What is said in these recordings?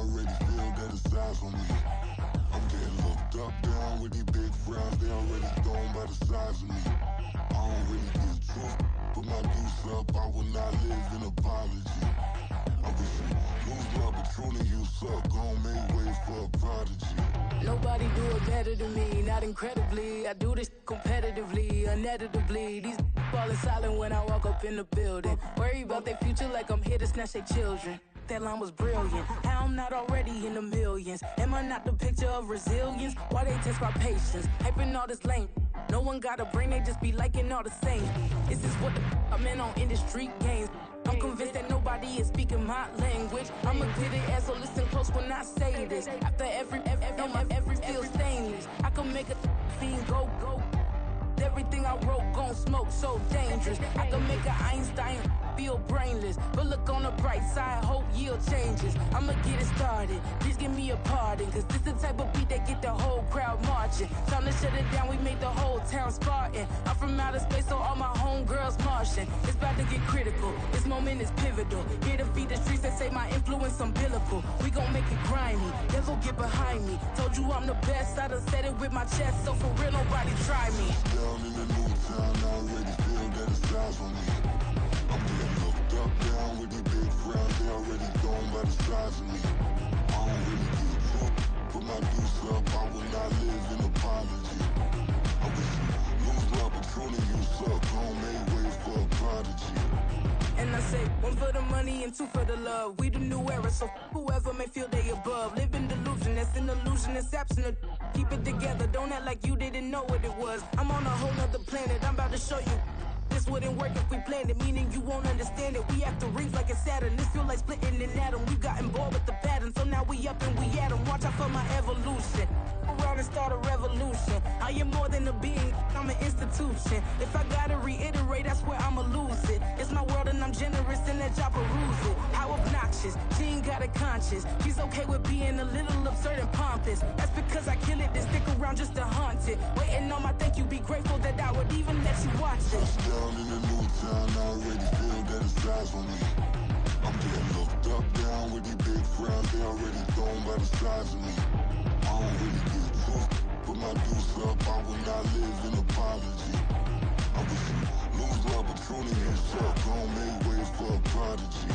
already feel that it's eyes on me. I'm getting looked up, down with these big frowns. They already gone by the size of me. I don't really give truth, put my deuce up. I will not live in apology. I wish you lose love, but truly you suck. Gon' make way for a prodigy. Nobody do it better than me, not incredibly. I do this competitively, uneditably. These falling silent when I walk up in the building. Worry about their future like I'm here to snatch their children. That line was brilliant. How I'm not already in the millions? Am I not the picture of resilience? Why they test my patience? Hyping all this lame. No one got a brain, they just be liking all the same. This is what the I'm in on industry games. I'm convinced that nobody is speaking my language. I'm a good ass, so listen close when I say this. After every feel stainless. I can make a fiend go. Everything I wrote gon' smoke, so dangerous. I can make an Einstein feel brainless, but look on the bright side, hope yield changes. I'ma get it started, please give me a pardon, cause this the type of beat that get the whole crowd marching. Time to shut it down, we made the whole town Spartan. I'm from outer space, so all my homegirls Martian. It's about to get critical, this moment is pivotal. Here to feed the streets that say my influence umbilical. We gon' make it grimy, devil get behind me. Told you I'm the best, I done said it with my chest, so for real nobody try me. Down in the new town, I already feel that it's eyes on me. I'm getting looked up, down with these big frowns. They already gone by the size of me. I don't really give truth, put my deuce up. I will not live in apology. I wish you lose love, but truly you suck. Gon' make way for a prodigy. And I say, one for the money and two for the love. We the new era, so whoever may feel they above. Live in delusion, that's an illusion, it's absent. Keep it together, don't act like you didn't know what it was. I'm on a whole nother planet, I'm about to show you. This wouldn't work if we planned it, meaning you won't understand it. We have to rings like it's Saturn, this feel like splitting an atom. We gotten bored with the pattern, so now we up and we at 'em. Watch out for my evolution. Around and start a revolution. I am more than a being, I'm an institution. If I gotta reiterate, that's where I'ma lose it. It's my world and I'm generous and let y'all peruse it. How obnoxious, she ain't got a conscience. She's okay with being a little absurd and pompous. That's because I kill it, then stick around just to haunt it. Waiting on my thank you, be grateful that I would even let you watch it. Down in the new town, I already feel that it's eyes on me. I'm getting looked up, down with these big frowns. They already gone by the size of me. I don't really give truth, put my deuce up. I will not live in apology. I wish you lose love, but truly you suck. Gon' make way for a prodigy.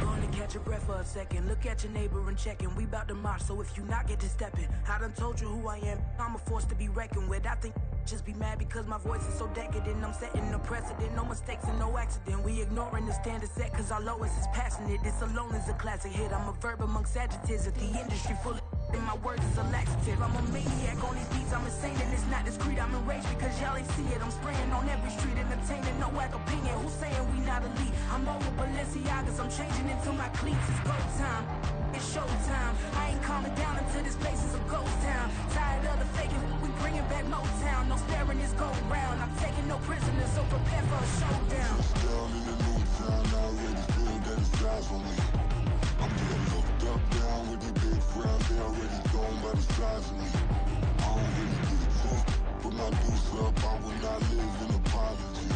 Gonna catch your breath for a second. Look at your neighbor and checking. We bout to march, so if you not get to stepping. I done told you who I am. I'm a force to be reckoned with. I think just be mad because my voice is so decadent. I'm setting a precedent, no mistakes and no accident. We ignoring the standard set cause our lowest is passionate. This alone is a classic hit. I'm a verb amongst adjectives. If the industry full of and my words is a laxative. I'm a maniac on these beats, I'm insane and it's not discreet. I'm enraged because y'all ain't see it. I'm spraying on every street, entertaining, no whack opinion. Who's saying we not elite? I'm over Balenciagas, I'm changing into my cleats. It's go time, it's show time. I ain't calming down until this place is a ghost town. Tired of the faking, we bringing back Motown. No sparing this go round. I'm taking no prisoners, so prepare for a showdown. Down in the new town, I already feel that it's eyes on me. I'm getting looked up, down with these big frowns. They already gone by the size of me. I don't really give truth, put my deuce up. I will not live in apology.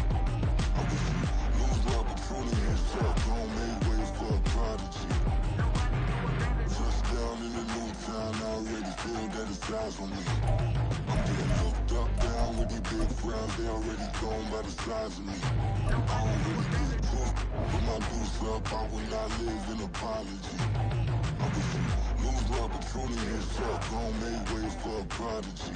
I wish you lose love, but truly you suck. Gon' make way for a prodigy. Just down in the new town, I already feel that it's eyes on me. I'm getting looked up, down with these big frowns. They already gone by the size of me. I don't really give truth, put my deuce up. I will not live in apology. I wish you lose love, but truly you suck. Gon' make way for a prodigy.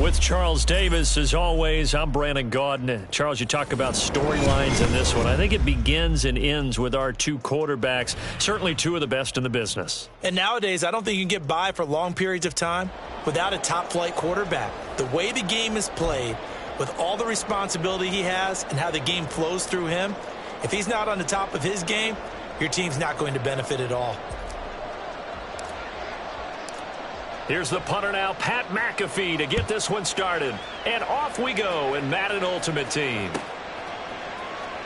With Charles Davis, as always, I'm Brandon Gaudin. Charles, you talk about storylines in this one. I think it begins and ends with our two quarterbacks, certainly two of the best in the business. And nowadays, I don't think you can get by for long periods of time without a top-flight quarterback. The way the game is played, with all the responsibility he has and how the game flows through him, if he's not on the top of his game, your team's not going to benefit at all. Here's the punter now, Pat McAfee, to get this one started. And off we go in Madden Ultimate Team.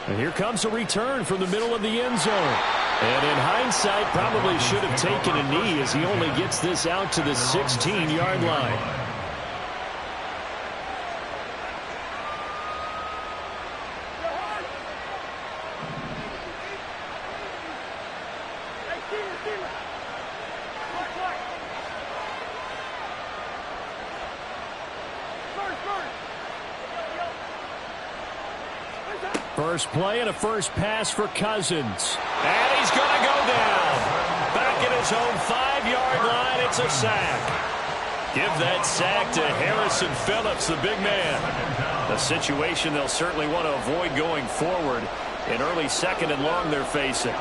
And here comes a return from the middle of the end zone. And in hindsight, probably should have taken a knee as he only gets this out to the 16-yard line. First play and a first pass for Cousins. And he's going to go down. Back at his own 5-yard line, it's a sack. Give that sack to Harrison Phillips, the big man. A situation they'll certainly want to avoid going forward. In early second and long they're facing.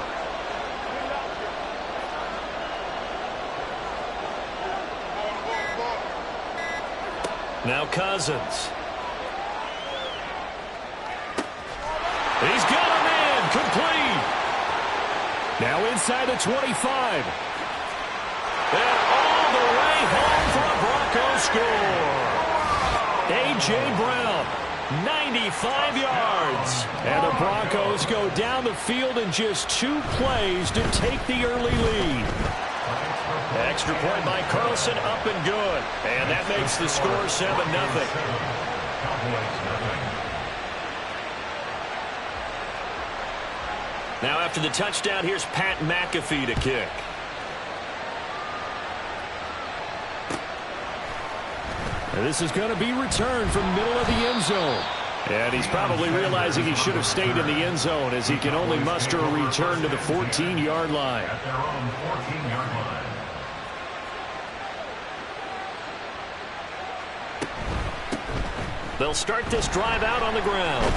Now Cousins. He's got him in. Complete. Now inside the 25. And all the way home for a Broncos score. A.J. Brown, 95 yards. And the Broncos go down the field in just 2 plays to take the early lead. Extra point by Carlson, up and good. And that makes the score 7-0. Now after the touchdown, here's Pat McAfee to kick. And this is going to be returned from the middle of the end zone. And he's probably realizing he should have stayed in the end zone as he can only muster a return to the 14-yard line. At their own 14-yard line. They'll start this drive out on the ground.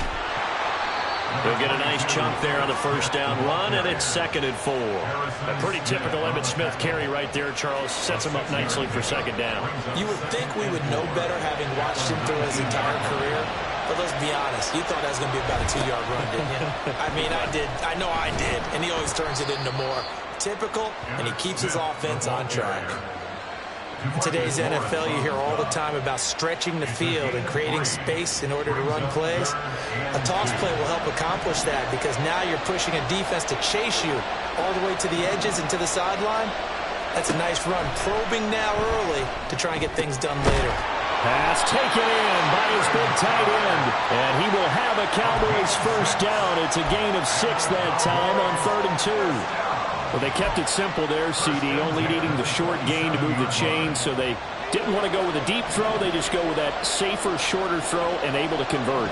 They'll get a nice chunk there on the first down run, and it's 2nd and 4. A pretty typical Emmitt Smith carry right there, Charles. Sets him up nicely for 2nd down. You would think we would know better having watched him through his entire career. But let's be honest, you thought that was going to be about a 2-yard run, didn't you? I mean, I did. I know I did. And he always turns it into more. Typical, and he keeps his offense on track. In today's NFL, you hear all the time about stretching the field and creating space in order to run plays. A toss play will help accomplish that because now you're pushing a defense to chase you all the way to the edges and to the sideline. That's a nice run, probing now early to try and get things done later. Pass taken in by his big tight end. And he will have a Cowboys first down. It's a gain of 6 that time on 3rd and 2. Well, they kept it simple there, CD, only needing the short gain to move the chains, so they didn't want to go with a deep throw. They just go with that safer, shorter throw and able to convert.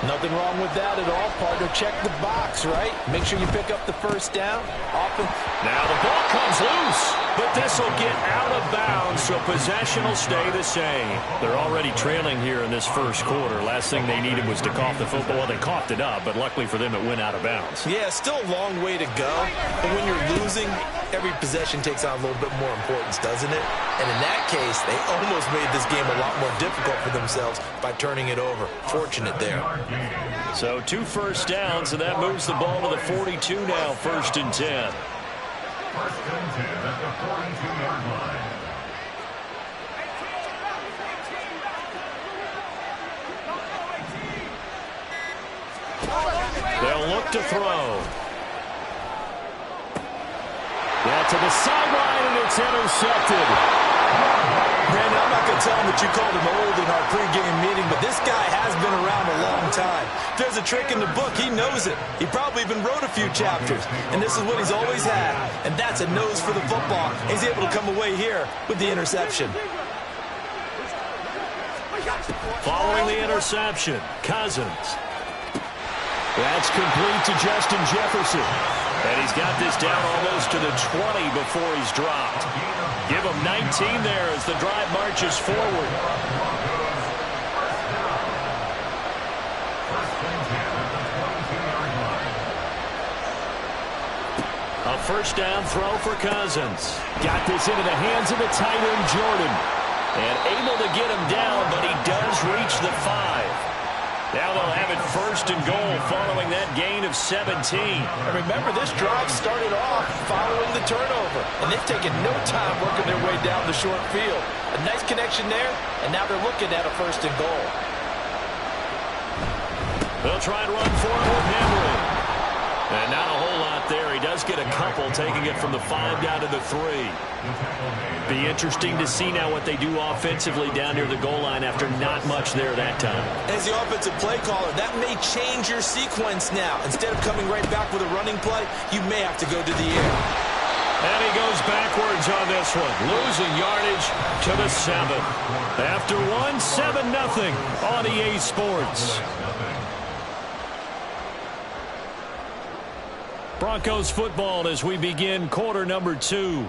Nothing wrong with that at all, partner. Check the box, right? Make sure you pick up the first down. Often. Now the ball comes loose, but this will get out of bounds, so possession will stay the same. They're already trailing here in this first quarter. Last thing they needed was to cough the football. Well, they coughed it up, but luckily for them, it went out of bounds. Yeah, still a long way to go. But when you're losing, every possession takes on a little bit more importance, doesn't it? And in that case, they almost made this game a lot more difficult for themselves by turning it over. Fortunate there. So 2 first downs, and that moves the ball to the 42 now, 1st and 10. 1st and 10 at the 42-yard line. They'll look to throw. Yeah, to the sideline, and it's intercepted. Brandon, I'm not going to tell him that you called him old in our pregame meeting, but this guy has been around a long time. If there's a trick in the book, he knows it. He probably even wrote a few chapters, and this is what he's always had, and that's a nose for the football. He's able to come away here with the interception. Following the interception, Cousins. That's complete to Justin Jefferson. And he's got this down almost to the 20 before he's dropped. Give him 19 there as the drive marches forward. A first down throw for Cousins. Got this into the hands of the tight end, Jordan. And able to get him down, but he does reach the 5. Now they'll have it 1st and goal following that gain of 17. And remember, this drive started off following the turnover, and they've taken no time working their way down the short field. A nice connection there, and now they're looking at a 1st and goal. They'll try and run for it with Henry. And not a whole lot there. He does get a couple, taking it from the 5 down to the 3. Be interesting to see now what they do offensively down near the goal line after not much there that time. As the offensive play caller, that may change your sequence now. Instead of coming right back with a running play, you may have to go to the air. And he goes backwards on this one, losing yardage to the 7. After 7-0 on EA Sports. Broncos football as we begin quarter number 2,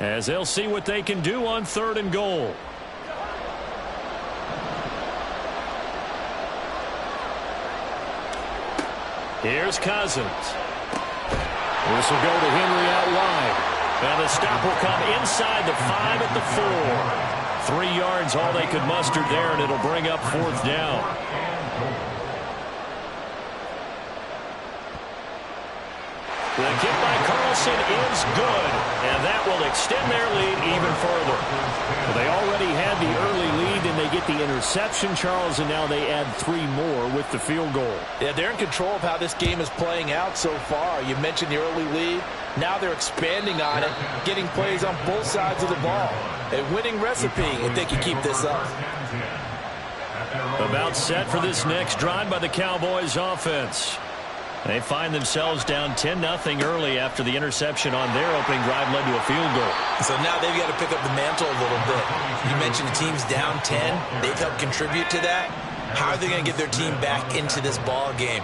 as they'll see what they can do on 3rd and goal. Here's Cousins. This will go to Henry out wide. And the stop will come inside the 5 at the 4. 3 yards, all they could muster there, and it'll bring up 4th down. The kick by Carlson is good, and that will extend their lead even further. Well, they already had the early lead, and they get the interception, Charles, and now they add 3 more with the field goal. Yeah, they're in control of how this game is playing out so far. You mentioned the early lead. Now they're expanding on it, getting plays on both sides of the ball. A winning recipe if they can keep this up. About set for this next drive by the Cowboys offense. They find themselves down 10-0 early after the interception on their opening drive led to a field goal. So now they've got to pick up the mantle a little bit. You mentioned the team's down 10. They've helped contribute to that. How are they going to get their team back into this ball game?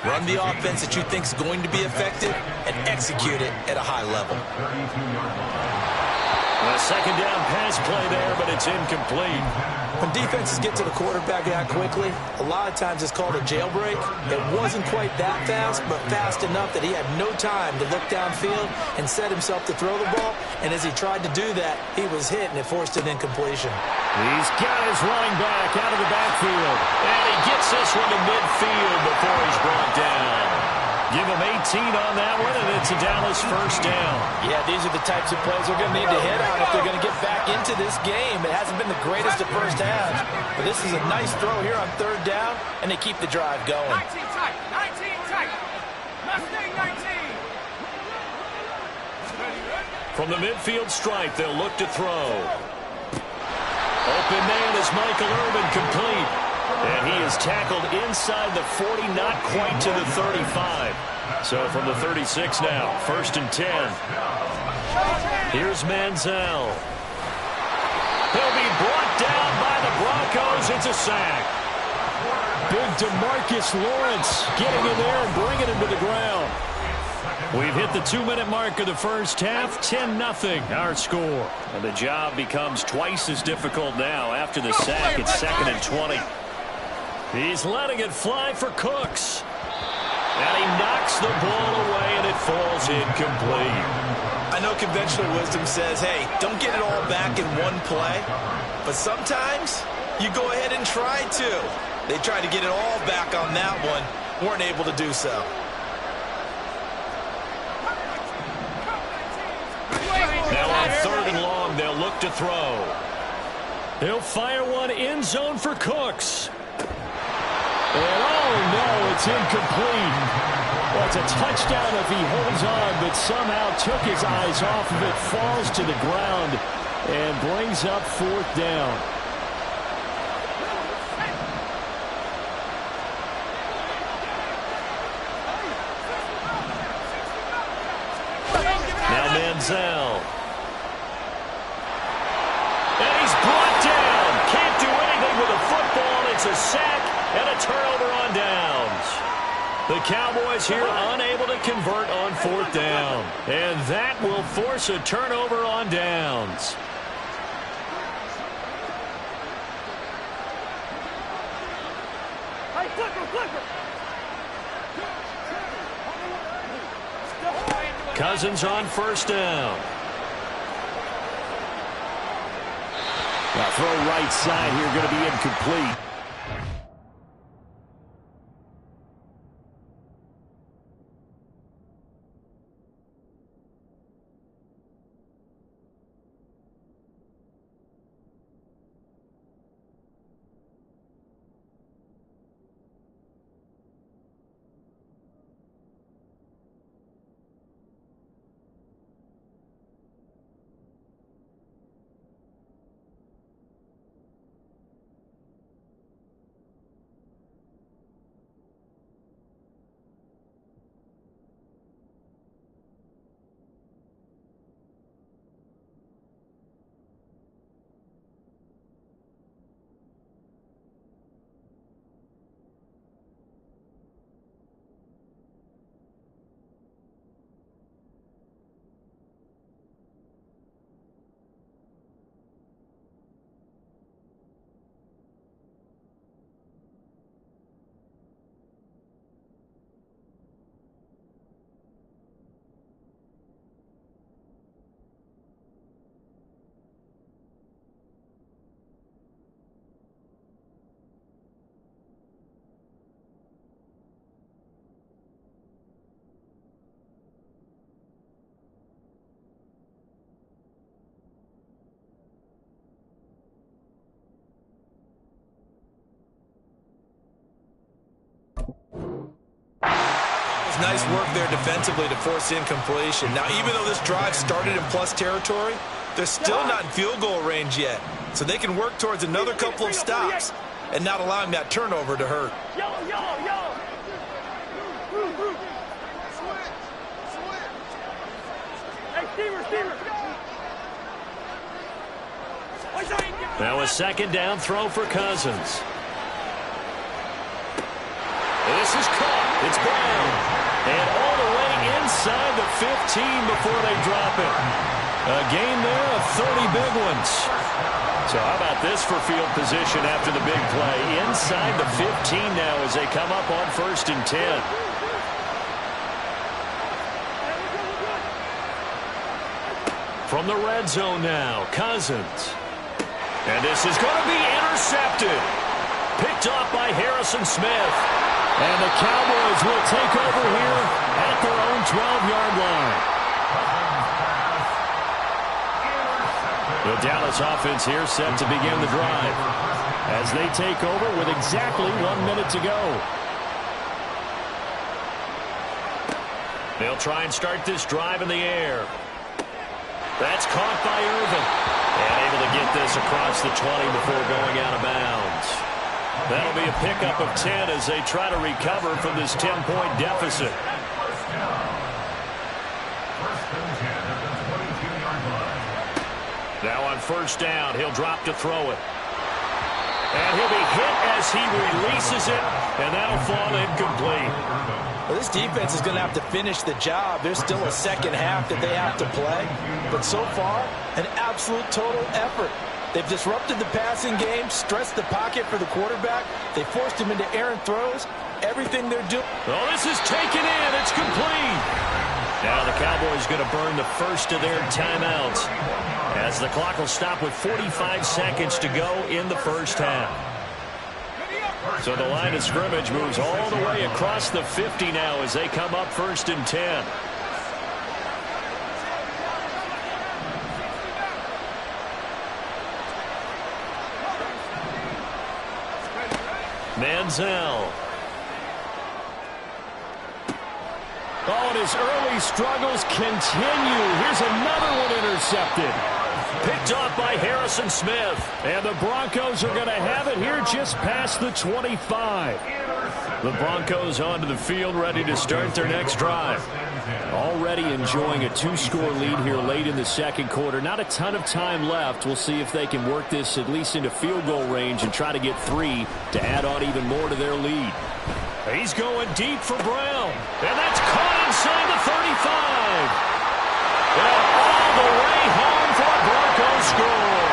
Run the offense that you think is going to be effective and execute it at a high level. A second down pass play there, but it's incomplete. When defenses get to the quarterback that quickly, a lot of times it's called a jailbreak. It wasn't quite that fast, but fast enough that he had no time to look downfield and set himself to throw the ball. And as he tried to do that, he was hit, and it forced an incompletion. He's got his running back out of the backfield. And he gets this one to midfield before he's brought down. Give him 18 on that one, and it's a Dallas first down. Yeah, these are the types of plays they're going to need to hit on if they're going to get back into this game. It hasn't been the greatest of first halves, but this is a nice throw here on 3rd down, and they keep the drive going. 19 tight, 19 tight. Mustang 19. From the midfield stripe, they'll look to throw. Open man is Michael Irvin, complete. And he is tackled inside the 40, not quite to the 35. So from the 36 now, 1st and 10. Here's Manziel. He'll be brought down by the Broncos. It's a sack. Big DeMarcus Lawrence getting in there and bringing him to the ground. We've hit the 2-minute mark of the first half, 10-0 our score. And the job becomes twice as difficult now. After the sack, it's 2nd and 20. He's letting it fly for Cooks. And he knocks the ball away, and it falls incomplete. I know conventional wisdom says, hey, don't get it all back in one play. But sometimes you go ahead and try to. They tried to get it all back on that one. Weren't able to do so. Now on 3rd and long, they'll look to throw. He'll fire one end zone for Cooks. And oh no, it's incomplete. Well, it's a touchdown if he holds on, but somehow took his eyes off of it, falls to the ground, and brings up 4th down. Now Manziel. And he's brought down. Can't do anything with a football. It's a sack and a turnover on downs. The Cowboys here unable to convert on 4th down. And that will force a turnover on downs. Cousins on 1st down. Now throw right side here, going to be incomplete. Guys, nice work there defensively to force incompletion. Now, even though this drive started in plus territory, they're still not in field goal range yet. So they can work towards another couple of stops and not allowing that turnover to hurt. Now a second down throw for Cousins. This is caught. It's Brown. And all the way inside the 15 before they drop it. A gain there of 30 big ones. So how about this for field position after the big play? Inside the 15 now as they come up on 1st and 10. From the red zone now, Cousins. And this is going to be intercepted. Picked off by Harrison Smith. And the Cowboys will take over here at their own 12-yard line. The Dallas offense here set to begin the drive as they take over with exactly 1 minute to go. They'll try and start this drive in the air. That's caught by Irvin. And able to get this across the 20 before going out of bounds. That'll be a pickup of 10 as they try to recover from this 10-point deficit. Now on 1st down, he'll drop to throw it. And he'll be hit as he releases it, and that'll fall incomplete. Well, this defense is going to have to finish the job. There's still a second half that they have to play. But so far, an absolute total effort. They've disrupted the passing game, stressed the pocket for the quarterback. They forced him into errant throws. Everything they're doing. Oh, this is taken in. It's complete. Now the Cowboys going to burn the first of their timeouts as the clock will stop with 45 seconds to go in the first half. So the line of scrimmage moves all the way across the 50 now as they come up 1st and 10. Manziel. Oh, and his early struggles continue. Here's another one intercepted. Picked off by Harrison Smith. And the Broncos are going to have it here just past the 25. The Broncos onto the field ready to start their next drive. Already enjoying a 2-score lead here late in the second quarter. Not a ton of time left. We'll see if they can work this at least into field goal range and try to get 3 to add on even more to their lead. He's going deep for Brown. And that's caught inside the 35. And all the way home for a Broncos score.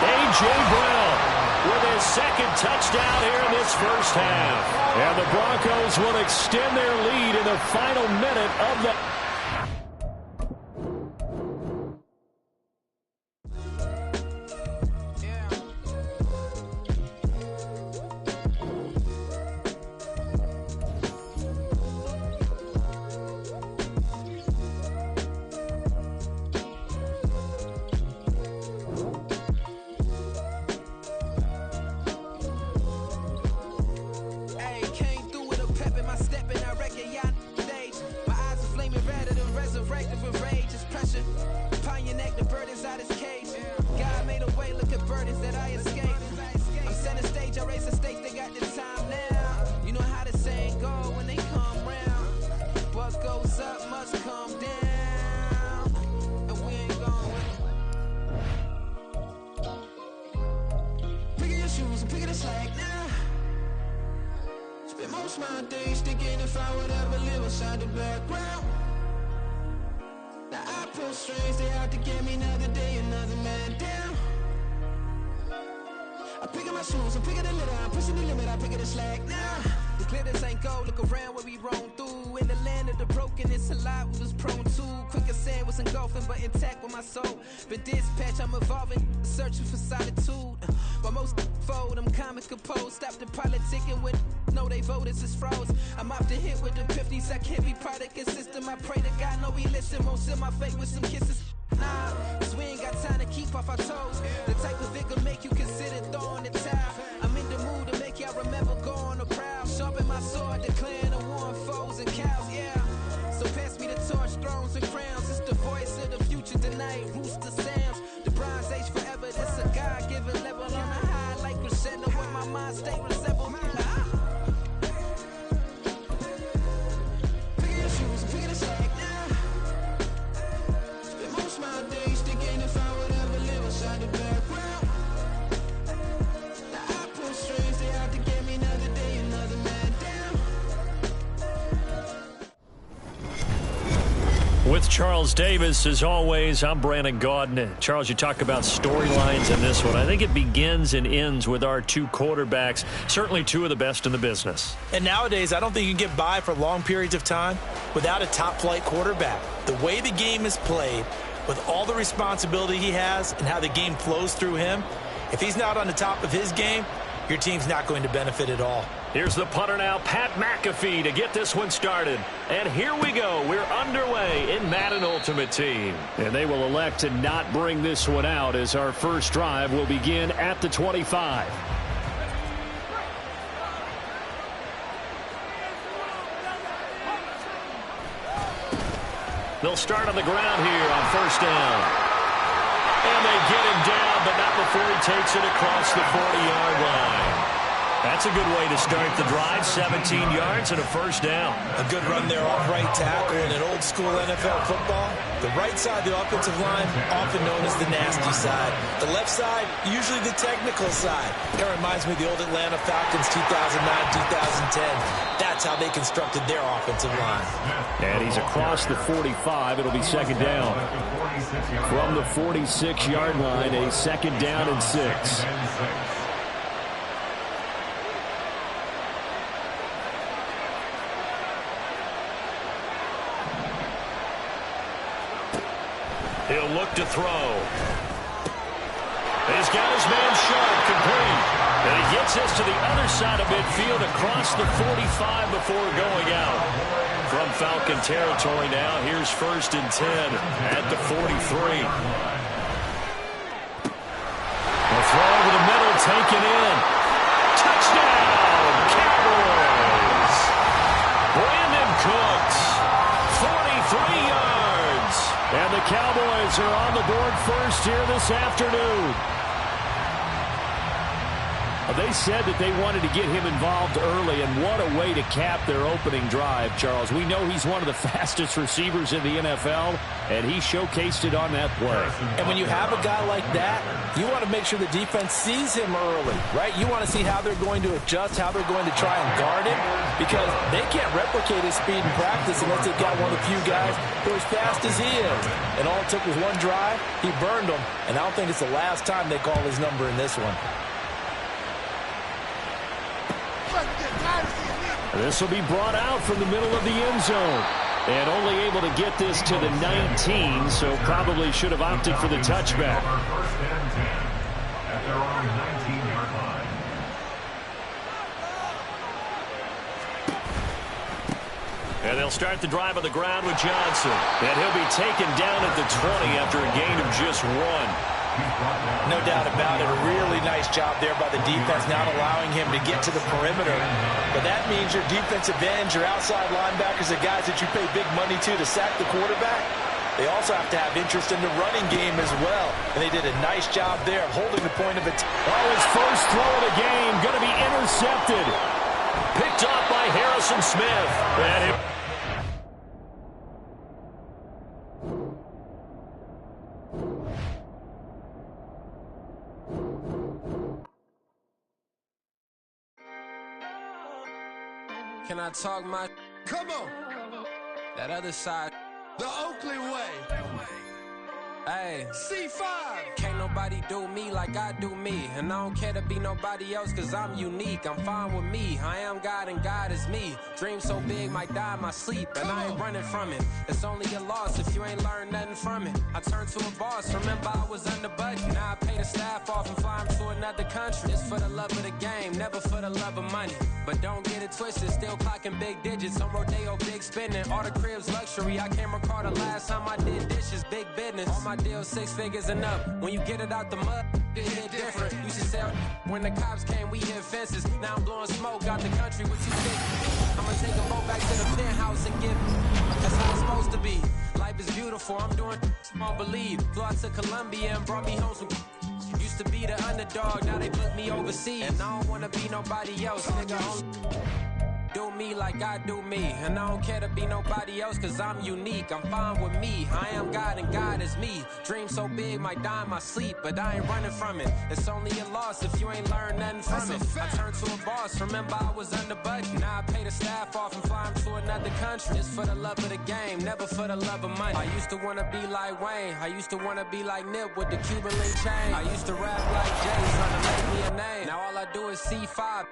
A.J. Brown with his second touchdown here in this first half. And the Broncos will extend their lead in the final minute of the... Remember going to proud, sharpen my sword, declaring the war on foes and With Charles Davis, as always, I'm Brandon Gaudin. Charles, you talk about storylines in this one. I think it begins and ends with our two quarterbacks, certainly two of the best in the business. And nowadays, I don't think you can get by for long periods of time without a top-flight quarterback. The way the game is played, with all the responsibility he has and how the game flows through him, if he's not on the top of his game, your team's not going to benefit at all. Here's the punter now, Pat McAfee, to get this one started. And here we go. We're underway in Madden Ultimate Team. And they will elect to not bring this one out as our first drive will begin at the 25. They'll start on the ground here on first down. And they get him down, but not before he takes it across the 40-yard line. That's a good way to start the drive, 17 yards and a first down. A good run there off right tackle in an old-school NFL football. The right side of the offensive line, often known as the nasty side. The left side, usually the technical side. That reminds me of the old Atlanta Falcons 2009-2010. That's how they constructed their offensive line. And he's across the 45. It'll be second down. From the 46-yard line, a second down and 6. He'll look to throw. He's got his man Sharp complete. And he gets us to the other side of midfield across the 45 before going out. From Falcon territory now, here's first and 10 at the 43. A throw over the middle, taken in. Touchdown, Cowboys! Brandon Cooks, 43 yards. And the Cowboys are on the board first here this afternoon. They said that they wanted to get him involved early, and what a way to cap their opening drive, Charles. We know he's one of the fastest receivers in the NFL, and he showcased it on that play. And when you have a guy like that, you want to make sure the defense sees him early, right? You want to see how they're going to adjust, how they're going to try and guard him, because they can't replicate his speed in practice unless they've got one of the few guys who are as fast as he is. And all it took was one drive, he burned them, and I don't think it's the last time they call his number in this one. This will be brought out from the middle of the end zone. And only able to get this to the 19, so probably should have opted for the touchback. First and 10 at their own 19-yard line. And they'll start the drive on the ground with Johnson. And he'll be taken down at the 20 after a gain of just 1. No doubt about it. A really nice job there by the defense, not allowing him to get to the perimeter. But that means your defensive ends, your outside linebackers, the guys that you pay big money to sack the quarterback, they also have to have interest in the running game as well. And they did a nice job there of holding the point of attack. Oh, his first throw of the game going to be intercepted. Picked off by Harrison Smith. And Can I talk my... Come on! That other side. The Oakland way. Hey. C5. Can't nobody do me like I do me. And I don't care to be nobody else cause I'm unique. I'm fine with me. I am God and God is me. Dream so big might die in my sleep. And I ain't running from it. It's only a loss if you ain't learned nothing from it. I turned to a boss. Remember I was under budget. Now I pay the staff off and fly them to another country. It's for the love of the game, never for the love of money. But don't get it twisted, still clocking big digits. On Rodeo, big spending. All the cribs luxury. I can't recall the last time I did dishes. Big business. All my deals 6 figures and up. When you get it out the mud, it hit different. You should say when the cops came, we hit fences. Now I'm blowing smoke out the country. What you think? I'ma take a boat back to the penthouse and give. That's how it's supposed to be. Life is beautiful. I'm doing small believe. Flew out to Colombia and brought me home some. Used to be the underdog, now they put me overseas. And I don't wanna be nobody else, nigga. Do me like I do me. And I don't care to be nobody else, cause I'm unique. I'm fine with me. I am God and God is me. Dream so big, might die in my sleep, but I ain't running from it. It's only a loss if you ain't learned nothing from it. I turned to a boss, remember I was under budget. Now I pay the staff off and fly them to another country. It's for the love of the game, never for the love of money. I used to wanna be like Wayne. I used to wanna be like Nip with the Cuban link chain. I used to rap like Jay, trying to make me a name. Now all I do is C5,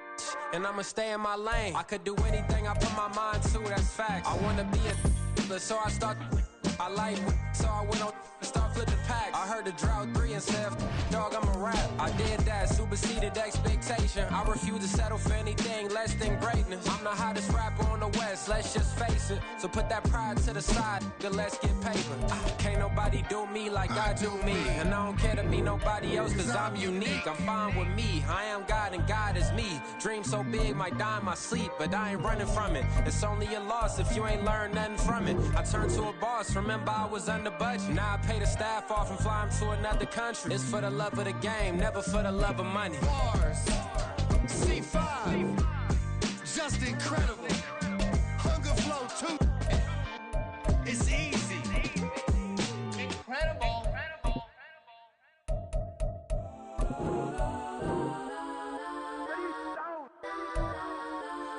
and I'ma stay in my lane. I could do anything I put my mind to, that's facts. I wanna be a so I start. I like so I went on and start flipping packs. I heard the drought 3 and said, dog, I'm a rap. I did that, superseded expectation. I refuse to settle for anything less than greatness. I'm the hottest rapper on the West, let's just face it. So put that pride to the side, then let's get paper. Can't nobody do me like I do me. And I don't care to be nobody else, cause I'm unique. I'm fine with me, I am God and God is me. Dream so big, might die in my sleep, but I ain't running from it. It's only a loss if you ain't learned nothing from it. I turned to a boss, remember I was under budget. Now I pay the staff off and fly them to another country. It's for the love of the game, never for the love of money. Bars, C5, just incredible. Hunger flow 2, it's easy. Incredible.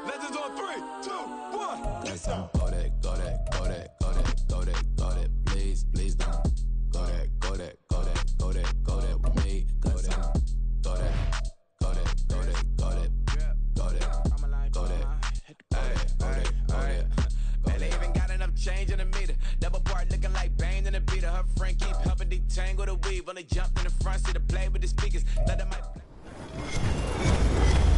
Legends on 3, 2, 1. Let's go. Go that, go that, go that, go that, go that, go that. Please, please don't. Go that, go that, go that, go that, go that with me. Go that, go that, go that, go that, go that, go that, go that. Man, they even got enough change in the meter. Double part looking like Bane in the beater. Her friend keep helping detangle the weave. Only jumped in the front seat to play with the speakers. Let them.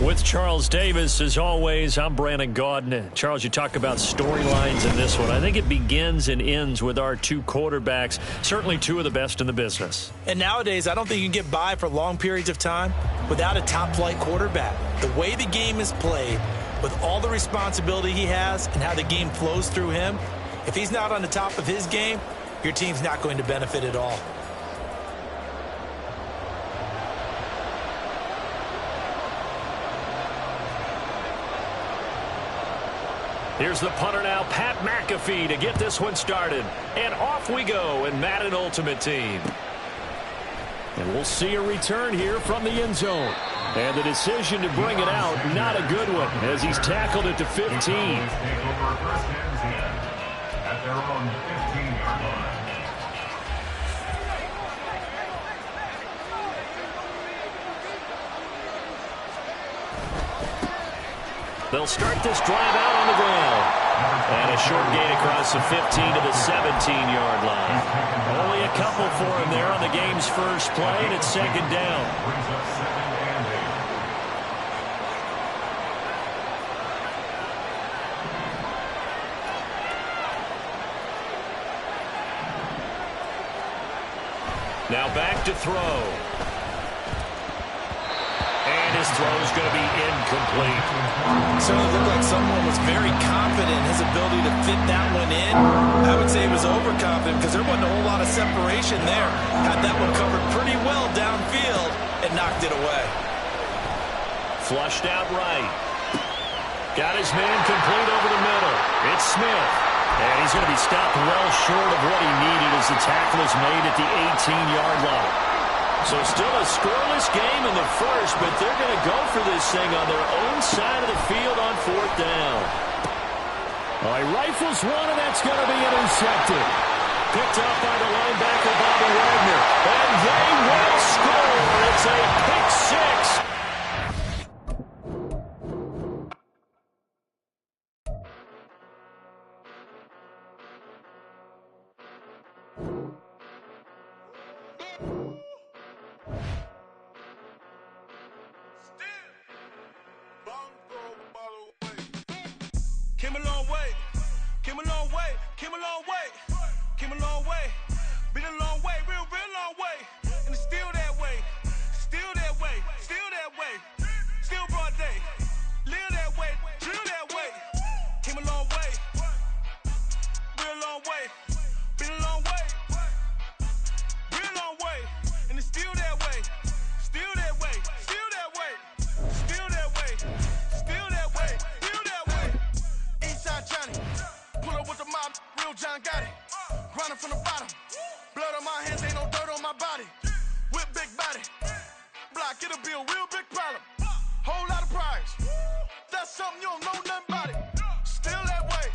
With Charles Davis, as always, I'm Brandon Gaudin. Charles, you talk about storylines in this one. I think it begins and ends with our two quarterbacks, certainly two of the best in the business. And nowadays, I don't think you can get by for long periods of time without a top-flight quarterback. The way the game is played, with all the responsibility he has and how the game flows through him, if he's not on the top of his game, your team's not going to benefit at all. Here's the punter now, Pat McAfee, to get this one started. And off we go in Madden Ultimate Team. And we'll see a return here from the end zone. And the decision to bring it out, not a good one, as he's tackled it to 15. Take over first and 10 at their own 15-yard line. They'll start this drive out on the ground. And a short gain across the 15 to the 17-yard line. Only a couple for him there on the game's first play, and it's second down. Brings up 2nd and 8. Now back to throw. And his throw is going to be incomplete. Certainly looked like someone was very confident in his ability to fit that one in. I would say he was overconfident because there wasn't a whole lot of separation there. Had that one covered pretty well downfield and knocked it away. Flushed out right. Got his man complete over the middle. It's Smith. And he's going to be stopped well short of what he needed as the tackle is made at the 18-yard line. So still a scoreless game in the first, but they're going to go for this thing on their own side of the field on 4th down. All right, rifles one, and that's going to be intercepted. Picked up by the linebacker, Bobby Wagner. And they will score. It's a pick six. Came a long way, came a long way, came a long way, came a long way, been a long way, real long way, and it's still that way, still that way, still that way, still broad day, live that way, drill that way, came a long way, real long way, been a long way, real long way, and it's still that way, still that way, still that way, still that way, still that way, still that way. my body. Whip big body. Block, it'll be a real big problem. Whole lot of prize. That's something you don't know nothing about it. Still that way.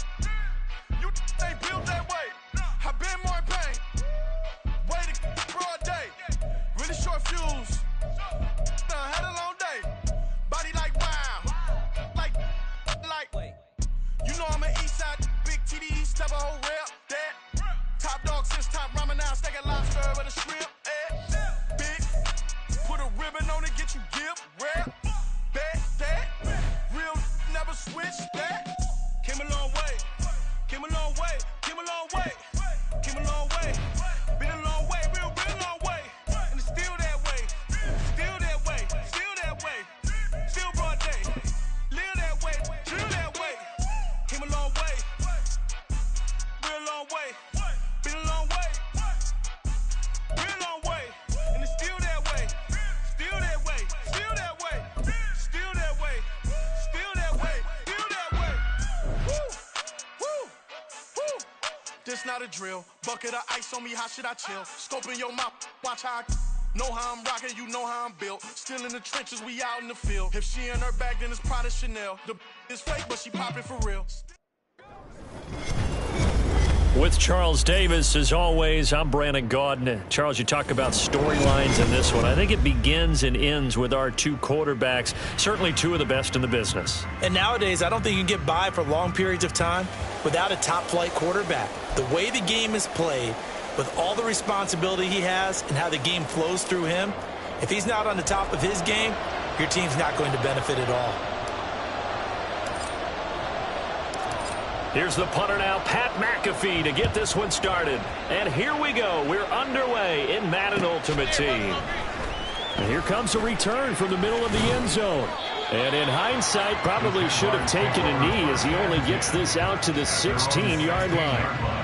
You ain't built that way. I been more in pain. Waited broad day. Really short fuse. Had a long day. Body like wow. Like. You know I'm an east side. Big TDs, type of whole rep. That. Top dog since top ramen now. Steak and lobster with a shrimp. Big. Put a ribbon on it, get you gift. Rap. Bet that. Real never switch that. Came a long way. Came a long way. Came a long way. Came a long way. Been a long way. Real long way. And it's still that way. Still that way. Still that way. Still broad day. Live that way. Chill that way. Came a long way. Real long way. Been a long way. Real long way. And it's still that way. Still that way. Still that way. Still that way. Still that way. Still that way. Woo. Woo. Woo. This not a drill. Bucket of ice on me. How should I chill? Scoping your mouth. Watch how I know how I'm rocking. You know how I'm built. Still in the trenches. We out in the field. If she in her bag, then it's Prada Chanel. The is fake, but she popping for real. With Charles Davis, as always, I'm Brandon Gaudin. Charles, you talk about storylines in this one. I think it begins and ends with our two quarterbacks, certainly two of the best in the business. And nowadays, I don't think you can get by for long periods of time without a top-flight quarterback. The way the game is played, with all the responsibility he has and how the game flows through him, if he's not on the top of his game, your team's not going to benefit at all. Here's the punter now, Pat McAfee, to get this one started. And here we go. We're underway in Madden Ultimate Team. And here comes a return from the middle of the end zone. And in hindsight, probably should have taken a knee as he only gets this out to the 16-yard line.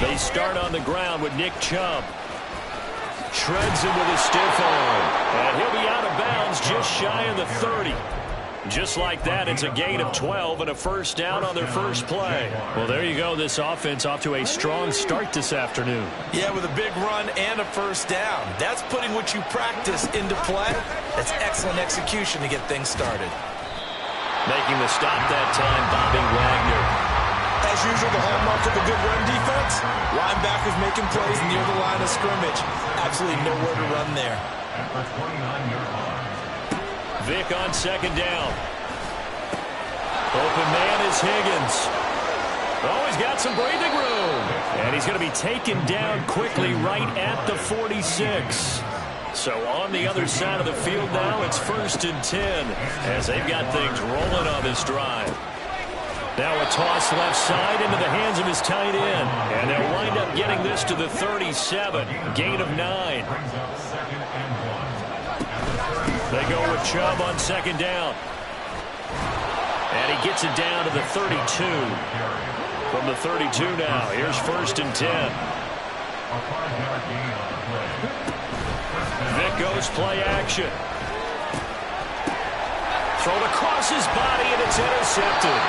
They start on the ground with Nick Chubb. Shreds him with a stiff arm. And he'll be out of bounds just shy of the 30. Just like that, it's a gain of 12 and a first down on their first play. Well, there you go. This offense off to a strong start this afternoon. Yeah, with a big run and a first down. That's putting what you practice into play. That's excellent execution to get things started. Making the stop that time, Bobby Wagner. As usual, the hallmark of a good run defense, linebackers making plays near the line of scrimmage. Absolutely nowhere to run there. Vic on second down. Open man is Higgins. Oh, he's got some breathing room. And he's going to be taken down quickly right at the 46. So on the other side of the field now, it's 1st and 10 as they've got things rolling on this drive. Now a toss left side into the hands of his tight end. And they'll wind up getting this to the 37. Gain of 9. They go with Chubb on second down. And he gets it down to the 32. From the 32 now, here's 1st and 10. Vic goes play action. Thrown across his body, and it's intercepted.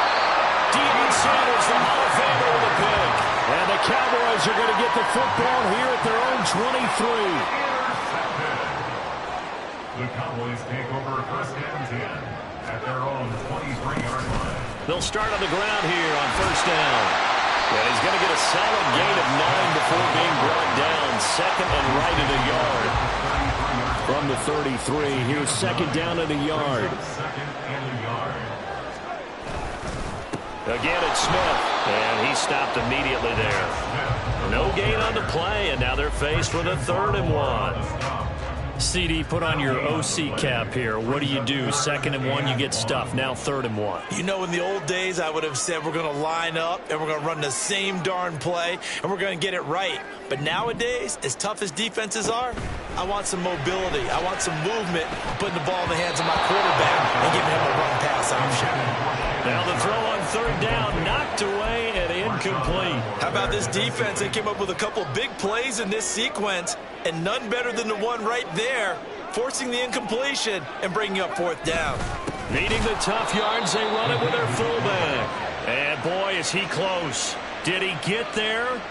Deion Sanders, the Hall of Famer, with a pick. And the Cowboys are going to get the football here at their own 23. The Cowboys take over 1st and 10 at their own 23-yard line. They'll start on the ground here on 1st down. And he's going to get a solid gain of 9 before being brought down. 2nd and right at a yard. From the 33, here's 2nd down at a yard. Again, it's Smith, and he stopped immediately there. No gain on the play, and now they're faced with a 3rd and 1. CD, put on your OC cap here. What do you do? 2nd and 1, you get stuffed. Now 3rd and 1. You know, in the old days, I would have said we're going to line up and we're going to run the same darn play and we're going to get it right. But nowadays, as tough as defenses are, I want some mobility. I want some movement, putting the ball in the hands of my quarterback and giving him a run-pass option. Now the throw on 3rd down, knocked away and incomplete. How about this defense? They came up with a couple big plays in this sequence, and none better than the one right there forcing the incompletion and bringing up 4th down. Needing the tough yards, they run it with their fullback. And boy, is he close. Did he get there?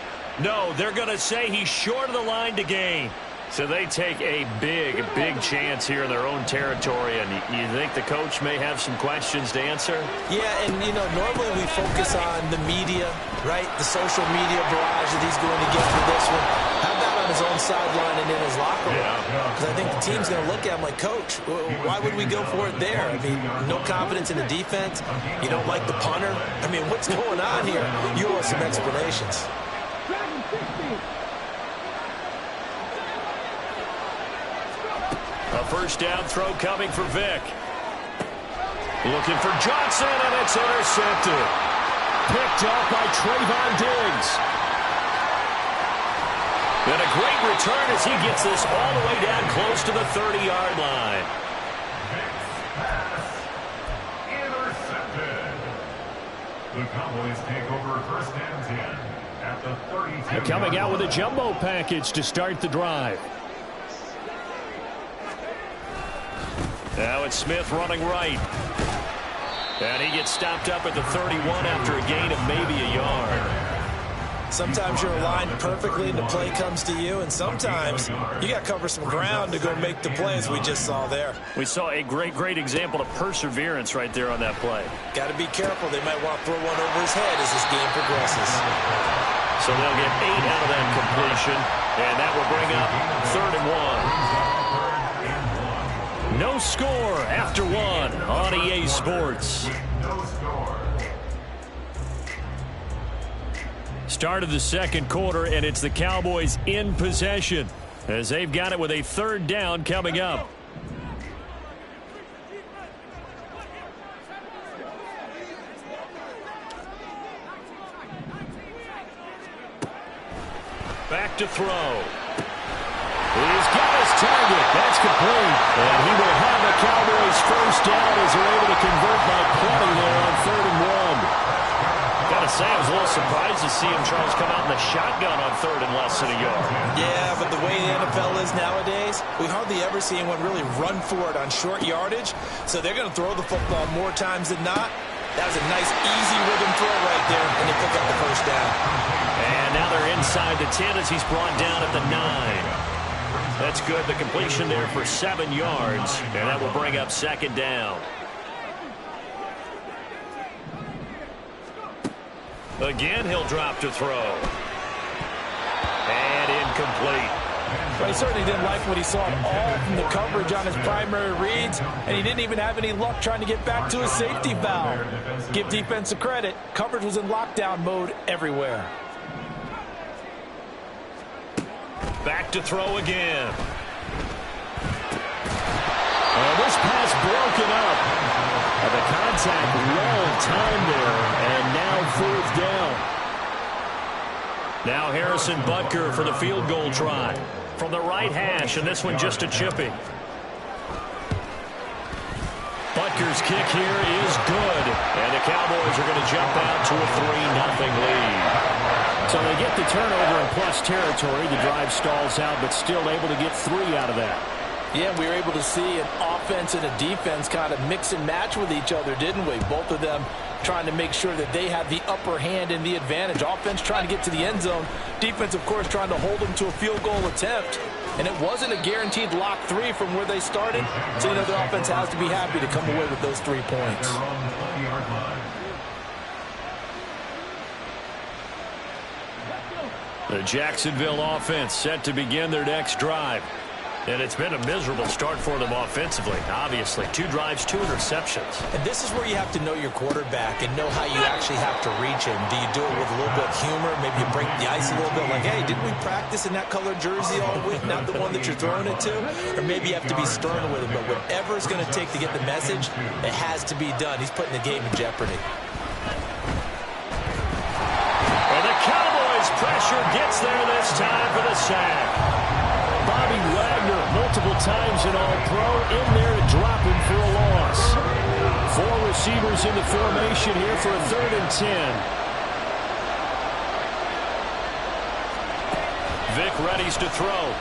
No, they're going to say he's short of the line to gain. So they take a big, big chance here in their own territory. And you think the coach may have some questions to answer? Yeah, and, normally we focus on the media, right? The social media barrage that he's going to get for this one. How about on his own sideline and in his locker room? Because I think the team's going to look at him like, Coach, why would we go for it there? I mean, no confidence in the defense. You don't like the punter. I mean, what's going on here? You owe us some explanations. A first down throw coming for Vic. Looking for Johnson, and it's intercepted. Picked up by Trayvon Diggs. And a great return as he gets this all the way down close to the 30-yard line. Intercepted. The Cowboys take over 1st and 10 at the 32. They're coming out with a jumbo package to start the drive. Now it's Smith running right. And he gets stopped up at the 31 after a gain of maybe a yard. Sometimes you're aligned perfectly and the play comes to you, and sometimes you got to cover some ground to go make the play, as we just saw there. We saw a great example of perseverance right there on that play. Got to be careful. They might want to throw one over his head as this game progresses. So they'll get 8 out of that completion, and that will bring up 3rd and 1. No score after 1 on EA Sports. No score. Start of the 2nd quarter, and it's the Cowboys in possession as they've got it with a 3rd down coming up. Back to throw. He's got his target. That's complete. And he will have the Cowboys first down as they're able to convert by plenty there on 3rd and 1. Gotta say, I was a little surprised to see him, Charles, come out in the shotgun on 3rd and less than a yard. Yeah, but the way the NFL is nowadays, we hardly ever see anyone really run for it on short yardage. So they're going to throw the football more times than not. That was a nice, easy rhythm throw right there, and they pick up the first down. And now they're inside the 10 as he's brought down at the 9. That's good. The completion there for 7 yards, and that will bring up 2nd down. Again, he'll drop to throw. And incomplete. But he certainly didn't like what he saw at all from the coverage on his primary reads, and he didn't even have any luck trying to get back to his safety valve. Give defense a credit. Coverage was in lockdown mode everywhere. Back to throw again. This pass broken up. The contact long time there, and now 4th down. Now Harrison Butker for the field goal try from the right hash, and this one just a chipping. Butker's kick here is good, and the Cowboys are going to jump out to a 3-0 lead. So they get the turnover in plus territory. The drive stalls out, but still able to get 3 out of that. Yeah, we were able to see an offense and a defense kind of mix and match with each other, didn't we? Both of them trying to make sure that they had the upper hand and the advantage. Offense trying to get to the end zone. Defense, of course, trying to hold them to a field goal attempt. And it wasn't a guaranteed lock 3 from where they started. So, the offense has to be happy to come away with those 3 points. The Jacksonville offense set to begin their next drive. And it's been a miserable start for them offensively, obviously. 2 drives, 2 interceptions. And this is where you have to know your quarterback and know how you actually have to reach him. Do you do it with a little bit of humor? Maybe you break the ice a little bit like, hey, didn't we practice in that colored jersey all week, not the one that you're throwing it to? Or maybe you have to be stern with him. But whatever it's going to take to get the message, it has to be done. He's putting the game in jeopardy. And the Cowboys pressure gets there this time for the sack. Bobby Wagner, multiple times in All-Pro, in there to drop him for a loss. 4 receivers in the formation here for a 3rd and 10. Vic readies to throw.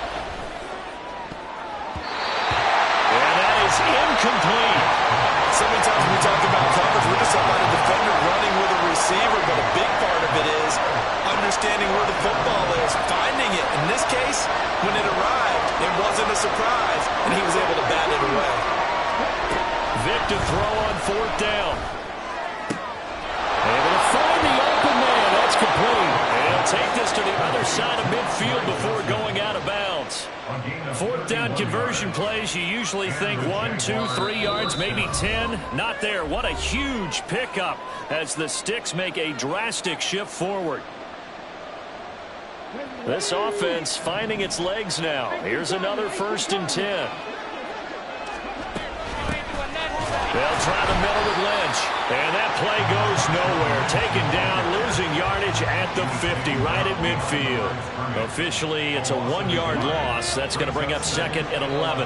incomplete. So many times when we talk about coverage, we're just talking about a defender running with a receiver, but a big part of it is understanding where the football is, finding it. In this case, when it arrived, it wasn't a surprise, and he was able to bat it away. Vic to throw on 4th down. Able to find the open man. That's complete. And he'll take this to the other side of midfield before going out of bounds. 4th down conversion plays, you usually think 1, 2, 3 yards, maybe 10. Not there. What a huge pickup as the Sticks make a drastic shift forward. This offense finding its legs now. Here's another 1st and 10. They'll try the middle with Lynch. And that play goes nowhere. Taken down, losing yardage at the 50, right at midfield. Officially, it's a 1-yard loss. That's going to bring up 2nd and 11.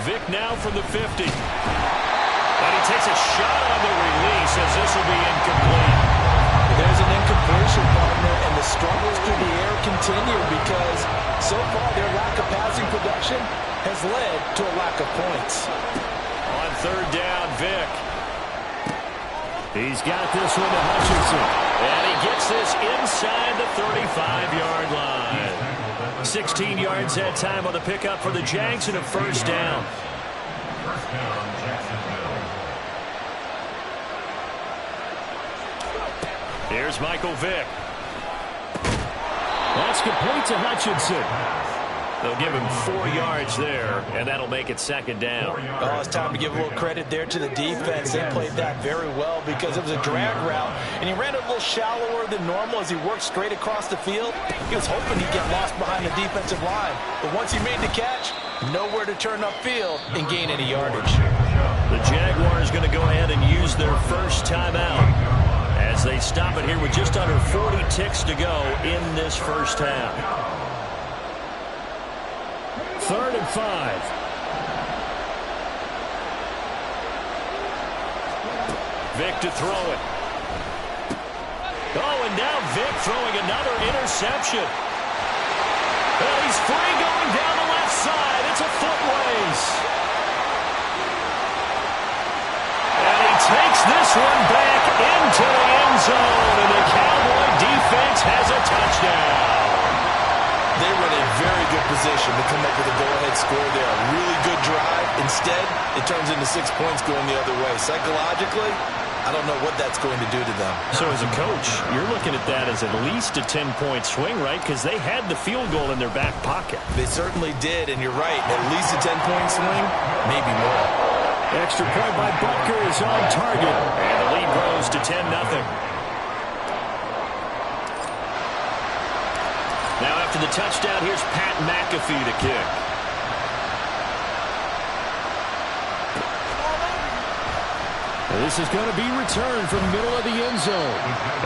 Vic now from the 50. And he takes a shot on the release as this will be incomplete. There's an incompletion, partner, and the struggles through the air continue because so far their lack of passing production has led to a lack of points. On 3rd down, Vic. He's got this one to Hutchinson. And he gets this inside the 35-yard line. 16 yards that time on the pickup for the Jags and a 1st down. First down, Jacksonville. Here's Michael Vick. That's complete to Hutchinson. They'll give him 4 yards there, and that'll make it 2nd down. Oh, it's time to give a little credit there to the defense. They played that very well because it was a drag route, and he ran a little shallower than normal as he worked straight across the field. He was hoping he'd get lost behind the defensive line, but once he made the catch, nowhere to turn upfield and gain any yardage. The Jaguars going to go ahead and use their first timeout as they stop it here with just under 40 ticks to go in this first half. 3rd and 5. Vic to throw it. Oh, and now Vic throwing another interception. Well, he's free going down the left side. It's a foot race. And he takes this one back into the end zone, and the Cowboy defense has a touchdown. They were in a very good position to come up with a go-ahead score there. A really good drive. Instead, it turns into 6 points going the other way. Psychologically, I don't know what that's going to do to them. So as a coach, you're looking at that as at least a 10-point swing, right? Because they had the field goal in their back pocket. They certainly did, and you're right. At least a 10-point swing, maybe more. Extra point by Butker is on target. And the lead grows to 10-0. Now after the touchdown, here's Pat McAfee to kick. This is going to be returned from the middle of the end zone.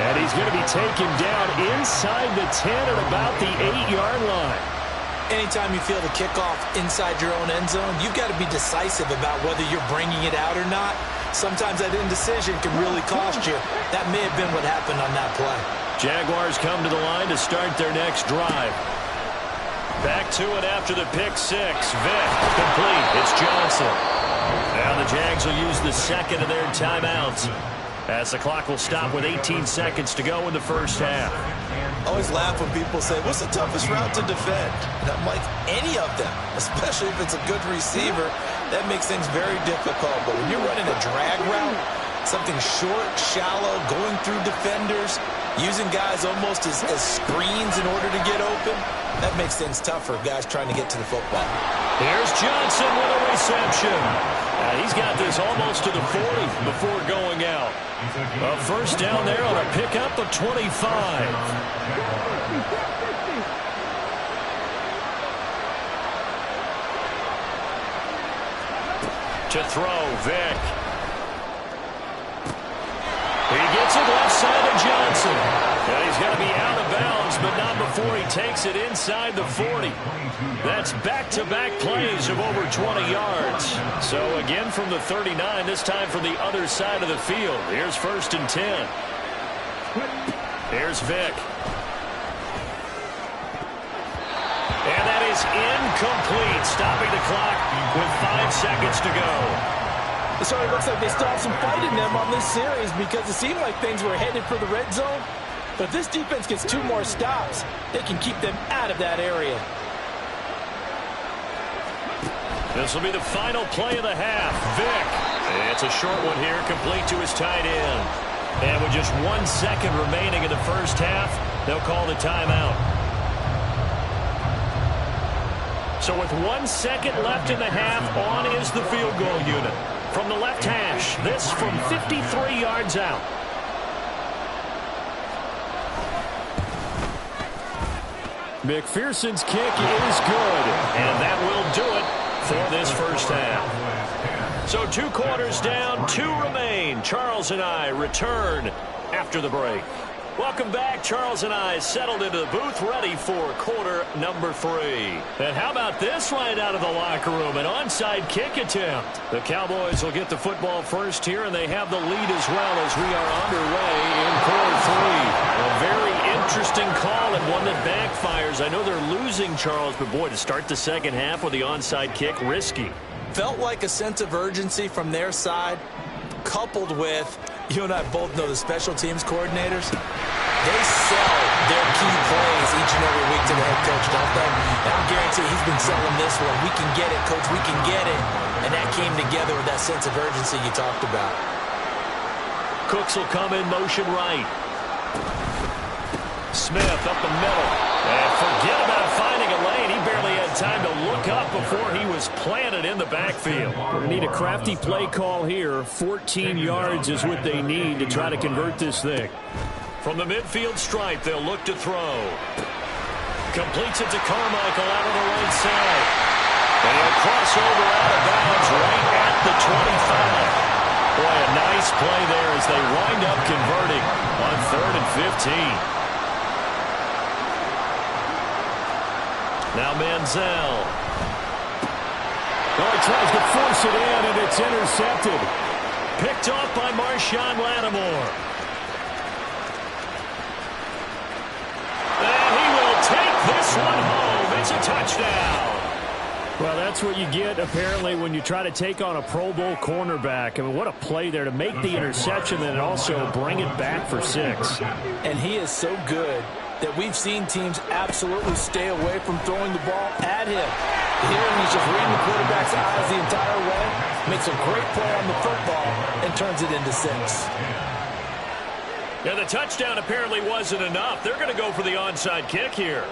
And he's going to be taken down inside the 10 at about the 8-yard line. Anytime you feel the kickoff inside your own end zone, you've got to be decisive about whether you're bringing it out or not. Sometimes that indecision can really cost you. That may have been what happened on that play. Jaguars come to the line to start their next drive. Back to it after the pick six. Vic, complete. It's Johnson. Now the Jags will use the second of their timeouts as the clock will stop with 18 seconds to go in the first half. I always laugh when people say, what's the toughest route to defend? And I'm like, any of them, especially if it's a good receiver. That makes things very difficult. But when you're running a drag route, something short, shallow, going through defenders, using guys almost as screens in order to get open, that makes things tough for guys trying to get to the football. Here's Johnson with a reception. He's got this almost to the 40 before going out. A first down there on a pickup of 25. To throw, Vic. He gets it left side of Johnson. And he's going to be out of bounds, but not before he takes it inside the 40. That's back-to-back plays of over 20 yards. So again from the 39, this time from the other side of the field. Here's 1st and 10. Here's Vic. And that is is incomplete, stopping the clock with 5 seconds to go. It certainly looks like they still have some fight in them on this series because it seemed like things were headed for the red zone. But if this defense gets 2 more stops, they can keep them out of that area. This will be the final play of the half. Vick. It's a short one here, complete to his tight end. And with just 1 second remaining in the first half, they'll call the timeout. So with 1 second left in the half, on is the field goal unit. From the left hash, this from 53 yards out. McPherson's kick is good, and that will do it for this first half. So 2 quarters down, 2 remain. Charles and I return after the break. Welcome back. Charles and I settled into the booth, ready for quarter number 3. And how about this right out of the locker room? An onside kick attempt. The Cowboys will get the football first here, and they have the lead as well as we are underway in quarter 3. A very interesting call and one that backfires. I know they're losing, Charles, but boy, to start the second half with the onside kick, risky. Felt like a sense of urgency from their side, coupled with, you and I both know the special teams coordinators, they sell their key plays each and every week to the head coach, don't they? And I'm guaranteed he's been selling this one. We can get it, coach, we can get it. And that came together with that sense of urgency you talked about. Cooks will come in motion right. Smith up the middle. And forget about finding a lane. He barely had time to look up before he was planted in the backfield. They need a crafty play call here. 14 yards is what they need to try to convert this thing. From the midfield stripe, they'll look to throw. Completes it to Carmichael out of the right side. And he'll cross over out of bounds right at the 25. Boy, a nice play there as they wind up converting on 3rd and 15. Now Manziel. Oh, he tries to force it in, and it's intercepted. Picked off by Marshawn Lattimore. And he will take this one home. It's a touchdown. Well, that's what you get, apparently, when you try to take on a Pro Bowl cornerback. I mean, what a play there to make the interception and also bring it back for 6. And he is so good that we've seen teams absolutely stay away from throwing the ball at him. Here he's just reading the quarterback's eyes the entire way, makes a great play on the football, and turns it into 6. Yeah, the touchdown apparently wasn't enough. They're going to go for the onside kick here.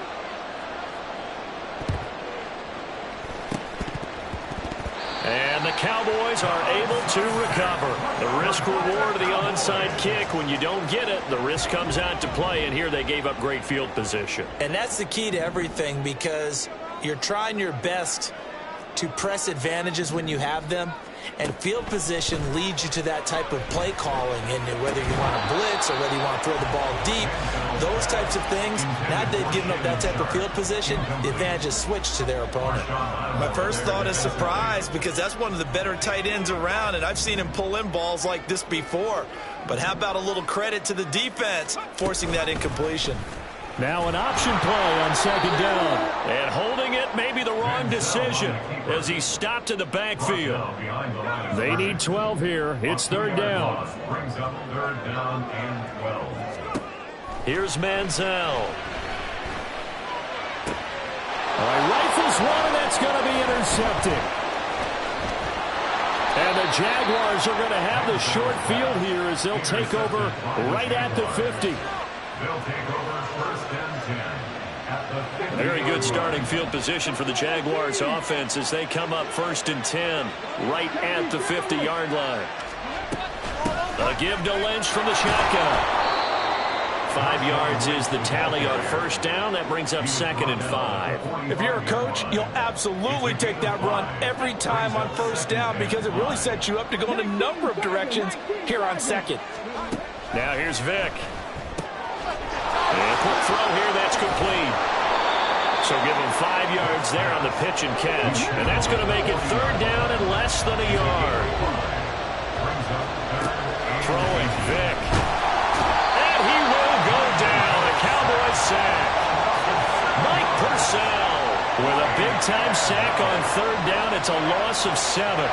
And the Cowboys are able to recover. The risk-reward of the onside kick, when you don't get it, the risk comes out to play, and here they gave up great field position. And that's the key to everything, because you're trying your best to press advantages when you have them, and field position leads you to that type of play calling. And whether you want to blitz or whether you want to throw the ball deep, those types of things, now that they've given up that type of field position, the advantage is switched to their opponent. My first thought is surprise, because that's one of the better tight ends around, and I've seen him pull in balls like this before. But how about a little credit to the defense forcing that incompletion? Now an option play on 2nd down. And holding it may be the wrong decision as he stopped in the backfield. They need 12 here. It's 3rd down. Brings up 3rd down and 12. Here's Manziel. All right, rifles one, and that's going to be intercepted. And the Jaguars are going to have the short field here as they'll take over right at the 50. They'll take over 1st and 10 at the 50. Very good starting field position for the Jaguars offense as they come up 1st and 10 right at the 50-yard line. A give to Lynch from the shotgun. 5 yards is the tally on 1st down. That brings up 2nd and 5. If you're a coach, you'll absolutely take that run every time on 1st down because it really sets you up to go in a number of directions here on 2nd. Now here's Vick. And a quick throw here, that's complete. So give him 5 yards there on the pitch and catch. And that's going to make it 3rd down and less than a yard. Throwing Vick. And he will go down. A Cowboys sack. Mike Purcell With a big-time sack on third down, it's a loss of 7.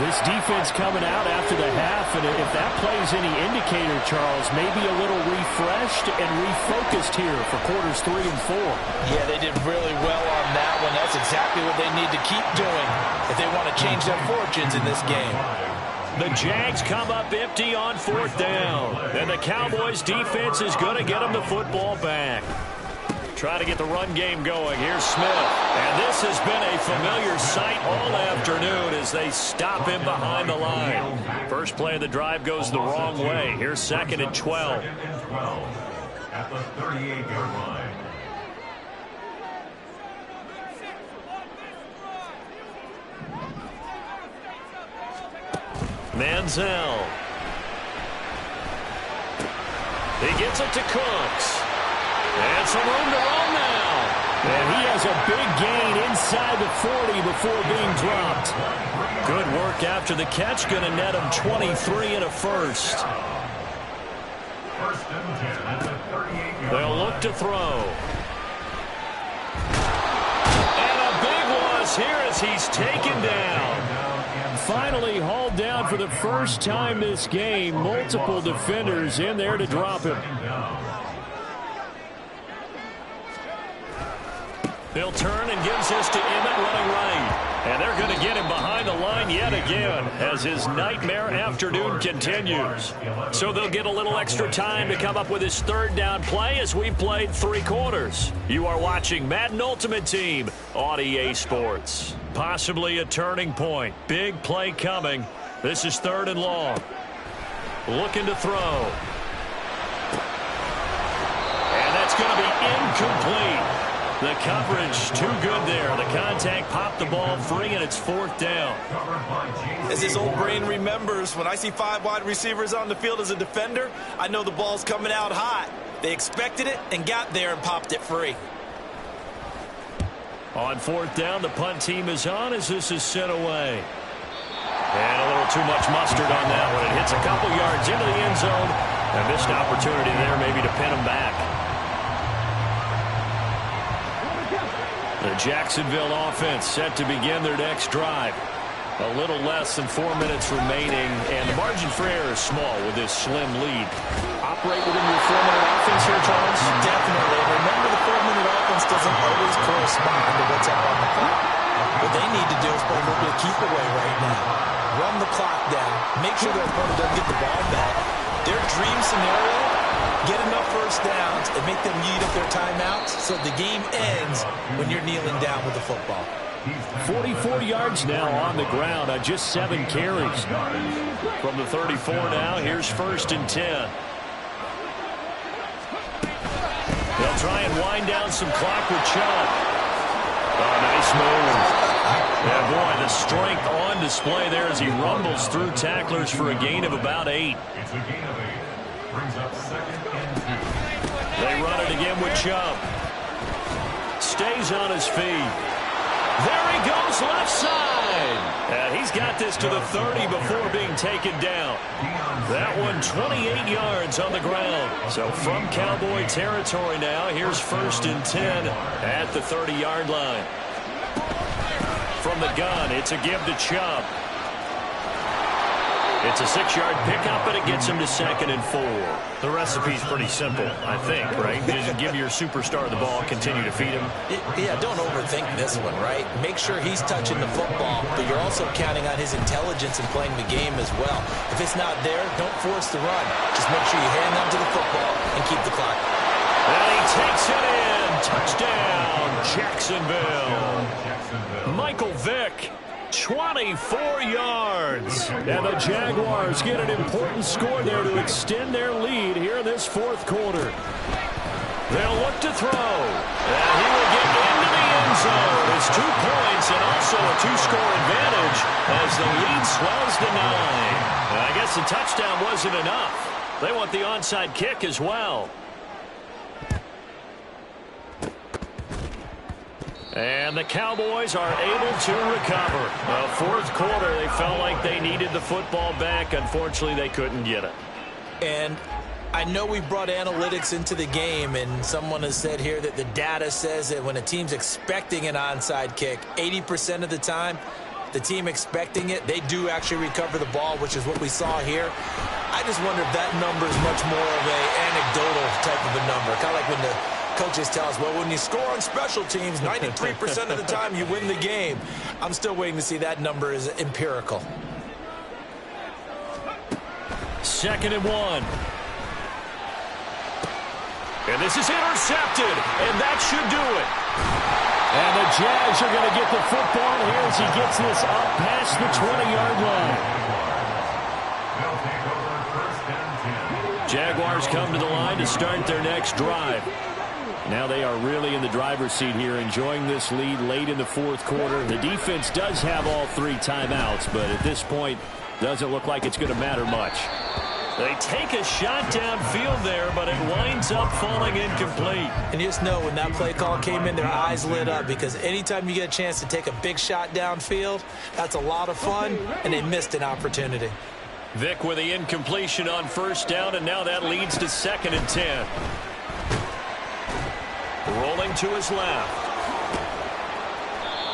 This defense coming out after the half, and if that plays any indicator, Charles, maybe a little refreshed and refocused here for quarters 3 and 4. Yeah, they did really well on that one. That's exactly what they need to keep doing if they want to change their fortunes in this game. The Jags come up empty on 4th down, and the Cowboys' defense is going to get them the football back. Try to get the run game going. Here's Smith. And this has been a familiar sight all afternoon as they stop him behind the line. First play of the drive goes the wrong way. Here's 2nd and 12. At the 38-yard line. Manziel. He gets it to Cooks. And some room to run now. And he has a big gain inside the 40 before being dropped. Good work after the catch. Going to net him 23 and a first. First and 10 at the 38-yard line. They'll look to throw. And a big loss here as he's taken down. Finally hauled down for the first time this game. Multiple defenders in there to drop him. They'll turn and gives this to Emmett running right. And they're going to get him behind the line yet again as his nightmare afternoon continues. So they'll get a little extra time to come up with his 3rd down play as we've played 3 quarters. You are watching Madden Ultimate Team on EA Sports. Possibly a turning point. Big play coming. This is 3rd and long. Looking to throw. And that's going to be incomplete. The coverage too good there. The contact popped the ball free, and it's 4th down. As his old brain remembers, when I see 5 wide receivers on the field as a defender, I know the ball's coming out hot. They expected it and got there and popped it free. On 4th down, the punt team is on as this is sent away. And a little too much mustard on that one. It hits a couple yards into the end zone. A missed opportunity there maybe to pin him back. The Jacksonville offense set to begin their next drive. A little less than 4 minutes remaining, and the margin for error is small with this slim lead. Operate within your 4-minute offense here, Charles? Definitely. Remember, the 4-minute offense doesn't always correspond to what's out on the clock. What they need to do is play a little bit of keep away right now. Run the clock down. Make sure their opponent doesn't get the ball back. Their dream scenario, get enough first downs and make them eat up their timeouts so the game ends when you're kneeling down with the football. 44 yards now on the ground on just 7 carries. From the 34 now, here's 1st and 10. They'll try and wind down some clock with Chubb. Oh, nice move. Yeah, boy, the strength on display there as he rumbles through tacklers for a gain of about 8. It's a gain of 8. Brings up 2nd and 10. They run it again with Chubb. Stays on his feet. There he goes left side. And he's got this to the 30 before being taken down. That one 28 yards on the ground. So from Cowboy territory now, here's 1st and 10 at the 30-yard line. From the gun, it's a give to Chubb. It's a 6-yard pickup, and it gets him to 2nd and 4. The recipe's pretty simple, I think, right? Just give your superstar the ball, continue to feed him. Yeah, don't overthink this one, right? Make sure he's touching the football, but you're also counting on his intelligence in playing the game as well. If it's not there, don't force the run. Just make sure you hand on to the football and keep the clock. And he takes it in. Touchdown, Jacksonville. Michael Vick. 24 yards. And the Jaguars get an important score there to extend their lead here in this 4th quarter. They'll look to throw. And he will get into the end zone. It's 2 points and also a 2-score advantage as the lead swells to 9. And I guess the touchdown wasn't enough. They want the onside kick as well. And the Cowboys are able to recover. The 4th quarter, they felt like they needed the football back. Unfortunately, they couldn't get it. And I know we brought analytics into the game, and someone has said here that the data says that when a team's expecting an onside kick, 80% of the time, the team expecting it, they do actually recover the ball, which is what we saw here. I just wonder if that number is much more of an anecdotal type of a number. Kind of like when the coaches tell us, well, when you score on special teams, 93% of the time you win the game. I'm still waiting to see that number is empirical. 2nd and 1. And this is intercepted, and that should do it. And the Jags are going to get the football here as he gets this up past the 20-yard line. Jaguars come to the line to start their next drive. Now they are really in the driver's seat here, enjoying this lead late in the 4th quarter. The defense does have all 3 timeouts, but at this point, doesn't look like it's going to matter much. They take a shot downfield there, but it winds up falling incomplete. And you just know when that play call came in, their eyes lit up, because anytime you get a chance to take a big shot downfield, that's a lot of fun, and they missed an opportunity. Vic with the incompletion on 1st down, and now that leads to 2nd and 10. Rolling to his left.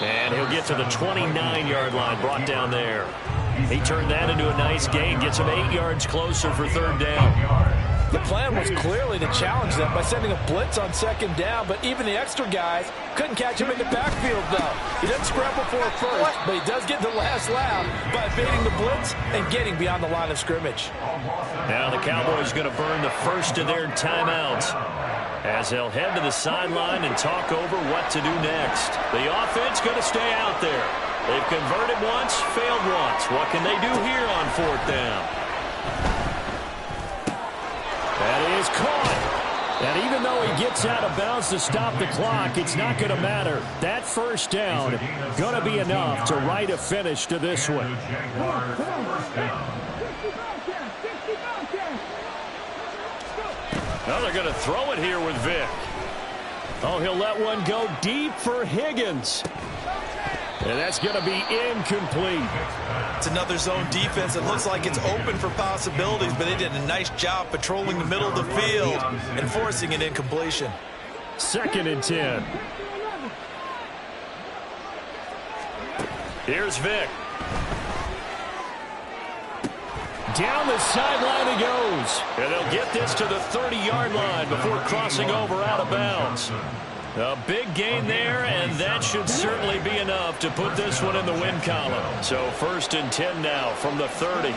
And he'll get to the 29-yard line, brought down there. He turned that into a nice gain, gets him 8 yards closer for 3rd down. The plan was clearly to challenge them by sending a blitz on 2nd down, but even the extra guys couldn't catch him in the backfield, though. He doesn't scramble for it first, but he does get the last laugh by evading the blitz and getting beyond the line of scrimmage. Now the Cowboys going to burn the first of their timeouts as they'll head to the sideline and talk over what to do next. The offense going to stay out there. They've converted once, failed once. What can they do here on 4th down? That is caught. And even though he gets out of bounds to stop the clock, it's not going to matter. That 1st down going to be enough to write a finish to this one. Now they're going to throw it here with Vic. Oh, he'll let one go deep for Higgins. And that's going to be incomplete. It's another zone defense. It looks like it's open for possibilities, but they did a nice job patrolling the middle of the field and forcing an incompletion. 2nd and 10. Here's Vic. Down the sideline he goes. And they'll get this to the 30-yard line before crossing over out of bounds. A big gain there, and that should certainly be enough to put this one in the win column. So 1st and 10 now from the 30.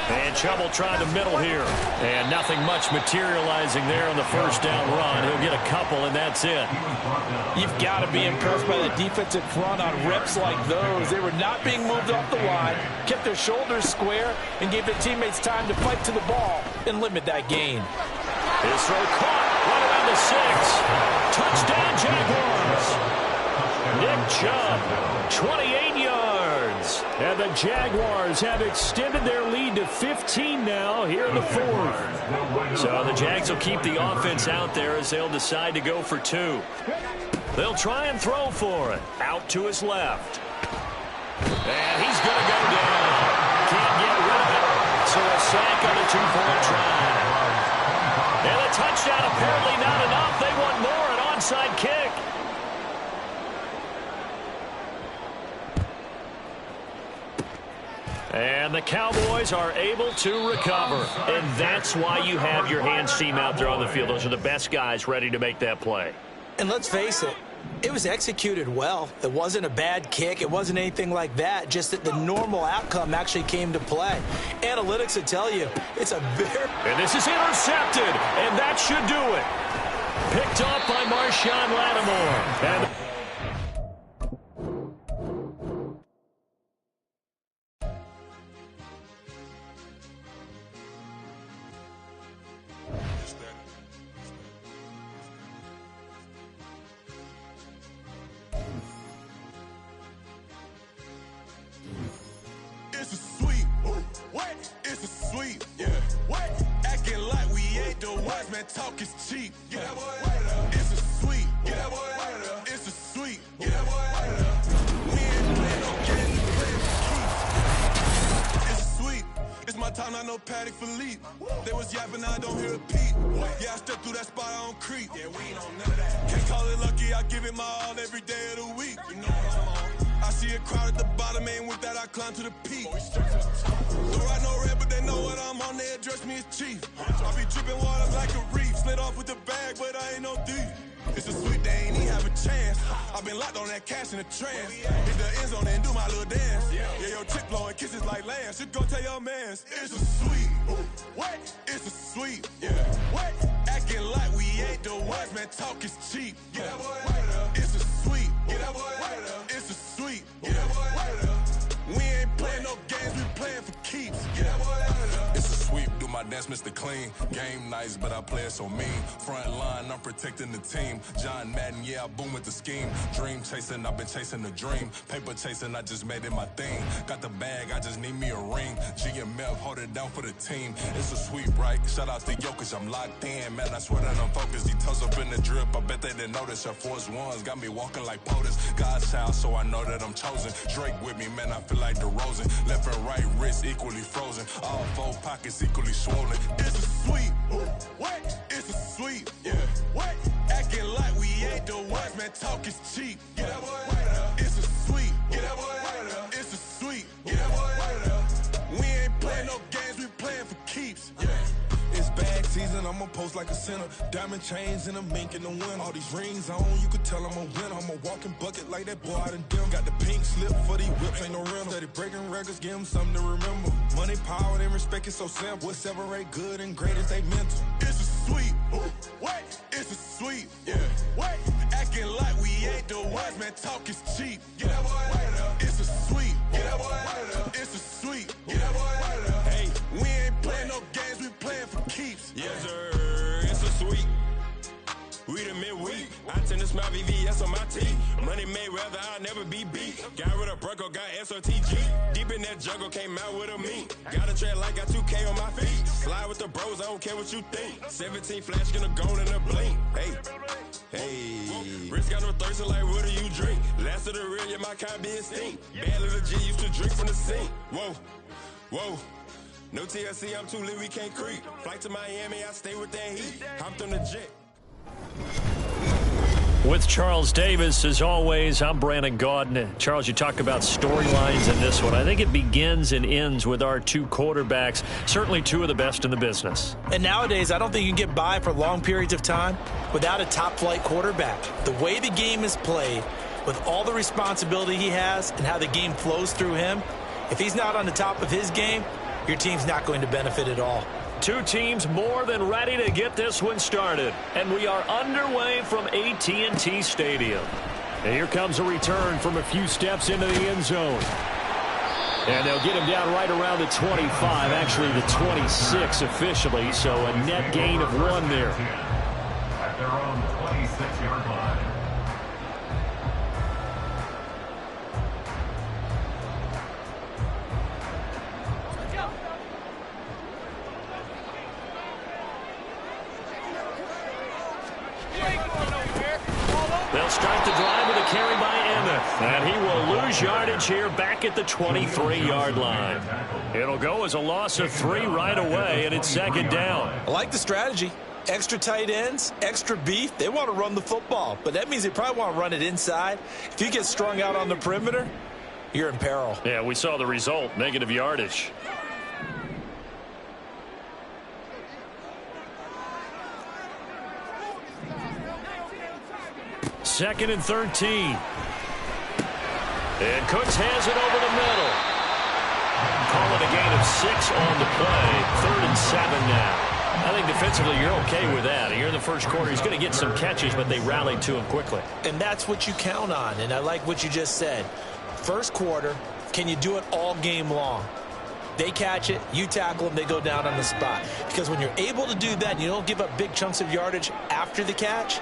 And Chubb tried the middle here. And nothing much materializing there on the 1st down run. He'll get a couple, and that's it. You've got to be impressed by the defensive front on reps like those. They were not being moved off the line, kept their shoulders square, and gave their teammates time to fight to the ball and limit that gain. His throw caught right around the 6. Touchdown, Jaguars. Nick Chubb, 28 yards. And the Jaguars have extended their lead to 15 now here in the 4th. So the Jags will keep the offense out there as they'll decide to go for 2. They'll try and throw for it. Out to his left. And he's going to go down. Can't get rid of it. So a sack on a 2-point try. And a touchdown apparently not enough. They want more, an onside kick. And the Cowboys are able to recover. And that's why you have your hands team out there on the field. Those are the best guys ready to make that play. And let's face it, it was executed well. It wasn't a bad kick. It wasn't anything like that. Just that the normal outcome actually came to play. Analytics will tell you it's a very... And this is intercepted, and that should do it. Picked off by Marshawn Lattimore. And It's a sweet. What? It's a sweet. Yeah. What? Acting like we ain't the ones, man. Talk is cheap. Get that boy out of there. It's a sweet. Get that boy out of there. It's a sweet. Get that boy out of there. We ain't playing no games. It's a sweet. It's my time now. got no Patty Philippe. They was yapping, I don't hear a peep. Yeah, I step through that spot, I don't creep. Yeah, we ain't on none of that. Can't call it lucky, I give it my all every day of the week. You know what I'm on. I see a crowd at the bottom, and with that I climb to the peak. Don't ride no red, but they know what I'm on. They address me as chief. I be dripping water like a reef. Slid off with the bag, but I ain't no thief. It's a sweet, they ain't even have a chance. I been locked on that cash in a trance. Hit the end zone and do my little dance. Yeah, your chick blowing kisses like Lance. You go tell your mans. It's a sweet. What? It's a sweet. Yeah. What? Acting like we ain't the ones, man. Talk is cheap. Get that boy out of there. It's a sweet. Get that boy out of there. It's a sweet. Get that boy out of there. We ain't playing no games, we playing for keeps. Get that boy out of there. It's a sweep, do my dance, Mr. Clean. Game nice, but I play it so mean. Front line, I'm protecting the team. John Madden, yeah, I boom with the scheme. Dream chasing, I've been chasing the dream. Paper chasing, I just made it my thing. Got the bag, I just need me a ring. GMF, hold it down for the team. It's a sweep, right? Shout out to Jokic, I'm locked in. Man, I swear that I'm focused. These toes up in the drip, I bet they didn't notice. Air Force Ones got me walking like POTUS. God's child, so I know that I'm chosen. Drake with me, man, I feel like DeRozan. Left and right wrist equally frozen. All four pockets equally swollen. It's a sweep. What? It's a sweep. Yeah. What? Acting like we ain't the ones, man. Talk is cheap. Get that boy out of there. It's a sweep. Get that boy out of there. It's a sweep. Get that boy out of there. We ain't playing no games, we playing for keeps. Yeah. It's bag season, I'ma post like a sinner. Diamond chains and a mink in the wind. All these rings on, you could tell I'm a winner. I'm a walking bucket like that boy out in dim. Got the pink slip for these whips, ain't no rental. Steady breaking records, give them something to remember. Money, power, and respect is so simple. What separate good and great is they mental. It's a sweep. What? It's a sweep. Yeah. What? Acting like we ain't the ones, man. Talk is cheap. Get that boy out of there. It's a sweep. Get that boy out of there. It's a sweep. Get that boy out of there. Hey, we ain't playing no games, we playing for keeps. Yes, sir. It's a sweep. We the midweek. I tend to smile VVS on my teeth. Money made rather I'll never be beat. Got rid of Bronco, got SOTG. Deep in that jungle, came out with a meat. Got a tread like got 2K on my feet. Slide with the bros, I don't care what you think. 17 flash gonna go in a blink. Hey. Rich got no thirst, like what do you drink? Last of the real, yeah, my kind be extinct. Bad little G used to drink from the sink. Whoa. No TLC, I'm too lit, we can't creep. Flight to Miami, I stay with that heat. Hopped on the jet. With Charles Davis, as always, I'm Brandon Gaudin. Charles, you talk about storylines in this one. I think it begins and ends with our two quarterbacks, certainly two of the best in the business. And nowadays, I don't think you can get by for long periods of time without a top-flight quarterback. The way the game is played, with all the responsibility he has and how the game flows through him, if he's not on the top of his game, your team's not going to benefit at all. Two teams more than ready to get this one started. And we are underway from AT&T Stadium. And here comes a return from a few steps into the end zone. And they'll get him down right around the 25, actually the 26 officially. So a net gain of 1 there. At their own 26-yard line. They'll start the drive with a carry by Emmett. And he will lose yardage here back at the 23-yard line. It'll go as a loss of 3 right away, and it's second down. I like the strategy. Extra tight ends, extra beef. They want to run the football, but that means they probably want to run it inside. If you get strung out on the perimeter, you're in peril. Yeah, we saw the result, negative yardage. Second and 13. And Cooks has it over the middle. Call it a gain of 6 on the play. 3rd and 7 now. I think defensively you're okay with that. Here in the first quarter, he's going to get some catches, but they rallied to him quickly. And that's what you count on, and I like what you just said. First quarter, can you do it all game long? They catch it, you tackle them, they go down on the spot. Because when you're able to do that and you don't give up big chunks of yardage after the catch,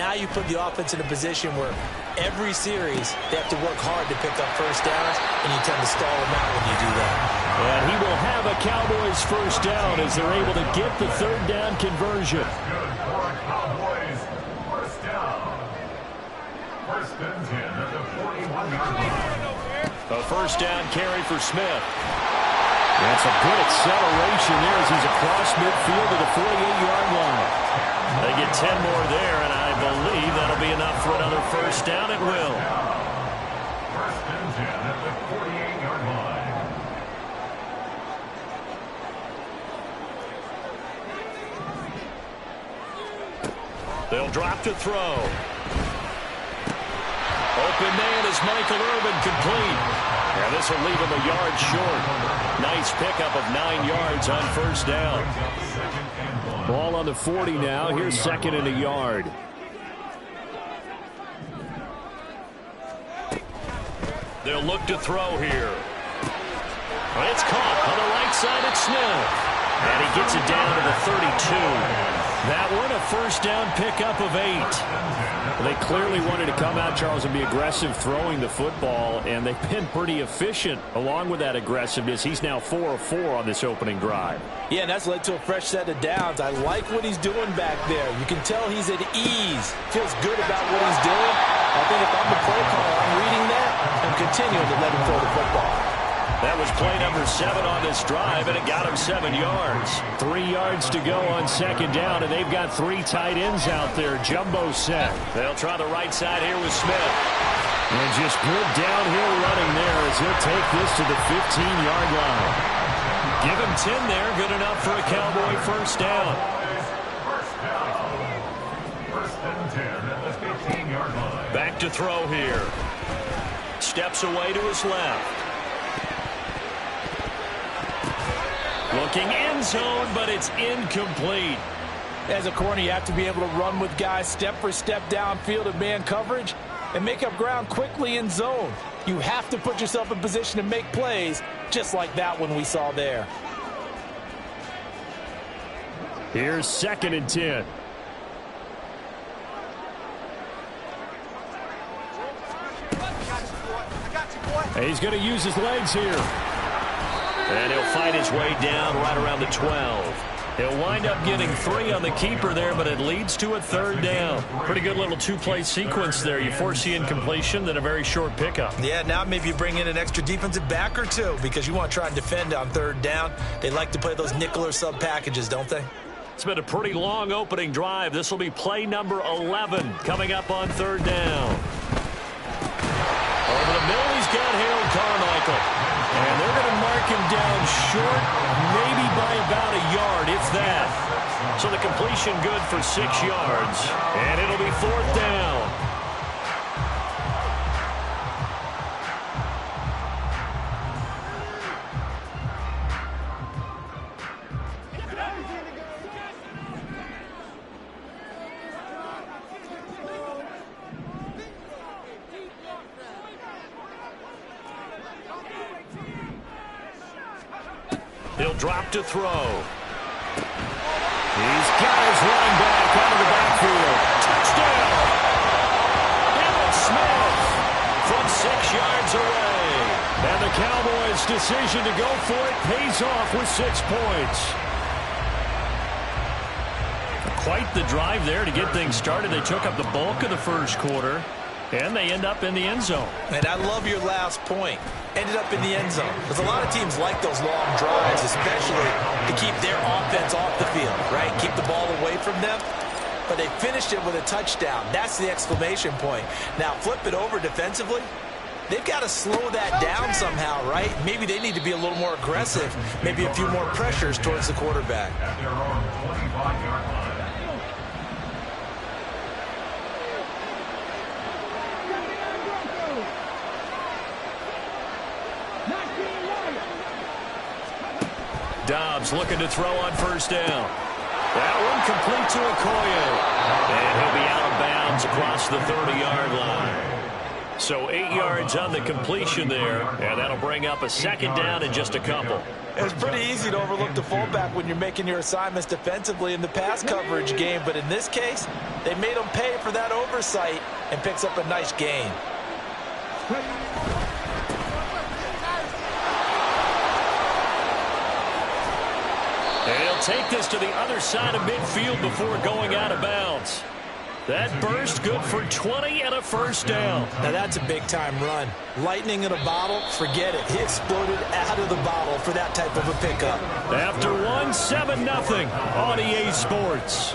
now you put the offense in a position where every series they have to work hard to pick up first downs, and you tend to stall them out when you do that. And he will have a Cowboys first down as they're able to get the 3rd down conversion. Good for Cowboys. First down. First and 10 at the 41-yard line. A first down carry for Smith. That's a good acceleration there as he's across midfield to the 48-yard line. They get 10 more there, and I believe that'll be enough for another first down. It will. First and 10 at the 48-yard line. They'll drop to throw. Open man is Michael Irvin, complete. And this will leave him a yard short. Nice pickup of 9 yards on first down. Ball on the 40 now. Here's second and a yard. They'll look to throw here. It's caught on the right side at Smith. And he gets it down to the 32. That one a first down pickup of 8. They clearly wanted to come out, Charles, and be aggressive throwing the football, and they've been pretty efficient along with that aggressiveness. He's now 4 of 4 on this opening drive. Yeah, and that's led to a fresh set of downs. I like what he's doing back there. You can tell he's at ease. Feels good about what he's doing. I think if I'm the play caller, I'm reading that and continuing to let him throw the football. That was play number 7 on this drive, and it got him 7 yards. 3 yards to go on second down, and they've got 3 tight ends out there. Jumbo set. They'll try the right side here with Smith. And just good downhill running there as he'll take this to the 15-yard line. Give him 10 there. Good enough for a Cowboy first down. First and 10 at the 15-yard line. Back to throw here. Steps away to his left. Looking end zone, but it's incomplete. As a corner, you have to be able to run with guys step for step downfield in man coverage and make up ground quickly in zone. You have to put yourself in position to make plays, just like that one we saw there. Here's second and 10. He's going to use his legs here. And he'll fight his way down right around the 12. He'll wind up getting 3 on the keeper there, but it leads to a third down. Pretty good little 2-play sequence there. You force the incompletion, then a very short pickup. Yeah, now maybe you bring in an extra defensive back or 2 because you want to try and defend on third down. They like to play those nickel or sub packages, don't they? It's been a pretty long opening drive. This will be play number 11 coming up on third down. Over the middle, he's got Harold Carmichael. And they're going to mark him down short, maybe by about a yard, if that. So the completion good for 6 yards. And it'll be fourth down. He'll drop to throw. He's got his running back out of the backfield. Touchdown! Emmitt Smith from 6 yards away. And the Cowboys' decision to go for it pays off with 6 points. Quite the drive there to get things started. They took up the bulk of the first quarter, and they end up in the end zone. And I love your last point. Ended up in the end zone. Because a lot of teams like those long drives, especially to keep their offense off the field, right? Keep the ball away from them. But they finished it with a touchdown. That's the exclamation point. Now, flip it over defensively. They've got to slow that down somehow, right? Maybe they need to be a little more aggressive. Maybe a few more pressures towards the quarterback. At their own 25-yard line. Dobbs looking to throw on first down. That one complete to Okoye. And he'll be out of bounds across the 30-yard line. So 8 yards on the completion there, and that'll bring up a second down in just a couple. It's pretty easy to overlook the fullback when you're making your assignments defensively in the pass coverage game, but in this case, they made him pay for that oversight and picks up a nice gain. And he'll take this to the other side of midfield before going out of bounds. That burst good for 20 and a first down. Now that's a big-time run. Lightning in a bottle, forget it. He exploded out of the bottle for that type of a pickup. After 7-0 on EA Sports.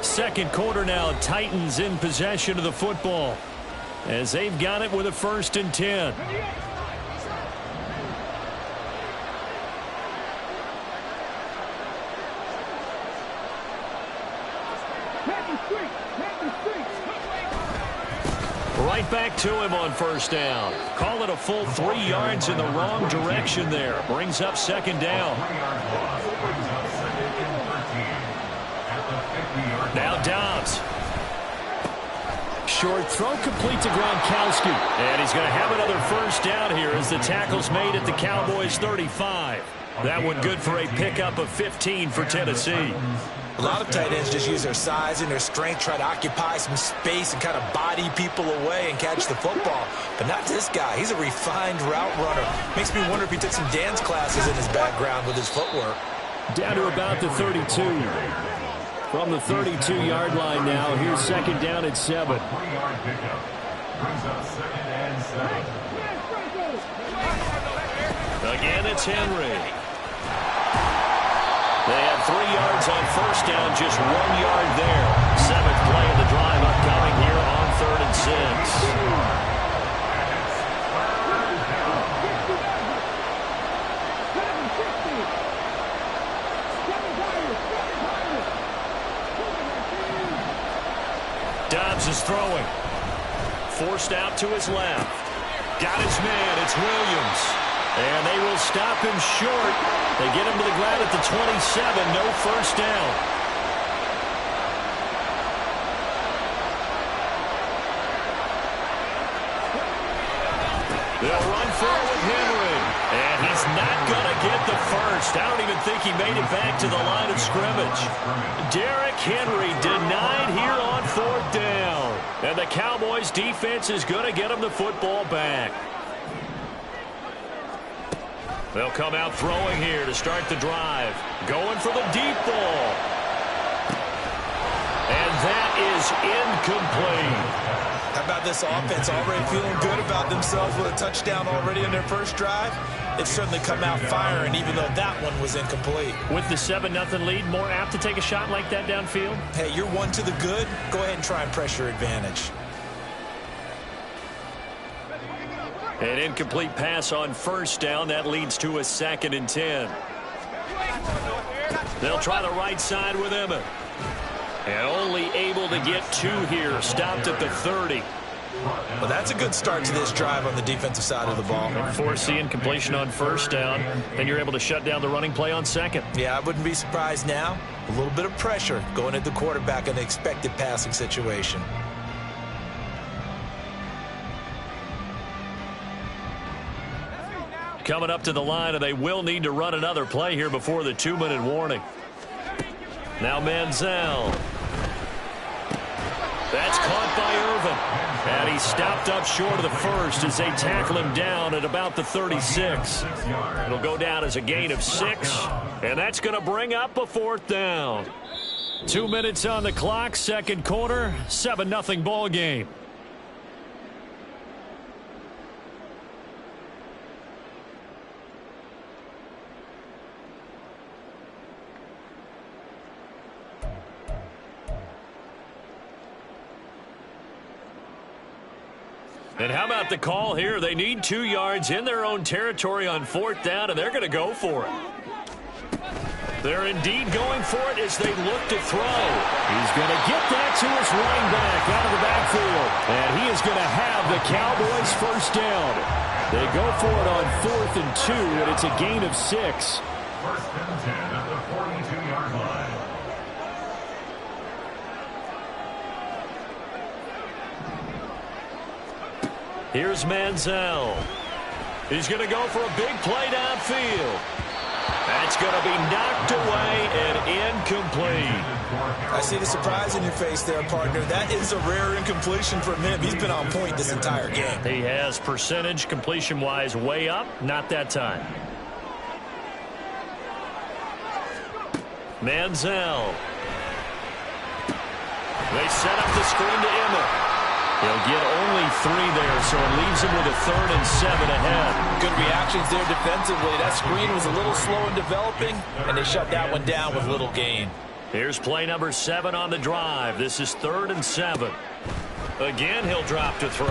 Second quarter now, Titans in possession of the football as they've got it with a 1st and 10. Right back to him on 1st down. Call it a full 3 yards in the wrong direction there. Brings up 2nd down. Now Dobbs. Short throw complete to Gronkowski. And he's going to have another 1st down here as the tackle's made at the Cowboys' 35. That one good for a pickup of 15 for Tennessee. A lot of tight ends just use their size and their strength, try to occupy some space and kind of body people away and catch the football. But not this guy. He's a refined route runner. Makes me wonder if he took some dance classes in his background with his footwork. Down to about the 32. From the 32-yard line now, here's 2nd down at 7. Again, it's Henry. They have 3 yards on 1st down, just 1 yard there. 7th play of the drive upcoming here on 3rd and 6. Dobbs is throwing. Forced out to his left. Got his man. It's Williams. And they will stop him short. They get him to the ground at the 27. No 1st down. They'll run forward with Henry. And he's not going to get the 1st. I don't even think he made it back to the line of scrimmage. Derrick Henry denied here on 4th down. And the Cowboys defense is going to get him the football back. They'll come out throwing here to start the drive. Going for the deep ball. And that is incomplete. How about this offense already feeling good about themselves with a touchdown already in their 1st drive? They've certainly come out firing, even though that one was incomplete. With the 7-0 lead, more apt to take a shot like that downfield? Hey, you're 1 to the good. Go ahead and try and press your advantage. An incomplete pass on 1st down. That leads to a 2nd and 10. They'll try the right side with Emmett. And only able to get 2 here. Stopped at the 30. Well, that's a good start to this drive on the defensive side of the ball. Force the incompletion on 1st down, and you're able to shut down the running play on 2nd. Yeah, I wouldn't be surprised now. A little bit of pressure going at the quarterback in the expected passing situation. Coming up to the line, and they will need to run another play here before the 2-minute warning. Now Manziel. That's caught by Irvin. And he's stopped up short of the 1st as they tackle him down at about the 36. It'll go down as a gain of 6, and that's going to bring up a 4th down. 2 minutes on the clock, 2nd quarter, 7-0 ball game. And how about the call here? They need 2 yards in their own territory on 4th down, and they're going to go for it. They're indeed going for it as they look to throw. He's going to get that to his running back out of the backfield. And he is going to have the Cowboys 1st down. They go for it on 4th and 2, and it's a gain of 6. 1st and 10 at the 42-yard line. Here's Manziel. He's going to go for a big play downfield. That's going to be knocked away and incomplete. I see the surprise in your face there, partner. That is a rare incompletion from him. He's been on point this entire game. He has percentage completion-wise way up. Not that time. Manziel. They set up the screen to Emmett. He'll get only 3 there, so it leaves him with a 3rd and 7 ahead. Good reactions there defensively. That screen was a little slow in developing, and they shut that one down with little gain. Here's play number 7 on the drive. This is 3rd and 7. Again, he'll drop to throw.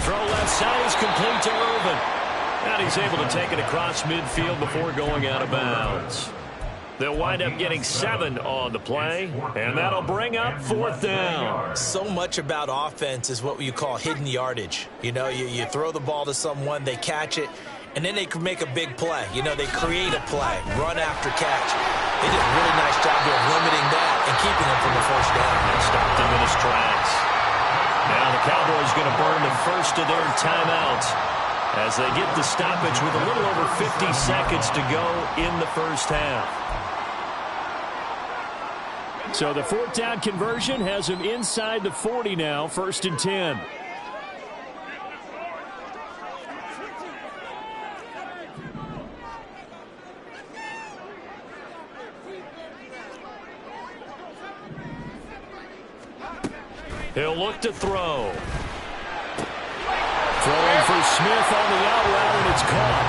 Throw left side is complete to Irvin. And he's able to take it across midfield before going out of bounds. They'll wind up getting 7 on the play, and that'll bring up 4th down. So much about offense is what you call hidden yardage. You know, you throw the ball to someone, they catch it, and then they can make a big play. You know, they create a play, run after catch. They did a really nice job of limiting that and keeping him from the first down. They stopped him in his tracks. Now the Cowboys going to burn the first of their timeouts as they get the stoppage with a little over 50 seconds to go in the first half. So the 4th down conversion has him inside the 40 now, 1st and 10. He'll look to throw. Throwing for Smith on the out route, and it's caught.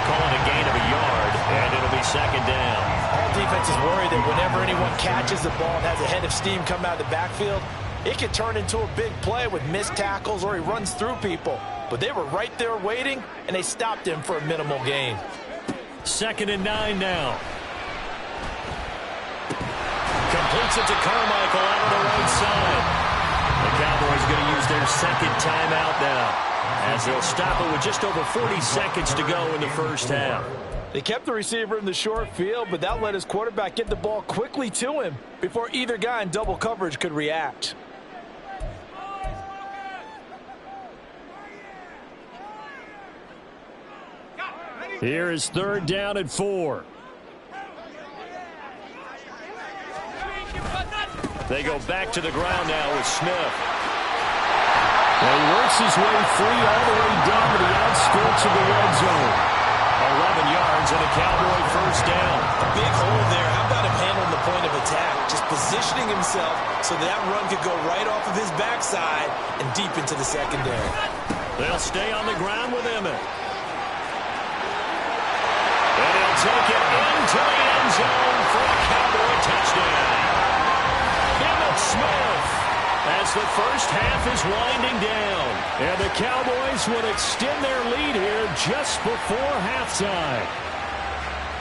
Calling a gain of a yard, and it'll be 2nd down. All defense is worried that whenever anyone catches the ball and has a head of steam come out of the backfield, it can turn into a big play with missed tackles or he runs through people. But they were right there waiting, and they stopped him for a minimal gain. 2nd and 9 now. Completes it to Carmichael out of the right side. The Cowboys going to use their 2nd timeout now, as they'll stop it with just over 40 seconds to go in the first half. They kept the receiver in the short field, but that let his quarterback get the ball quickly to him before either guy in double coverage could react. Here is 3rd down and 4. They go back to the ground now with Smith. Well, he works his way free all the way down to the outskirts of the red zone. 11 yards and a Cowboy first down. A big hole there. How about him handling the point of attack? Just positioning himself so that run could go right off of his backside and deep into the secondary. They'll stay on the ground with Emmett. And he'll take it into the end zone for a Cowboy touchdown. Emmett Smith, as the first half is winding down. And the Cowboys would extend their lead here just before halftime.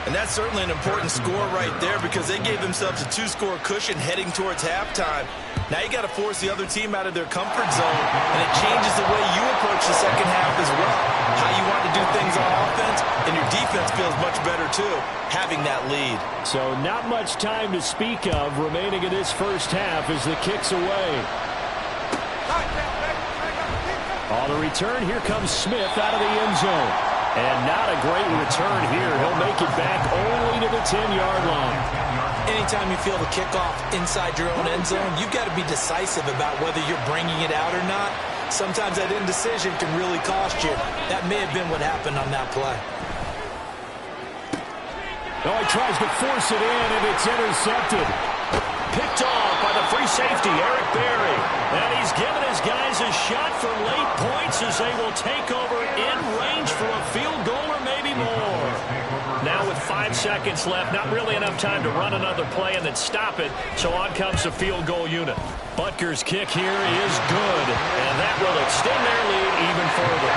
And that's certainly an important score right there because they gave themselves a 2-score cushion heading towards halftime. Now you got to force the other team out of their comfort zone, and it changes the way you approach the second half as well. How you want to do things on offense, and your defense feels much better too, having that lead. So not much time to speak of remaining in this first half as the kick's away. On the return, here comes Smith out of the end zone. And not a great return here. He'll make it back only to the 10-yard line. Anytime you feel the kickoff inside your own end zone, you've got to be decisive about whether you're bringing it out or not. Sometimes that indecision can really cost you. That may have been what happened on that play. Oh, he tries to force it in, and it's intercepted. Picked off by the free safety, Eric Berry. And he's given his guys a shot for late points as they will take over in range for a field goal or maybe more. Now with 5 seconds left, not really enough time to run another play and then stop it, so on comes the field goal unit. Butker's kick here is good, and that will extend their lead even further.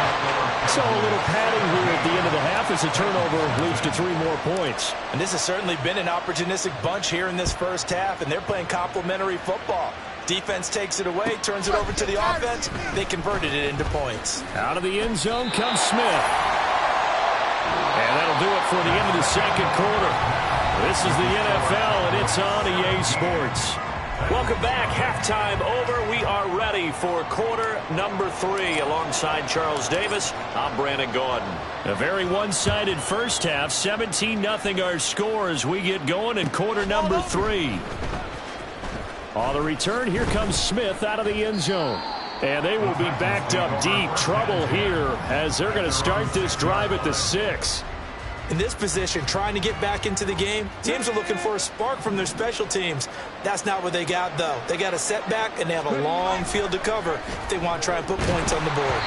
So a little padding here at the end of the half as a turnover leads to 3 more points. And this has certainly been an opportunistic bunch here in this first half, and they're playing complementary football. Defense takes it away, turns it over to the offense. They converted it into points. Out of the end zone comes Smith. And that'll do it for the end of the second quarter. This is the NFL, and it's on EA Sports. Welcome back. Halftime over. We are ready for quarter number 3. Alongside Charles Davis, I'm Brandon Gaudin. A very one-sided first half. 17-0 our score as we get going in quarter number 3. On the return, here comes Smith out of the end zone. And they will be backed up deep. Trouble here as they're going to start this drive at the 6. In this position, trying to get back into the game, teams are looking for a spark from their special teams. That's not what they got, though. They got a setback, and they have a long field to cover if they want to try and put points on the board.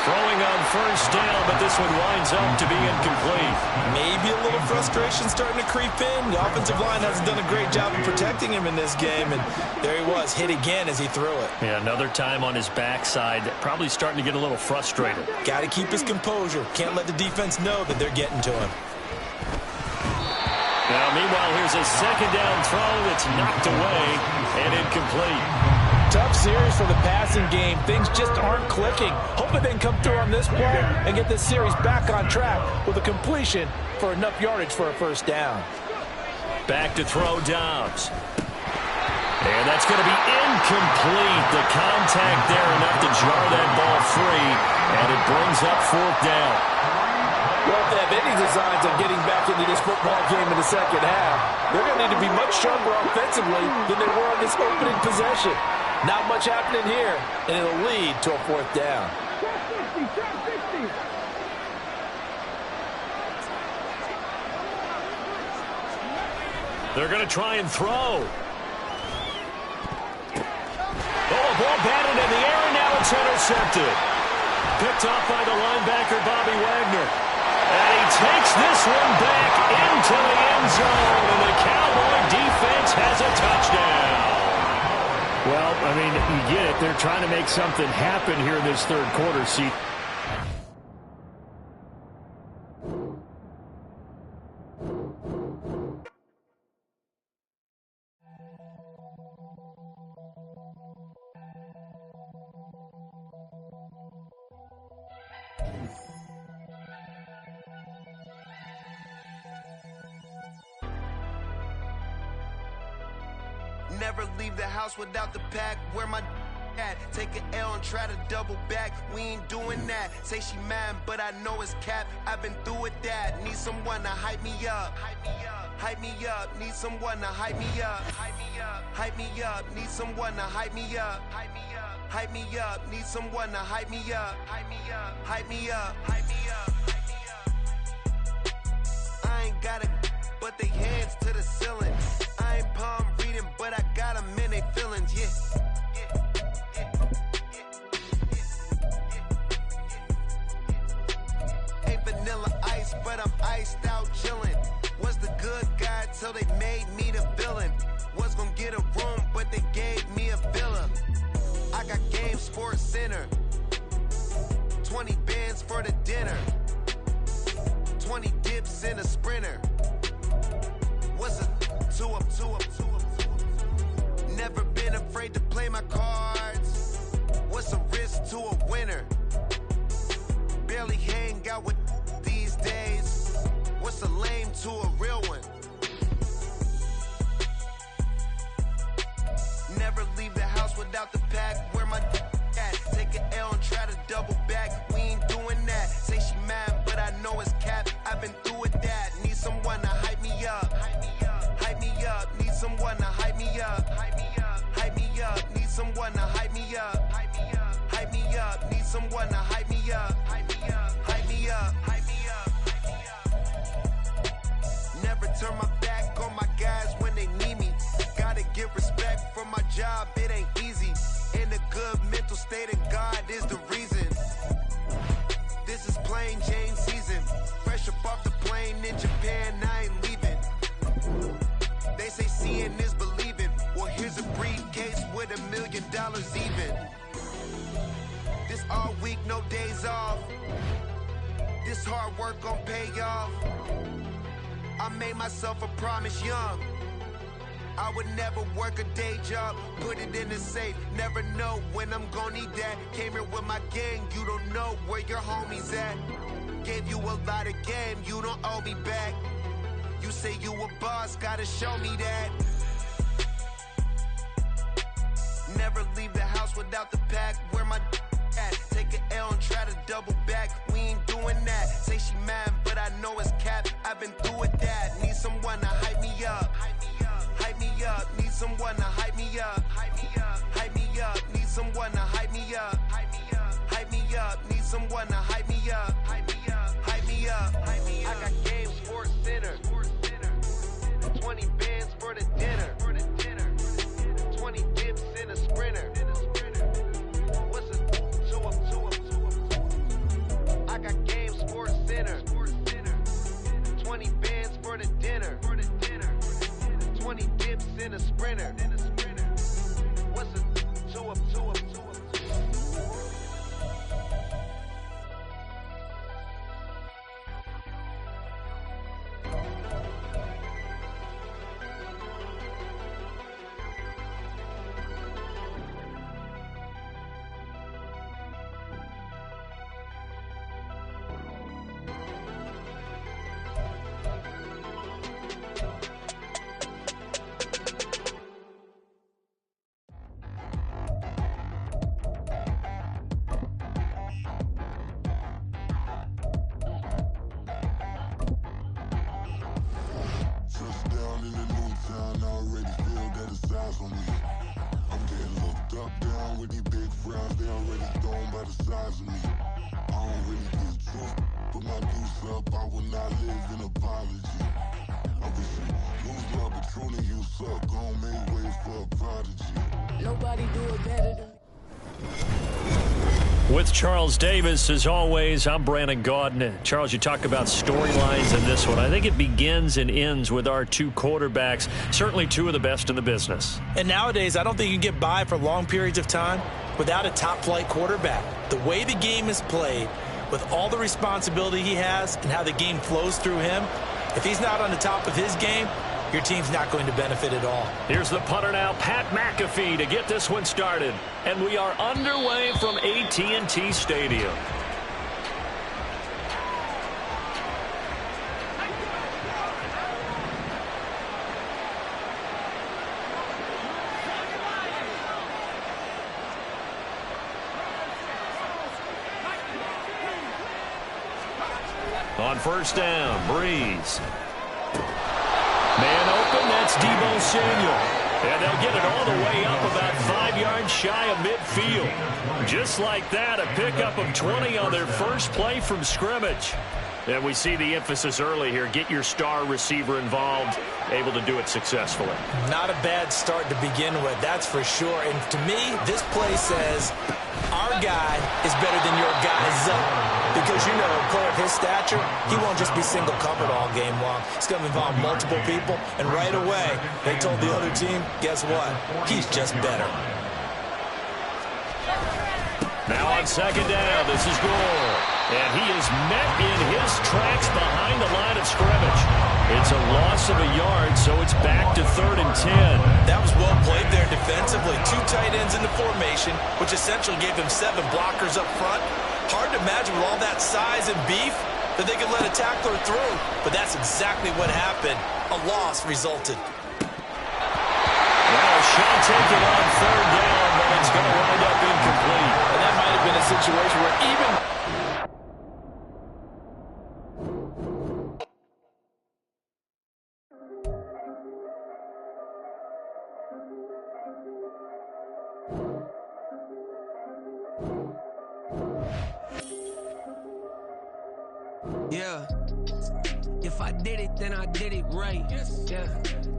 Throwing on first down, but this one winds up to be incomplete. Maybe a little frustration starting to creep in. The offensive line hasn't done a great job of protecting him in this game, and there he was, hit again as he threw it. Yeah, another time on his backside, probably starting to get a little frustrated. Got to keep his composure. Can't let the defense know that they're getting to him. Now, meanwhile, here's a second down throw that's knocked away and incomplete. Tough series for the passing game. Things just aren't clicking. Hoping they can come through on this play and get this series back on track with a completion for enough yardage for a first down. Back to throw Dobbs. And that's going to be incomplete. The contact there enough to jar that ball free, and it brings up fourth down. Well, if they have any designs of getting back into this football game in the second half, they're going to need to be much sharper offensively than they were on this opening possession. Not much happening here, and it'll lead to a fourth down. They're going to try and throw. Oh, ball batted in the air, and now it's intercepted. Picked off by the linebacker, Bobby Wagner. And he takes this one back into the end zone, and the Cowboy defense has a touchdown. Well, I mean, you get it. They're trying to make something happen here in this third quarter. See. Never leave the house without the pack. Where my at? Take an L and try to double back. We ain't doing that. Say she mad, but I know it's cap. I've been through with that. Need someone to hype me up. Hype me up. Need someone to hype me up. Hype me up. Need someone to hype me up. Hype me up. Need someone to hype me up. Hype me up. Hype me up. Hype me up. I ain't got it, but they hands to the ceiling. I ain't palm reading, but I got them in they feelings, yeah. Ain't vanilla ice, but I'm iced out chillin'. Was the good guy till they made me the villain. Was gonna get a room, but they gave me a villa. I got Game Sports Center. 20 bands for the dinner. 20 dips in a sprinter. What's a two up? Never been afraid to play my cards. What's a risk to a winner? Barely hang out with these days. What's a lame to a real one? Never leave the house without the pack. Where my at? Take an L and try to double back. We ain't doing that. Say she mad, but I know it's cap. I've been through with that. Need someone to hype me up. Hype me up. Need someone to hype me up. Hype me up. Need someone to hype me up. Hype me up. Need someone to hype me up. Hype me up. Never turn my back on my guys when they need me. Gotta give respect for my job. It ain't easy. In a good mental state, and God is the reason. This is plain Jane season. Fresh up off the plane in Japan, I ain't leaving. They say seeing is believing. Well, here's a briefcase with $1 million even. This all week, no days off. This hard work gon' pay off. I made myself a promise young. I would never work a day job, put it in the safe. Never know when I'm gon' need that. Came here with my gang, you don't know where your homies at. Gave you a lot of game, you don't owe me back. You say you a boss, gotta show me that. Never leave the house without the pack. Where my at? Take an L and try to double back. We ain't doing that. Say she mad, but I know it's cap. I've been through with that. Need someone to hype me up. Hype me up. Need someone to hype me up. Hype me up. Need someone to hype me up. Hype me up. Need someone to hype me up. Hype me up. I got game in a new town, I already feel that it's eyes on me. I'm getting looked up, down with these big frowns, they already thrown by the size of me. I don't really give two, put my deuce up, I will not live in apology. I wish you lose love, but truly you suck, gon' make way for a prodigy. Nobody do it better than me. With Charles Davis, as always, I'm Brandon Gaudin. Charles, you talk about storylines in this one. I think it begins and ends with our two quarterbacks, certainly two of the best in the business. And nowadays, I don't think you can get by for long periods of time without a top-flight quarterback. The way the game is played, with all the responsibility he has and how the game flows through him, if he's not on the top of his game, your team's not going to benefit at all. Here's the punter now, Pat McAfee, to get this one started. And we are underway from AT&T Stadium. On first down, Breeze. Man open, that's Deebo Samuel. And they'll get it all the way up about 5 yards shy of midfield. Just like that, a pickup of 20 on their first play from scrimmage. And we see the emphasis early here. Get your star receiver involved, able to do it successfully. Not a bad start to begin with, that's for sure. And to me, this play says our guy is better than your guy's up. Because, you know, a player of his stature, he won't just be single covered all game long. It's going to involve multiple people. And right away, they told the other team, guess what? He's just better. Now on second down, this is Gore. And he is met in his tracks behind the line of scrimmage. It's a loss of a yard, so it's back to 3rd and 10. That was well played there defensively. 2 tight ends in the formation, which essentially gave him 7 blockers up front. Hard to imagine with all that size and beef that they could let a tackler through. But that's exactly what happened. A loss resulted. Now a shot taken on 3rd down, but it's going to wind up incomplete. And that might have been a situation where even... Yeah, if I did it, then I did it right. Yeah,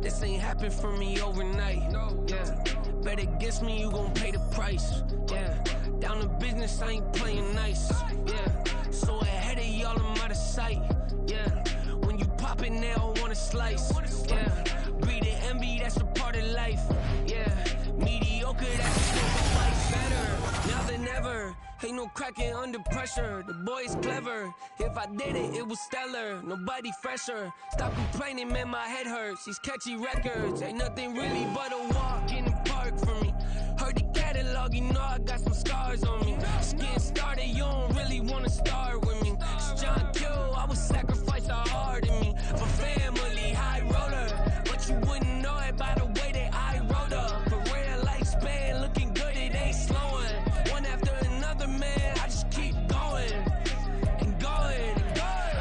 this ain't happened for me overnight. Yeah, bet against me, you gon' pay the price. Yeah, down to business, I ain't playing nice. Yeah, so ahead of y'all, I'm out of sight. Yeah, when you pop it, they don't wanna slice. Yeah, breathe and envy, that's a part of life. Yeah, mediocre, that's still life better. Now than ever. Ain't no cracking under pressure, the boy's clever. If I did it, it was stellar, nobody fresher. Stop complaining, man, my head hurts. These catchy records, ain't nothing really but a walk in the park for me. Heard the catalog, you know I got some scars on me. Just getting started, you don't really wanna start with me. It's John Q, I would sacrifice a heart in me. For family, high roller, but you wouldn't know it by the way that I wrote up. For real lifespan, looking good, it ain't slowing. One after another, man, I just keep going and going and going.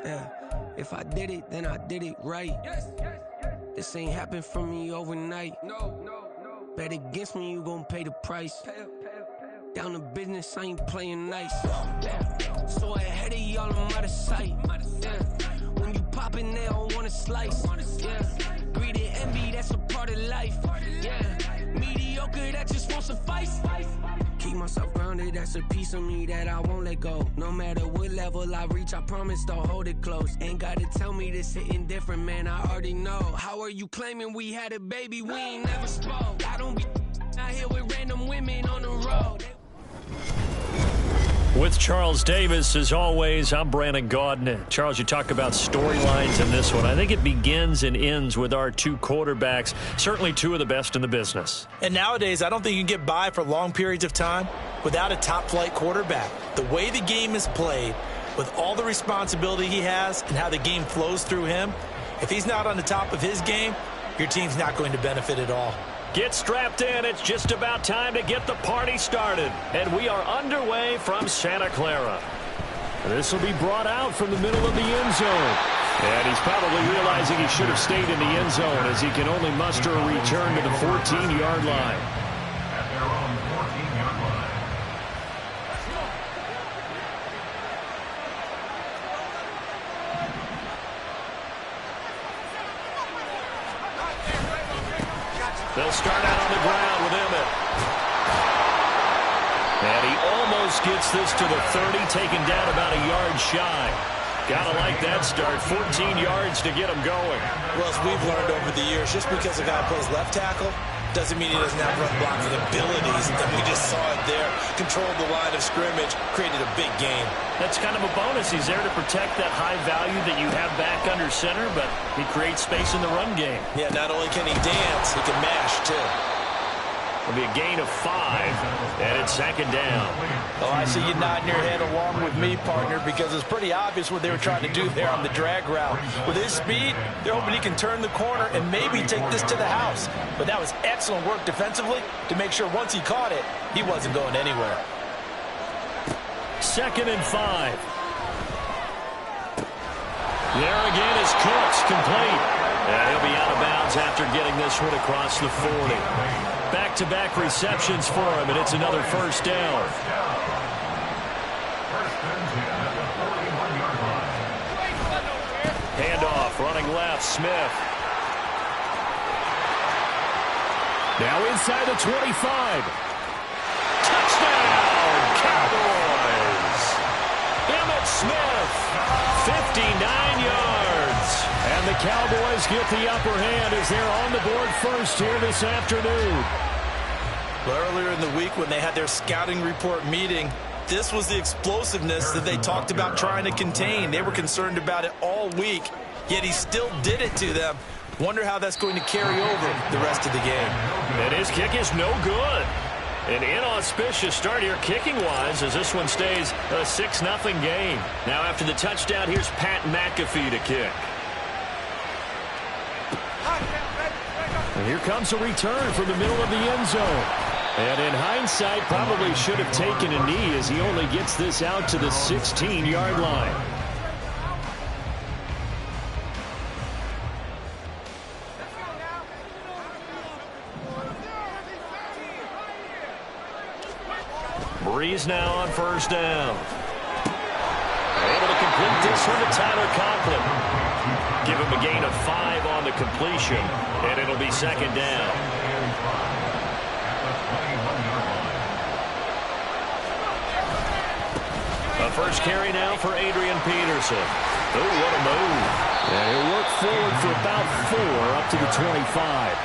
Yeah, if I did it, then I did it right. This ain't happened for me overnight. Bet against me, you gon' pay the price. Down to business, I ain't playing nice. Yeah. So ahead of y'all, I'm out of sight. Yeah. When you poppin', they don't wanna slice. Yeah. Greed and envy, that's a part of life. Yeah. Mediocre, that just won't suffice. Keep myself grounded, that's a piece of me that I won't let go. No matter what level I reach, I promise to hold it close. Ain't gotta tell me this hitting different, man, I already know. How are you claiming we had a baby, we ain't never spoke? I don't be out here with random women on the road. With Charles Davis, as always, I'm Brandon Gaudin. Charles, you talk about storylines in this one. I think it begins and ends with our two quarterbacks, certainly two of the best in the business. And nowadays, I don't think you can get by for long periods of time without a top-flight quarterback. The way the game is played, with all the responsibility he has and how the game flows through him, if he's not on the top of his game, your team's not going to benefit at all. Get strapped in. It's just about time to get the party started. And we are underway from Santa Clara. This will be brought out from the middle of the end zone. And he's probably realizing he should have stayed in the end zone as he can only muster a return to the 14-yard line. At their own 14-yard line. They'll start out on the ground with Emmett. And he almost gets this to the 30, taken down about a yard shy. Gotta like that start. 14 yards to get him going. Well, as we've learned over the years, just because a guy plays left tackle doesn't mean he doesn't have run blocking abilities. And we just saw it there. Controlled the line of scrimmage, created a big gain. That's kind of a bonus. He's there to protect that high value that you have back under center, but he creates space in the run game. Yeah, not only can he dance, he can mash, too. It'll be a gain of 5, and it's second down. Oh, I see you nodding your head along with me, partner, because it's pretty obvious what they were trying to do there on the drag route. With his speed, they're hoping he can turn the corner and maybe take this to the house. But that was excellent work defensively to make sure once he caught it, he wasn't going anywhere. Second and 5. There again is Cooks, complete. And he'll be out of bounds after getting this one across the 40. Back-to-back receptions for him, and it's another first down. Handoff, running left, Smith. Now inside the 25. Touchdown, Cowboys! Emmitt Smith, 59 yards. And the Cowboys get the upper hand as they're on the board first here this afternoon. Well, earlier in the week when they had their scouting report meeting, this was the explosiveness that they talked about trying to contain. They were concerned about it all week, yet he still did it to them. Wonder how that's going to carry over the rest of the game. And his kick is no good. An inauspicious start here kicking-wise as this one stays a 6-0 game. Now after the touchdown, here's Pat McAfee to kick. And here comes a return from the middle of the end zone. And in hindsight, probably should have taken a knee as he only gets this out to the 16-yard line. Breeze now on first down. Able to complete this one to Tyler Conklin. Give him a gain of 5 on the completion, and it'll be second down. A first carry now for Adrian Peterson. Oh, what a move. And he'll work forward for about 4 up to the 25.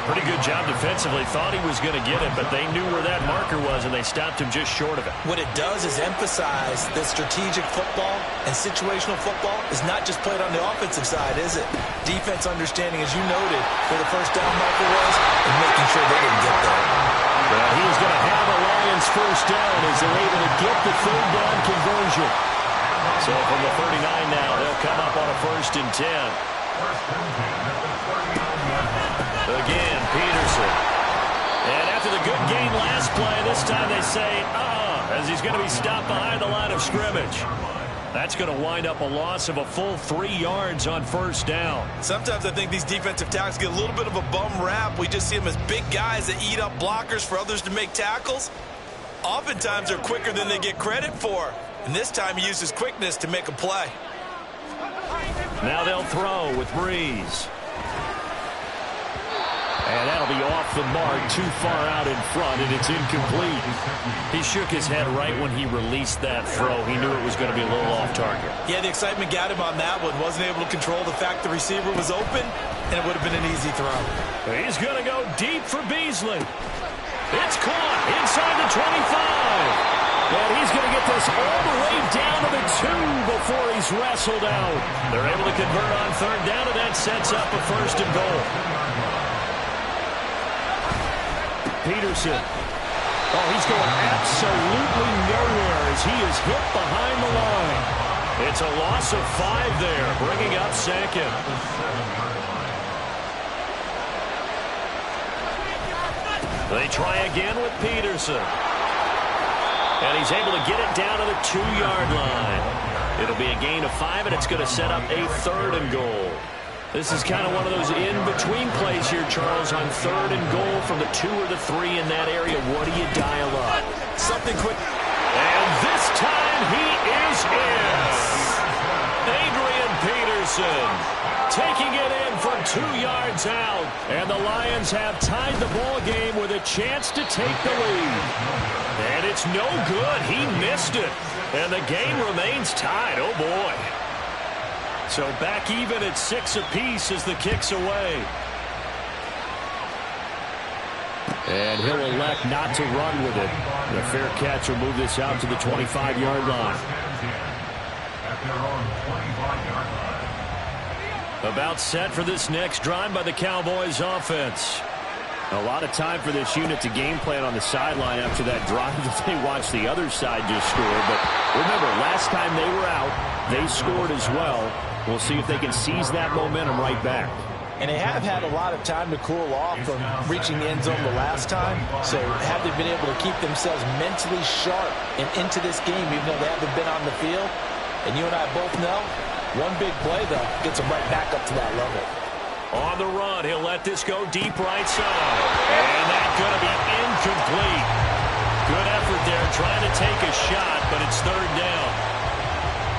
Pretty good job defensively. Thought he was going to get it, but they knew where that marker was, and they stopped him just short of it. What it does is emphasize that strategic football and situational football is not just played on the offensive side, is it? Defense understanding, as you noted, where the first down marker was and making sure they didn't get there. Well, he's going to have a Lions first down as they're able to get the third down conversion. So from the 39 now, they'll come up on a 1st and 10. Again, Peterson. And after the good gain last play, this time they say, as he's going to be stopped behind the line of scrimmage. That's going to wind up a loss of a full 3 yards on first down. Sometimes I think these defensive tackles get a little bit of a bum rap. We just see them as big guys that eat up blockers for others to make tackles. Oftentimes they're quicker than they get credit for. And this time he uses quickness to make a play. Now they'll throw with Breeze. And that'll be off the mark, too far out in front, and it's incomplete. He shook his head right when he released that throw. He knew it was going to be a little off target. Yeah, the excitement got him on that one. Wasn't able to control the fact the receiver was open, and it would have been an easy throw. He's going to go deep for Beasley. It's caught inside the 25. And he's going to get this all the way down to the 2 before he's wrestled out. They're able to convert on third down, and that sets up a 1st and goal. Peterson. Oh, he's going absolutely nowhere as he is hit behind the line. It's a loss of 5 there, bringing up second. They try again with Peterson. And he's able to get it down to the 2-yard line. It'll be a gain of 5, and it's going to set up a 3rd and goal. This is kind of one of those in-between plays here, Charles, on 3rd and goal from the 2 or the 3 in that area. What do you dial up? Something quick. And this time he is in. Adrian Peterson taking it in from 2 yards out. And the Lions have tied the ball game with a chance to take the lead. And it's no good. He missed it. And the game remains tied. Oh, boy. So back even at 6 apiece as the kick's away. And he'll elect not to run with it. The fair catch will move this out to the 25-yard line. About set for this next drive by the Cowboys offense. A lot of time for this unit to game plan on the sideline after that drive that they watched the other side just score. But remember, last time they were out, they scored as well. We'll see if they can seize that momentum right back. And they have had a lot of time to cool off from reaching the end zone the last time. So have they been able to keep themselves mentally sharp and into this game, even though they haven't been on the field? And you and I both know, one big play, though, gets them right back up to that level. On the run, he'll let this go deep right side. And that's going to be incomplete. Good effort there, trying to take a shot, but it's 3rd down.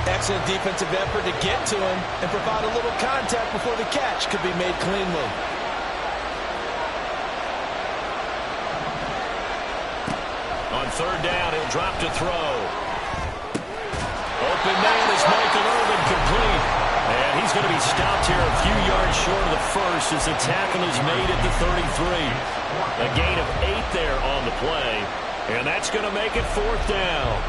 Excellent defensive effort to get to him and provide a little contact before the catch could be made cleanly. On 3rd down, he'll drop to throw. Open man is Michael Irvin, complete. And he's going to be stopped here a few yards short of the first as the tackle is made at the 33. A gain of 8 there on the play. And that's going to make it 4th down.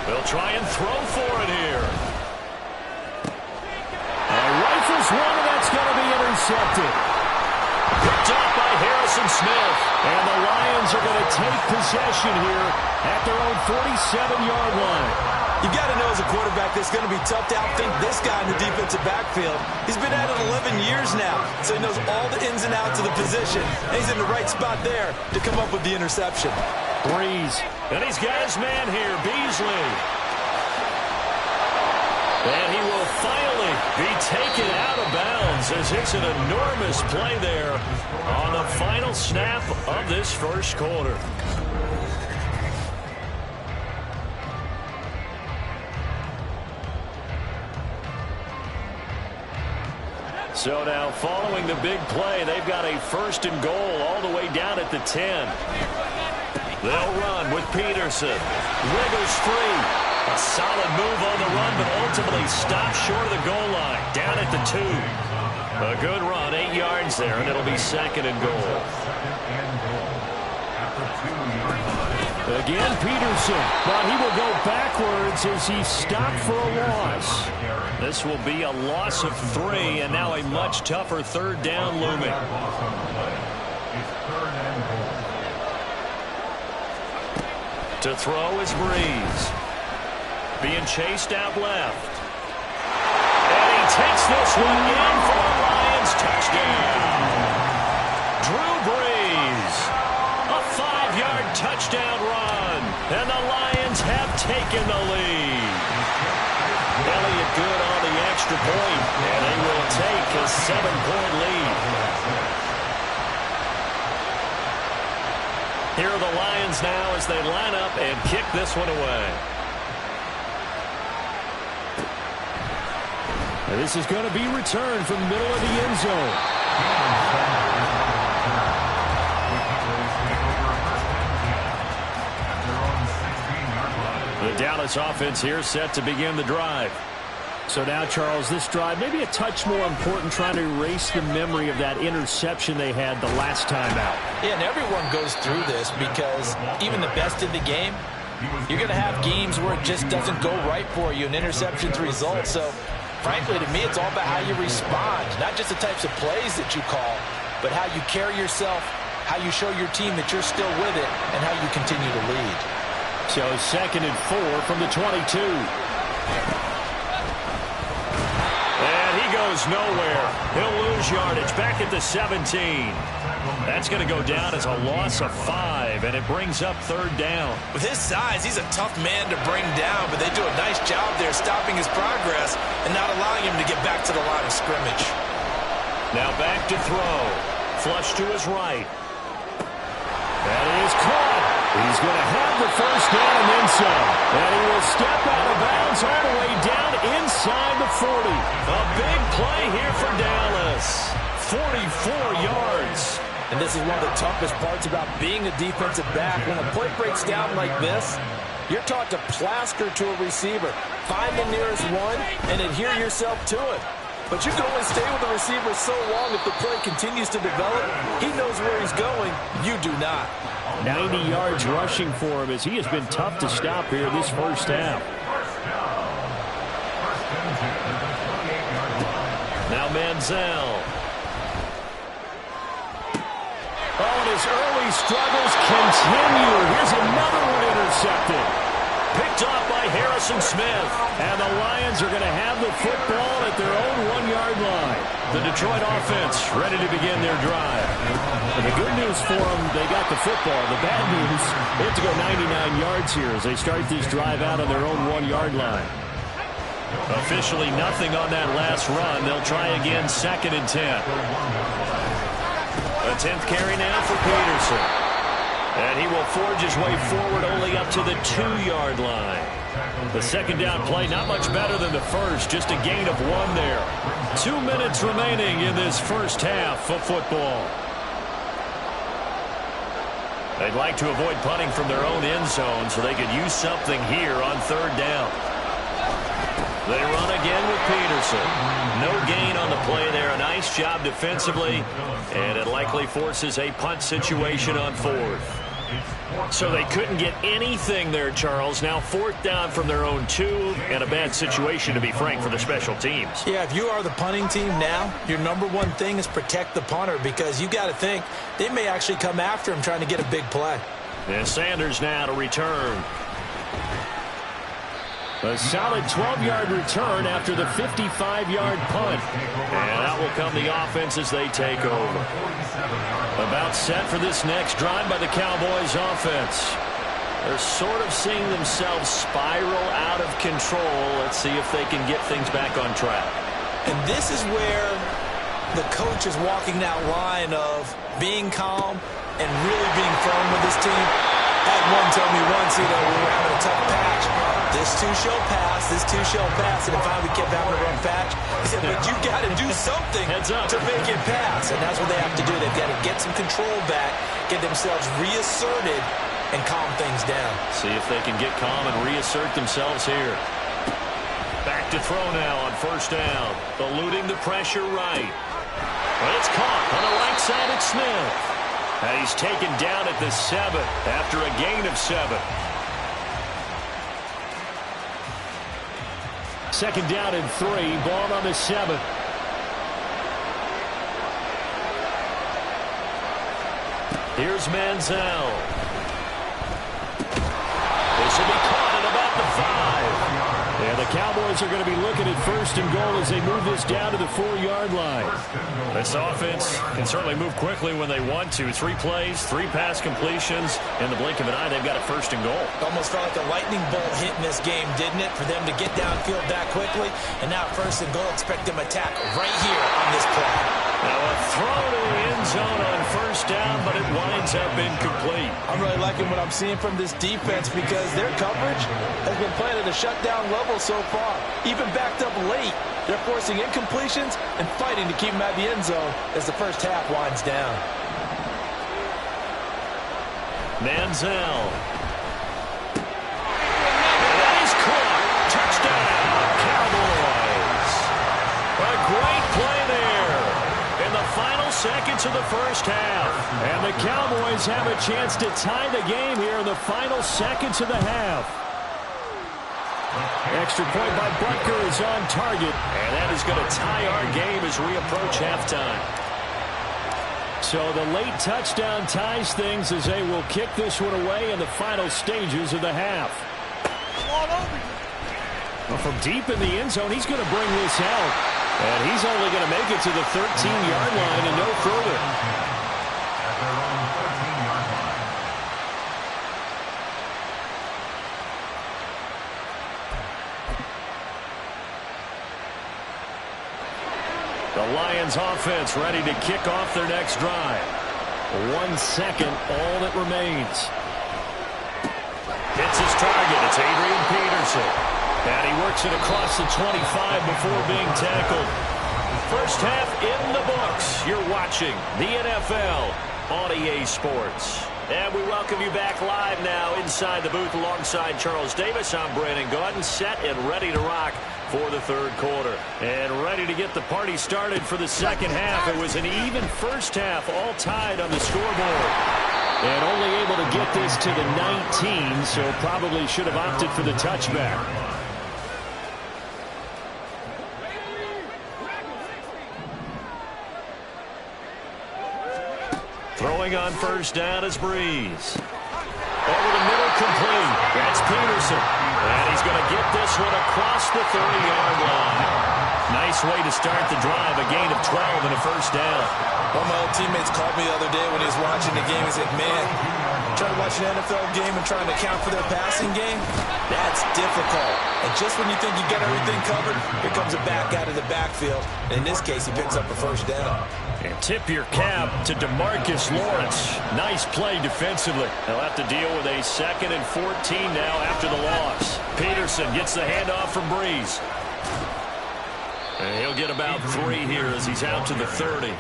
They'll try and throw for it here. And rifles one, and that's going to be intercepted. Picked up by Harrison Smith. And the Lions are going to take possession here at their own 47-yard line. You got to know as a quarterback that's going to be tough to outthink this guy in the defensive backfield. He's been at it 11 years now, so he knows all the ins and outs of the position. And he's in the right spot there to come up with the interception. Breeze. And he's got his man here, Beasley. And he will finally be taken out of bounds as it's an enormous play there on the final snap of this first quarter. So now following the big play, they've got a 1st and goal all the way down at the 10. They'll run with Peterson. Wiggles free. A solid move on the run, but ultimately stopped short of the goal line. Down at the 2. A good run, 8 yards there, and it'll be 2nd and goal. Again, Peterson, but he will go backwards as he stopped for a loss. This will be a loss of 3, and now a much tougher 3rd down looming. To throw is Breeze. Being chased out left. And he takes this one in for a Lions touchdown. Drew Brees. A 5-yard touchdown run. And the Lions have taken the lead. Elliott good on the extra point. And they will take a 7-point lead. Here are the Lions now as they line up and kick this one away. And this is going to be returned from the middle of the end zone. The Dallas offense here set to begin the drive. So now, Charles, this drive maybe a touch more important, trying to erase the memory of that interception they had the last time out. Yeah, and everyone goes through this because even the best in the game, you're going to have games where it just doesn't go right for you, and interceptions result. So, frankly, to me, it's all about how you respond, not just the types of plays that you call, but how you carry yourself, how you show your team that you're still with it, and how you continue to lead. So 2nd and 4 from the 22. And he goes nowhere. He'll lose yardage back at the 17. That's going to go down as a loss of 5, and it brings up 3rd down. With his size, he's a tough man to bring down, but they do a nice job there stopping his progress and not allowing him to get back to the line of scrimmage. Now back to throw. Flush to his right. That is caught. He's going to have the 1st down and then some. And he will step out of bounds all the way down inside the 40. A big play here for Dallas. 44 yards. And this is one of the toughest parts about being a defensive back. When a play breaks down like this, you're taught to plaster to a receiver. Find the nearest one and adhere yourself to it. But you can only stay with the receiver so long if the play continues to develop. He knows where he's going. You do not. 90 yards rushing for him as he has been tough to stop here this first half. Now Manziel. Oh, and his early struggles continue. Here's another one intercepted. Picked off by Harrison Smith. And the Lions are going to have the football at their own 1-yard line. The Detroit offense ready to begin their drive. And the good news for them, they got the football. The bad news, they have to go 99 yards here as they start this drive out on their own 1-yard line. Officially nothing on that last run. They'll try again 2nd and 10. A 10th carry now for Peterson. And he will forge his way forward only up to the 2-yard line. The 2nd down play, not much better than the first, just a gain of 1 there. 2 minutes remaining in this first half of football. They'd like to avoid punting from their own end zone so they could use something here on 3rd down. They run again with Peterson. No gain on the play there. A nice job defensively, and it likely forces a punt situation on 4th. So they couldn't get anything there, Charles. Now 4th down from their own 2, and a bad situation, to be frank, for the special teams. Yeah, if you are the punting team now, your number one thing is protect the punter, because you got to think they may actually come after him trying to get a big play. And Sanders now to return. A solid 12-yard return after the 55-yard punt. And out will come the offense as they take over. About set for this next drive by the Cowboys offense. They're sort of seeing themselves spiral out of control. Let's see if they can get things back on track. And this is where the coach is walking that line of being calm and really being firm with his team. Had one tell me once, we were having a tough patch. This too shall pass, this too shall pass. And finally we kept having a rough patch. He said, but you got to do something to make it pass. And that's what they have to do. They've got to get some control back, get themselves reasserted, and calm things down. See if they can get calm and reassert themselves here. Back to throw now on 1st down. Eluding the pressure right. But it's caught on the right side at Smith. And he's taken down at the 7 after a gain of 7. 2nd down and 3, ball on the 7. Here's Manziel. This will be caught at about the 5. And the Cowboys are going to be looking at 1st and goal as they move this down to the 4-yard line. This offense can certainly move quickly when they want to. 3 plays, 3 pass completions. In the blink of an eye, they've got a 1st and goal. Almost felt like a lightning bolt hit in this game, didn't it? For them to get downfield that quickly. And now 1st and goal, expect them to attack right here on this play. Now a throw to the end zone on 1st down, but it winds up incomplete. I'm really liking what I'm seeing from this defense because their coverage has been playing at a shutdown level so far. Even backed up late, they're forcing incompletions and fighting to keep them at the end zone as the first half winds down. Manziel. And that is caught. Touchdown, Cowboys. A great play there in the final seconds of the first half. And the Cowboys have a chance to tie the game here in the final seconds of the half. Extra point by Butker is on target. And that is going to tie our game as we approach halftime. So the late touchdown ties things as they will kick this one away in the final stages of the half. Well, from deep in the end zone, he's going to bring this out. And he's only going to make it to the 13-yard line and no further. At their own 13-yard line. The Lions offense ready to kick off their next drive. 1 second, all that remains. Hits his target. It's Adrian Peterson. And he works it across the 25 before being tackled. First half in the books. You're watching the NFL on EA Sports. And we welcome you back live now inside the booth alongside Charles Davis. I'm Brandon Gaudin, set and ready to rock for the third quarter. And ready to get the party started for the second half. It was an even first half, all tied on the scoreboard. And only able to get this to the 19, so probably should have opted for the touchback. Throwing on first down is Breeze. Over the middle, complete. That's Peterson. And he's going to get this one across the 30-yard line. Nice way to start the drive. A gain of 12 and a first down. One of my old teammates called me the other day when he was watching the game. He said, man, trying to watch an NFL game and trying to account for their passing game, that's difficult. And just when you think you got everything covered, here comes a back out of the backfield. And in this case, he picks up a first down. And tip your cap to DeMarcus Lawrence. Nice play defensively. They'll have to deal with a 2nd and 14 now after the loss. Peterson gets the handoff from Breeze. And he'll get about 3 here as he's out to the 30.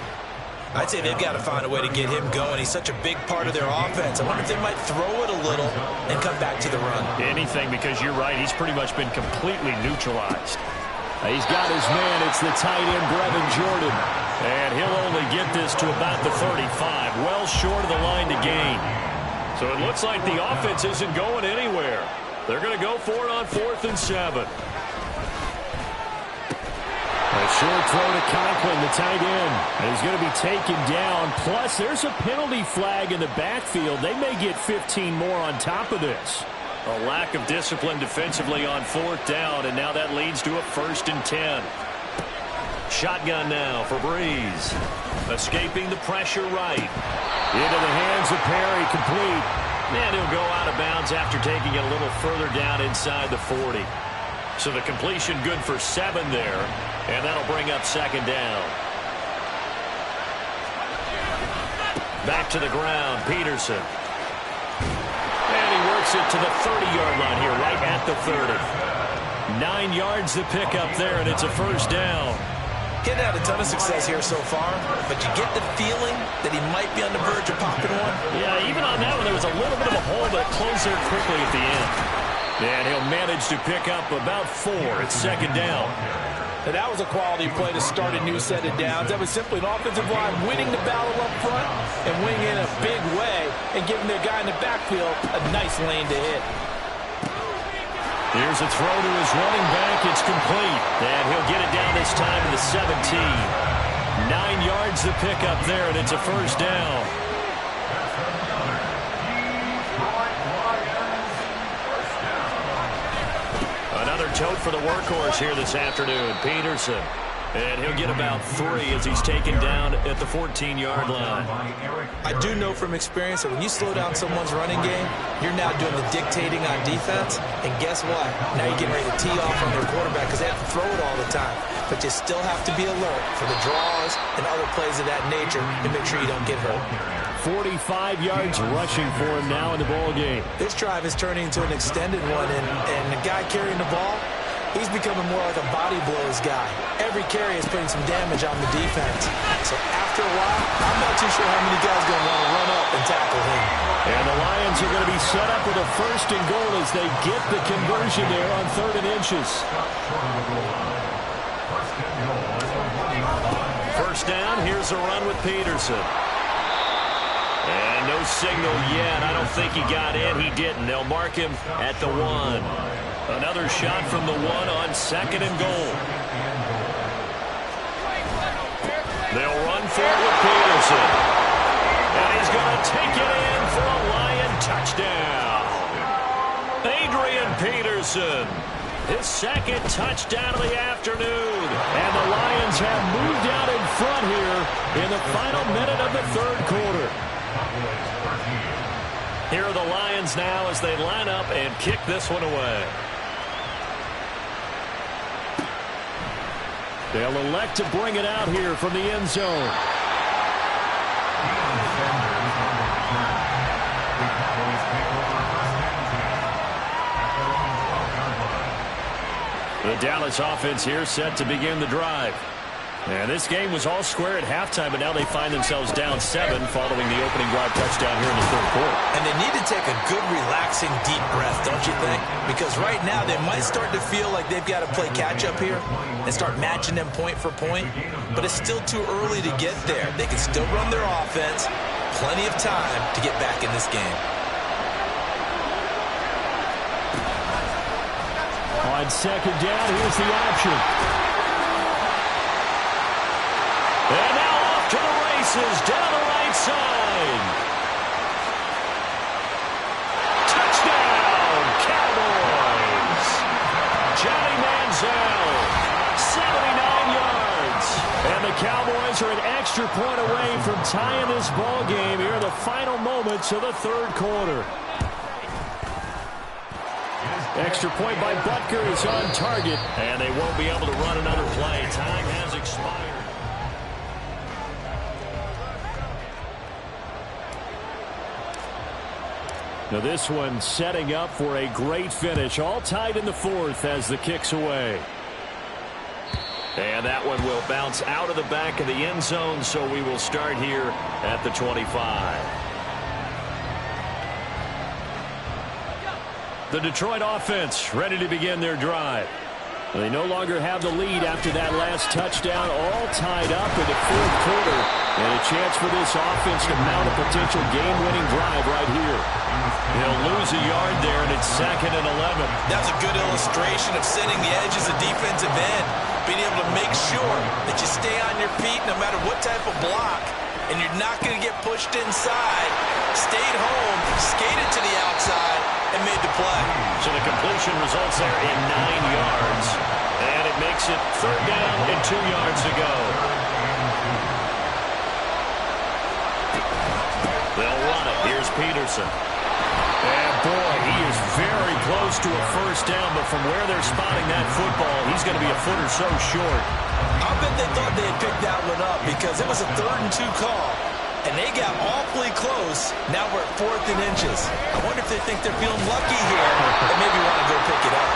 I'd say they've got to find a way to get him going. He's such a big part of their offense. I wonder if they might throw it a little and come back to the run. Anything, because you're right. He's pretty much been completely neutralized. He's got his man. It's the tight end, Brevin Jordan. And he'll only get this to about the 35. Well short of the line to gain. So it looks like the offense isn't going anywhere. They're going to go for it on 4th and 7. A short throw to Conklin, the tight end. And he's going to be taken down. Plus, there's a penalty flag in the backfield. They may get 15 more on top of this. A lack of discipline defensively on 4th down, and now that leads to a 1st and 10. Shotgun now for Breeze. Escaping the pressure right. Into the hands of Perry, complete. And he'll go out of bounds after taking it a little further down inside the 40. So the completion good for 7 there, and that'll bring up 2nd down. Back to the ground, Peterson. And he works it to the 30-yard line here, right at the 30. 9 yards to pick up there, and it's a first down. Getting had a ton of success here so far, but you get the feeling that he might be on the verge of popping one. Yeah, even on that one, there was a little bit of a hole, but it closed there quickly at the end. And he'll manage to pick up about 4. It's 2nd down. And that was a quality play to start a new set of downs. That was simply an offensive line winning the battle up front and winning in a big way and giving their guy in the backfield a nice lane to hit. Here's a throw to his running back. It's complete. And he'll get it down this time to the 17. 9 yards to pick up there, and it's a first down. Another tote for the workhorse here this afternoon, Peterson. And he'll get about 3 as he's taken down at the 14-yard line. I do know from experience that when you slow down someone's running game, you're now doing the dictating on defense. And guess what? Now you're getting ready to tee off on their quarterback because they have to throw it all the time. But you still have to be alert for the draws and other plays of that nature to make sure you don't get hurt. 45 yards rushing for him now in the ball game. This drive is turning into an extended one, and the guy carrying the ball, he's becoming more like a body blows guy. Every carry is putting some damage on the defense. So after a while, I'm not too sure how many guys are going to want to run up and tackle him. And the Lions are going to be set up with a 1st and goal as they get the conversion there on 3rd and inches. First down, here's a run with Peterson. And no signal yet. I don't think he got in. He didn't. They'll mark him at the 1. Another shot from the 1 on 2nd and goal. They'll run for it with Peterson. going to take it in for a Lion touchdown. Adrian Peterson, his second touchdown of the afternoon. And the Lions have moved out in front here in the final minute of the third quarter. Here are the Lions now as they line up and kick this one away. They'll elect to bring it out here from the end zone. The Dallas offense here set to begin the drive. And this game was all square at halftime, but now they find themselves down 7 following the opening drive touchdown here in the third quarter. And they need to take a good, relaxing, deep breath, don't you think? Because right now they might start to feel like they've got to play catch-up here and start matching them point for point. But it's still too early to get there. They can still run their offense. Plenty of time to get back in this game. On second down, here's the option. And now off to the races down the right side. Touchdown, Cowboys. Johnny Manziel, 79 yards. And the Cowboys are an extra point away from tying this ball game here in the final moments of the third quarter. Extra point by Butker is on target, and they won't be able to run another play. Time has expired. Now this one setting up for a great finish. All tied in the fourth as the kick's away. And that one will bounce out of the back of the end zone, so we will start here at the 25. The Detroit offense ready to begin their drive. They no longer have the lead after that last touchdown, all tied up in the fourth quarter. And a chance for this offense to mount a potential game-winning drive right here. They'll lose a yard there, and it's 2nd and 11. That's a good illustration of setting the edge as a defensive end. Being able to make sure that you stay on your feet no matter what type of block, and you're not going to get pushed inside. Stayed home, skated to the outside, and made the play. So the completion results there in 9 yards. And it makes it 3rd down and 2 yards to go. They'll run it. Here's Peterson. And boy, he is very close to a first down, but from where they're spotting that football, he's going to be a foot or so short. I bet they thought they had picked that one up because it was a 3rd and 2 call. And they got awfully close. Now we're at 4th and inches. I wonder if they think they're feeling lucky here and maybe want to go pick it up.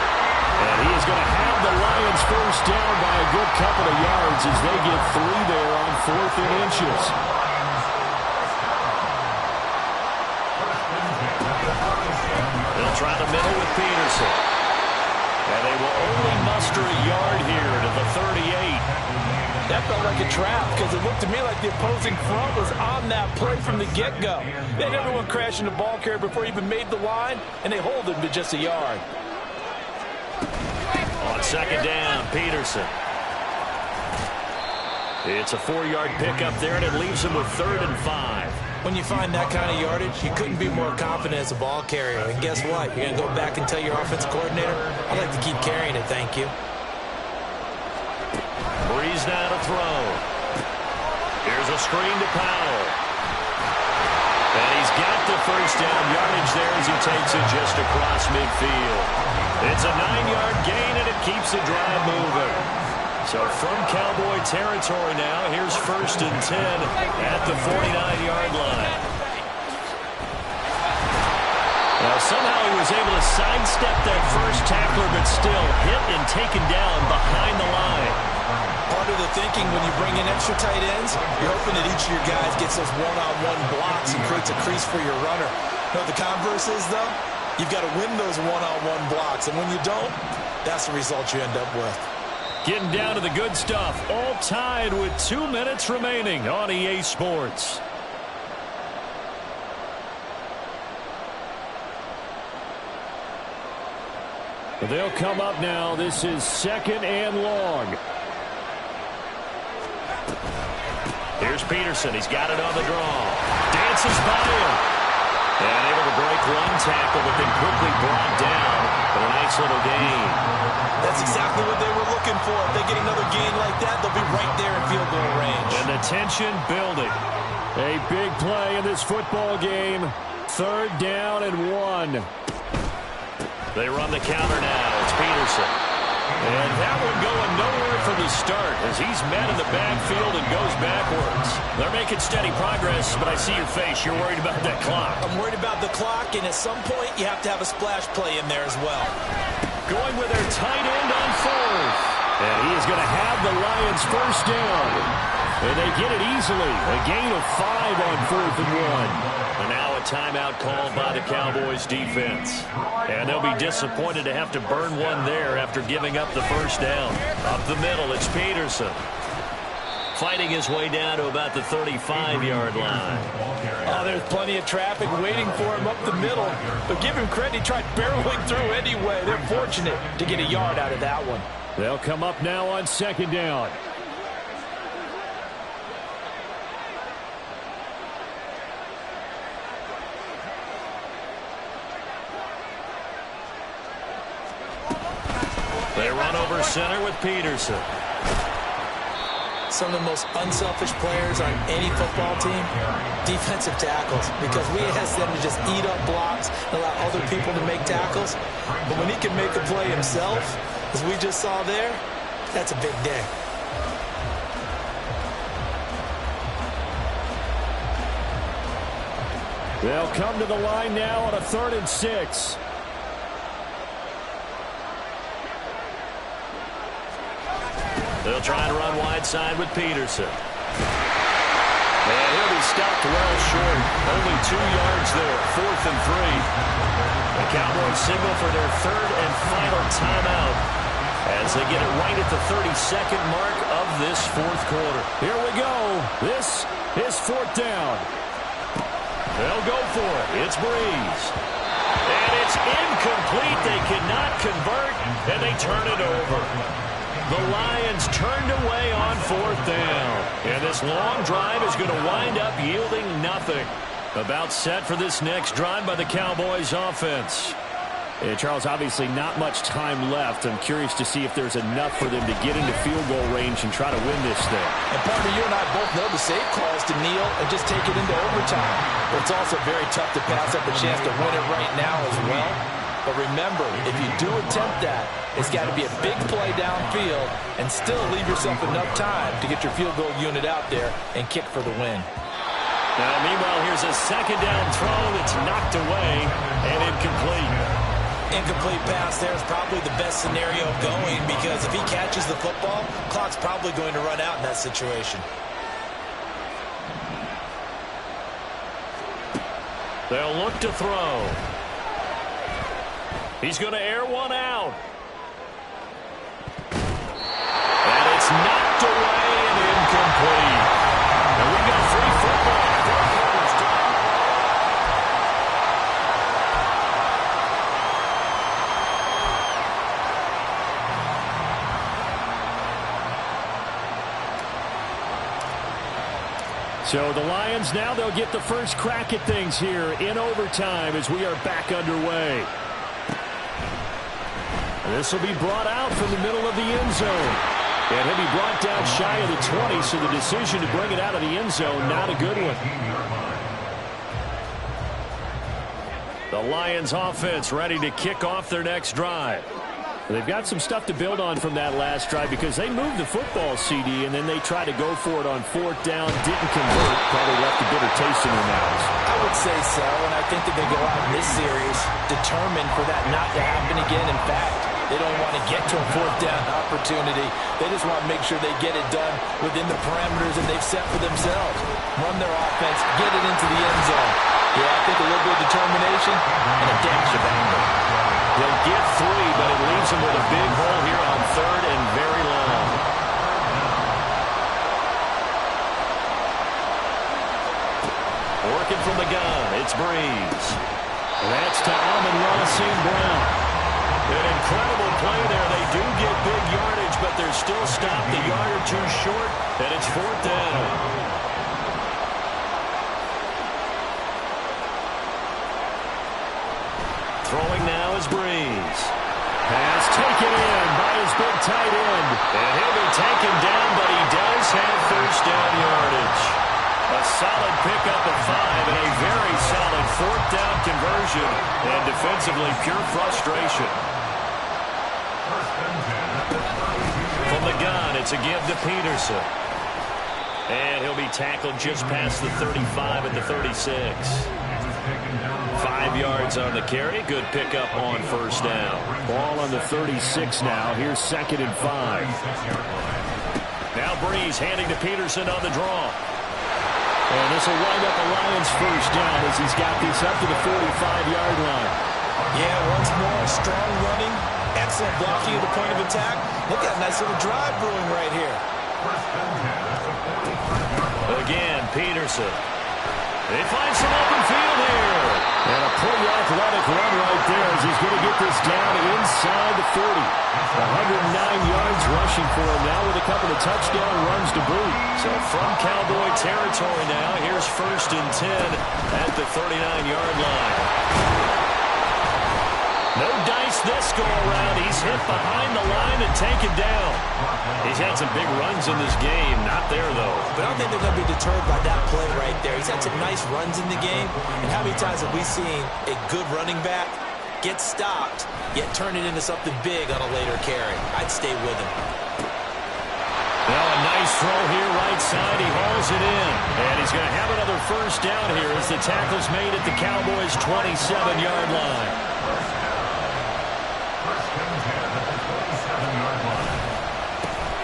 And he is going to have the Lions first down by a good couple of yards as they get 3 there on 4th and inches. They'll try the middle with Peterson. And they will only muster a yard here to the 38. That felt like a trap because it looked to me like the opposing front was on that play from the get-go. They had everyone crashing the ball carrier before he even made the line, and they hold him to just a yard. On second down, Peterson. It's a 4-yard pickup there, and it leaves him with 3rd and 5. When you find that kind of yardage, you couldn't be more confident as a ball carrier. And guess what? You're going to go back and tell your offensive coordinator, I'd like to keep carrying it, thank you. Breeze now to throw. Here's a screen to Powell. And he's got the first down yardage there as he takes it just across midfield. It's a 9-yard gain, and it keeps the drive moving. So from Cowboy territory now, here's 1st and 10 at the 49-yard line. Now somehow he was able to sidestep that first tackler, but still hit and taken down behind the line. Part of the thinking when you bring in extra tight ends, you're hoping that each of your guys gets those one-on-one blocks and creates a crease for your runner. You know what the converse is, though? You've got to win those one-on-one blocks, and when you don't, that's the result you end up with. Getting down to the good stuff, all tied with 2 minutes remaining on EA Sports. They'll come up now. This is 2nd and long. Here's Peterson. He's got it on the draw. dances by him. And able to break one tackle, but then quickly brought down. But a nice little gain. That's exactly what they were looking for. If they get another gain like that, they'll be right there in field goal range. And the tension building. A big play in this football game. 3rd down and 1. They run the counter now. It's Peterson. And that one going nowhere from the start as he's met in the backfield and goes backwards. They're making steady progress, but I see your face. You're worried about that clock. I'm worried about the clock, and at some point you have to have a splash play in there as well. Going with their tight end on 4th. And he is going to have the Lions 1st down. And they get it easily. A gain of 5 on 4th and 1. And now a timeout called by the Cowboys defense. And they'll be disappointed to have to burn one there after giving up the 1st down. Up the middle, it's Peterson. Fighting his way down to about the 35-yard line. Oh, there's plenty of traffic waiting for him up the middle. But give him credit, he tried barreling through anyway. They're fortunate to get a yard out of that one. They'll come up now on 2nd down. They run over center with Peterson. Some of the most unselfish players on any football team, defensive tackles, because we ask them to just eat up blocks and allow other people to make tackles. But when he can make a play himself, as we just saw there, that's a big day. They'll come to the line now on a 3rd and 6. They'll try and run wide side with Peterson. And he'll be stopped well short. Only 2 yards there. 4th and 3. The Cowboys signal for their 3rd and final timeout as they get it right at the 32nd mark of this 4th quarter. Here we go. This is 4th down. They'll go for it. It's Breeze. And it's incomplete. They cannot convert, and they turn it over. The Lions turned away on 4th down. And this long drive is going to wind up yielding nothing. About set for this next drive by the Cowboys offense. Hey, Charles, obviously not much time left. I'm curious to see if there's enough for them to get into field goal range and try to win this thing. And partner, you and I both know the safe call is to kneel and just take it into overtime. But it's also very tough to pass up a chance to win it right now as well. But remember, if you do attempt that, it's got to be a big play downfield and still leave yourself enough time to get your field goal unit out there and kick for the win. Now, meanwhile, here's a 2nd down throw that's knocked away and incomplete. Incomplete pass there is probably the best scenario going because if he catches the football, clock's probably going to run out in that situation. They'll look to throw. He's going to air one out. And it's knocked away and incomplete. And we got free football. So the Lions now, they'll get the first crack at things here in overtime as we are back underway. This will be brought out from the middle of the end zone. And he'll be brought down shy of the 20, so the decision to bring it out of the end zone, not a good one. The Lions offense ready to kick off their next drive. They've got some stuff to build on from that last drive because they moved the football, CD, and then they tried to go for it on 4th down, didn't convert, probably left a bitter taste in their mouths. I would say so, and I think that they go out in this series determined for that not to happen again. In fact, they don't want to get to a 4th down opportunity. They just want to make sure they get it done within the parameters that they've set for themselves. Run their offense, get it into the end zone. Yeah, I think a little bit of determination and a dash of anger. They'll get 3, but it leaves them with a big hole here on 3rd and very long. Working from the gun, it's Breeze. That's to Amon-Ra St. Brown. An incredible play there. They do get big yardage, but they're still stopped a yard or two short, and it's 4th down. Throwing now is Breeze. Pass taken in by his big tight end. And he'll be taken down, but he does have first down yardage. A solid pickup of 5 and a very solid fourth down conversion. And defensively, pure frustration. From the gun, it's a give to Peterson. And he'll be tackled just past the 35 at the 36. 5 yards on the carry. Good pickup on first down. Ball on the 36 now. Here's 2nd and 5. Now Breeze handing to Peterson on the draw. And this will wind up a Lions first down as he's got this up to the 45-yard line. Yeah, once more, strong running, excellent blocking at the point of attack. Look at a nice little drive brewing right here. Again, Peterson. They find some open field here. And a pretty athletic run right there as he's going to get this down inside the 40. 109 yards rushing for him now with a couple of touchdown runs to boot. So from Cowboy territory now, here's 1st and 10 at the 39-yard line. No dice this go-around. He's hit behind the line and taken down. He's had some big runs in this game. Not there, though. But I don't think they're going to be deterred by that play right there. He's had some nice runs in the game. And how many times have we seen a good running back get stopped, yet turn it into something big on a later carry? I'd stay with him. Now a nice throw here right side. He hauls it in. And he's going to have another first down here as the tackle's made at the Cowboys' 27-yard line.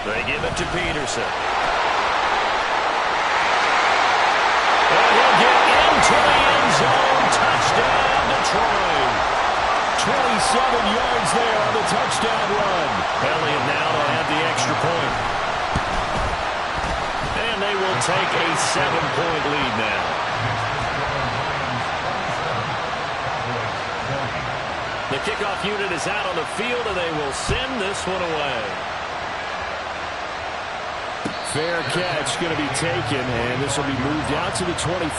They give it to Peterson. And he'll get into the end zone. Touchdown, Detroit. 27 yards there on the touchdown run. Elliott now to have the extra point. And they will take a 7-point lead now. The kickoff unit is out on the field, and they will send this one away. Fair catch going to be taken, and this will be moved out to the 25.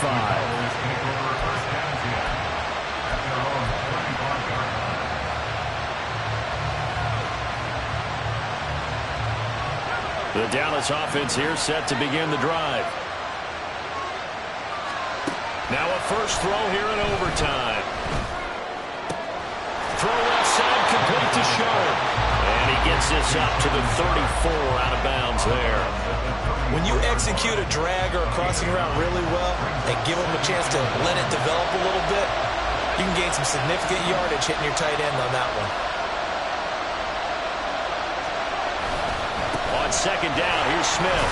The Dallas offense here set to begin the drive. Now a first throw here in overtime. Throw left side, complete to Sharp. And he gets this up to the 34, out of bounds there. When you execute a drag or a crossing route really well and give them a chance to let it develop a little bit, you can gain some significant yardage hitting your tight end on that one. On second down, here's Smith.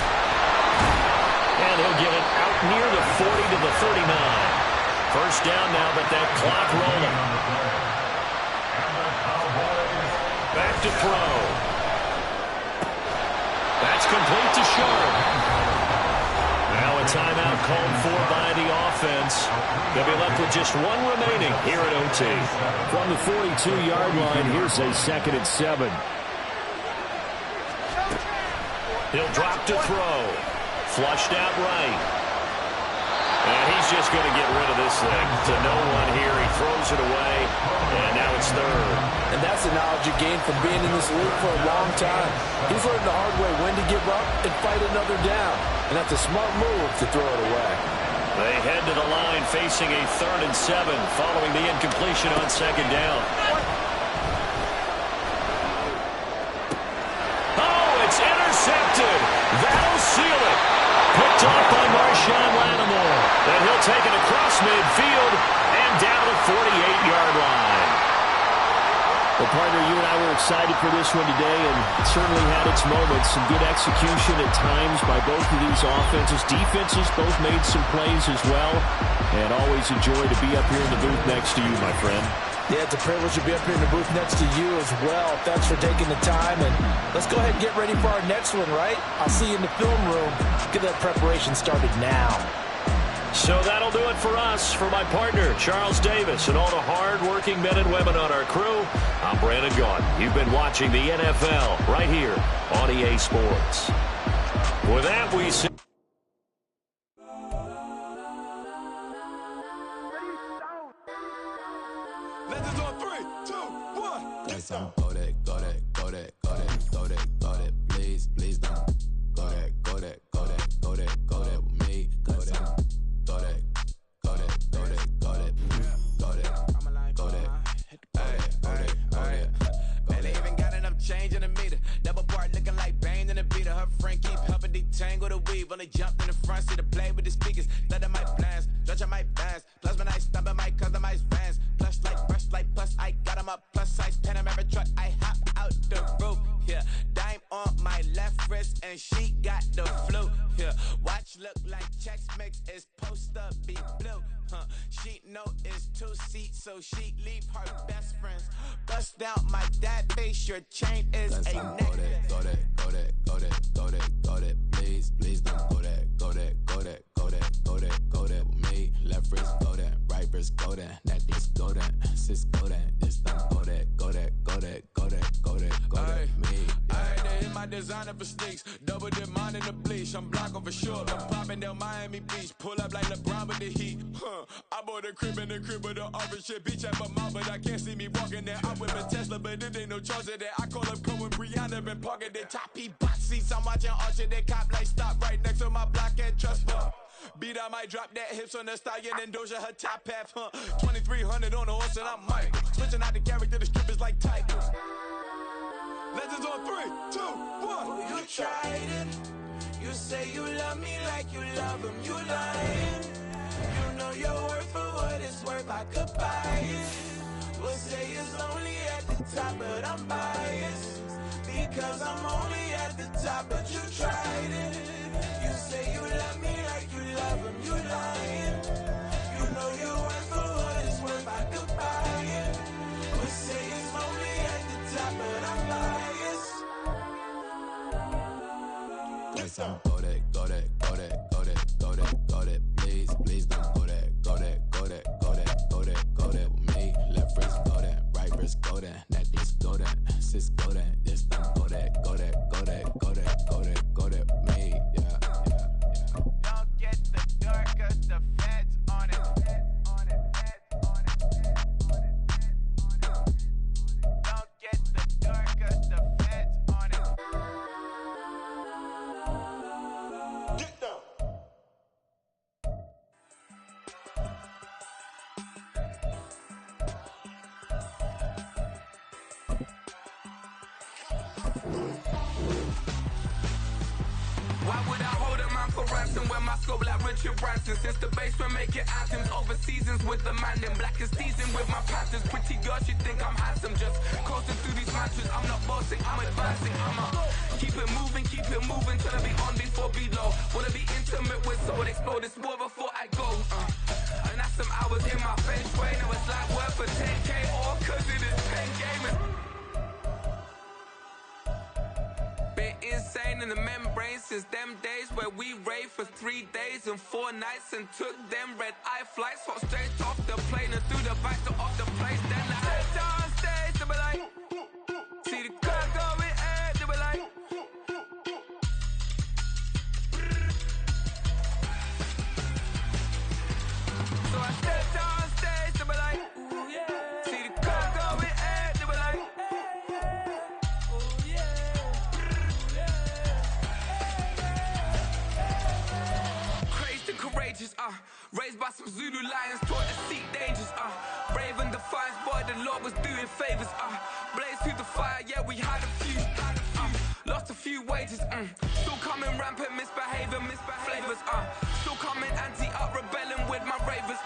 And he'll get it out near the 40 to the 39. First down now, but that clock rolling. Back to throw. That's complete to Sharp. Now a timeout called for by the offense. They'll be left with just one remaining here at OT. From the 42-yard line, here's a 2nd and 7. He'll drop to throw. Flushed out right. And he's just going to get rid of this thing to no one here. He throws it away, and now it's 3rd. And that's the knowledge you gain from being in this league for a long time. He's learned the hard way when to give up and fight another down. And that's a smart move to throw it away. They head to the line facing a 3rd and 7 following the incompletion on second down. Oh, it's intercepted. That'll seal it. Picked off by Marshawn Lattimore. And he'll take it across midfield and down the 48-yard line. Well, partner, you and I were excited for this one today, and it certainly had its moments. Some good execution at times by both of these offenses. Defenses both made some plays as well. And always a joy to be up here in the booth next to you, my friend. Yeah, it's a privilege to be up here in the booth next to you as well. Thanks for taking the time, and let's go ahead and get ready for our next one, right? I'll see you in the film room. Get that preparation started now. So that'll do it for us. For my partner, Charles Davis, and all the hard-working men and women on our crew, I'm Brandon Gaudin. You've been watching the NFL right here on EA Sports. With that, we see... Legends on 3. 2, 1. Got some, go that, go that, go that, go that, go that, go that. Please, please don't. Go that, go that, go that, go that, go that with me. Go that, go that, go that, go that, go that, go that, go that. And they even got enough change in the meter. Double part looking like Bane in the beater. Her friend keep helping detangle the weave. Only jumped in the front seat to play with the speakers. Let them might blast, stretch my bands. Plus when I stump in my customized vans. Plush like brush like plus I got them up. Plus size Panamera truck. I hop out the roof. Yeah, dime on my left wrist and she got the flu. Yeah, watch look like Chex Mix is supposed to be blue. She know it's 2 seats, so she leave her best friends. Bust down my dad face, your chain is a necklace. Go that, go that, go that, go that, go that. Please, please don't go that, go that, go that, go that, go that, go that with me. Left wrist go that, right wrist go that, necklace go that, sis go that, this don't go that, go that, go that, go that, go that, go that with me. They hit my designer for sneaks, double dip mine in the bleach. I'm blocking for sure, I'm popping down Miami Beach. Pull up like LeBron with the heat. I bought a crib in the crib with the office shit. Beach at my mouth, but I can't see me walking there. I'm with a Tesla, but it ain't no charge of that. I call up Cohen, Brianna, been parking the top P box seats. I'm watching Archer, they cop like stop right next to my block and trust fund. Beat, I might drop that hips on the stallion and Doja her top half, 2300 on the horse and I'm Mike. Switching out the character, the strippers like Tigers. Legends on 3, 2, 1. You tried it. You say you love me like you love him. You lying. You know your worth for what it's worth. I could buy it. We'll say it's only at the top, but I'm biased because I'm only at the top. But you tried it. You say you love me like you love him. You lying. You know your worth for what it's worth. I could buy it. We'll say it's only at the top, but I'm biased. Got some, go that, go that, go that, go that, go that, go that. Please, please don't go that, go that, go that, go that, go that, go that with me. Left wrist go that, right wrist go that, necklace go that, sis go that, this don't go that, go that, go that, go that, go that, go that with me. Yeah, yeah, yeah. Don't get the door 'cause the feds on it. Don't get the door 'cause the feds on it. Get down. Why would I hold a man for ransom when my scope like Richard Branson? Since the basement making anthems over seasons with the man, then black is seasoned with my patterns. Pretty girls, you think I'm handsome, just coasting through these matches. I'm not bossing, I'm advancing. I'ma keep it moving, till I be on before below. Wanna be intimate with soul, explore this war before I go. And that's some hours in my feng shui. Now it's like work for 10K, all 'cause it is 10 gaming. Been insane in the membrane since them days where we raved for 3 days and 4 nights and took them red eye flights. Hot straight off the plane and through the back to off the place. Then I stepped on stage, they were like, see the crowd going ahead, they were like, so I stepped on stage, they were like, ooh yeah. See the crowd going ahead, they were like, ooh yeah. Crazed and courageous, raised by some Zulu lions, taught to seek dangers, brave and defiant, boy, the Lord was doing favors, blaze through the fire, yeah, we had a few, lost a few wages, still coming rampant, misbehaving, flavors, still coming anti-up, rebelling with my ravers,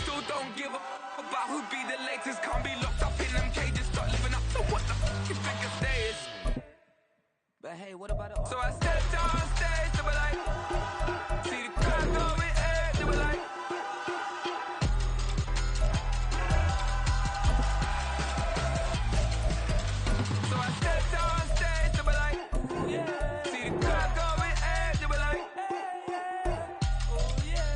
still don't give a about who be the latest, can't be locked up in them cages, start living up to what the fuck you think a day is. But hey, what about it? So I stepped on stage, they were like, see the crowd going ahead, they were like, so I stepped on stage, they were like, yeah. See the crowd going ahead, they were like, oh yeah.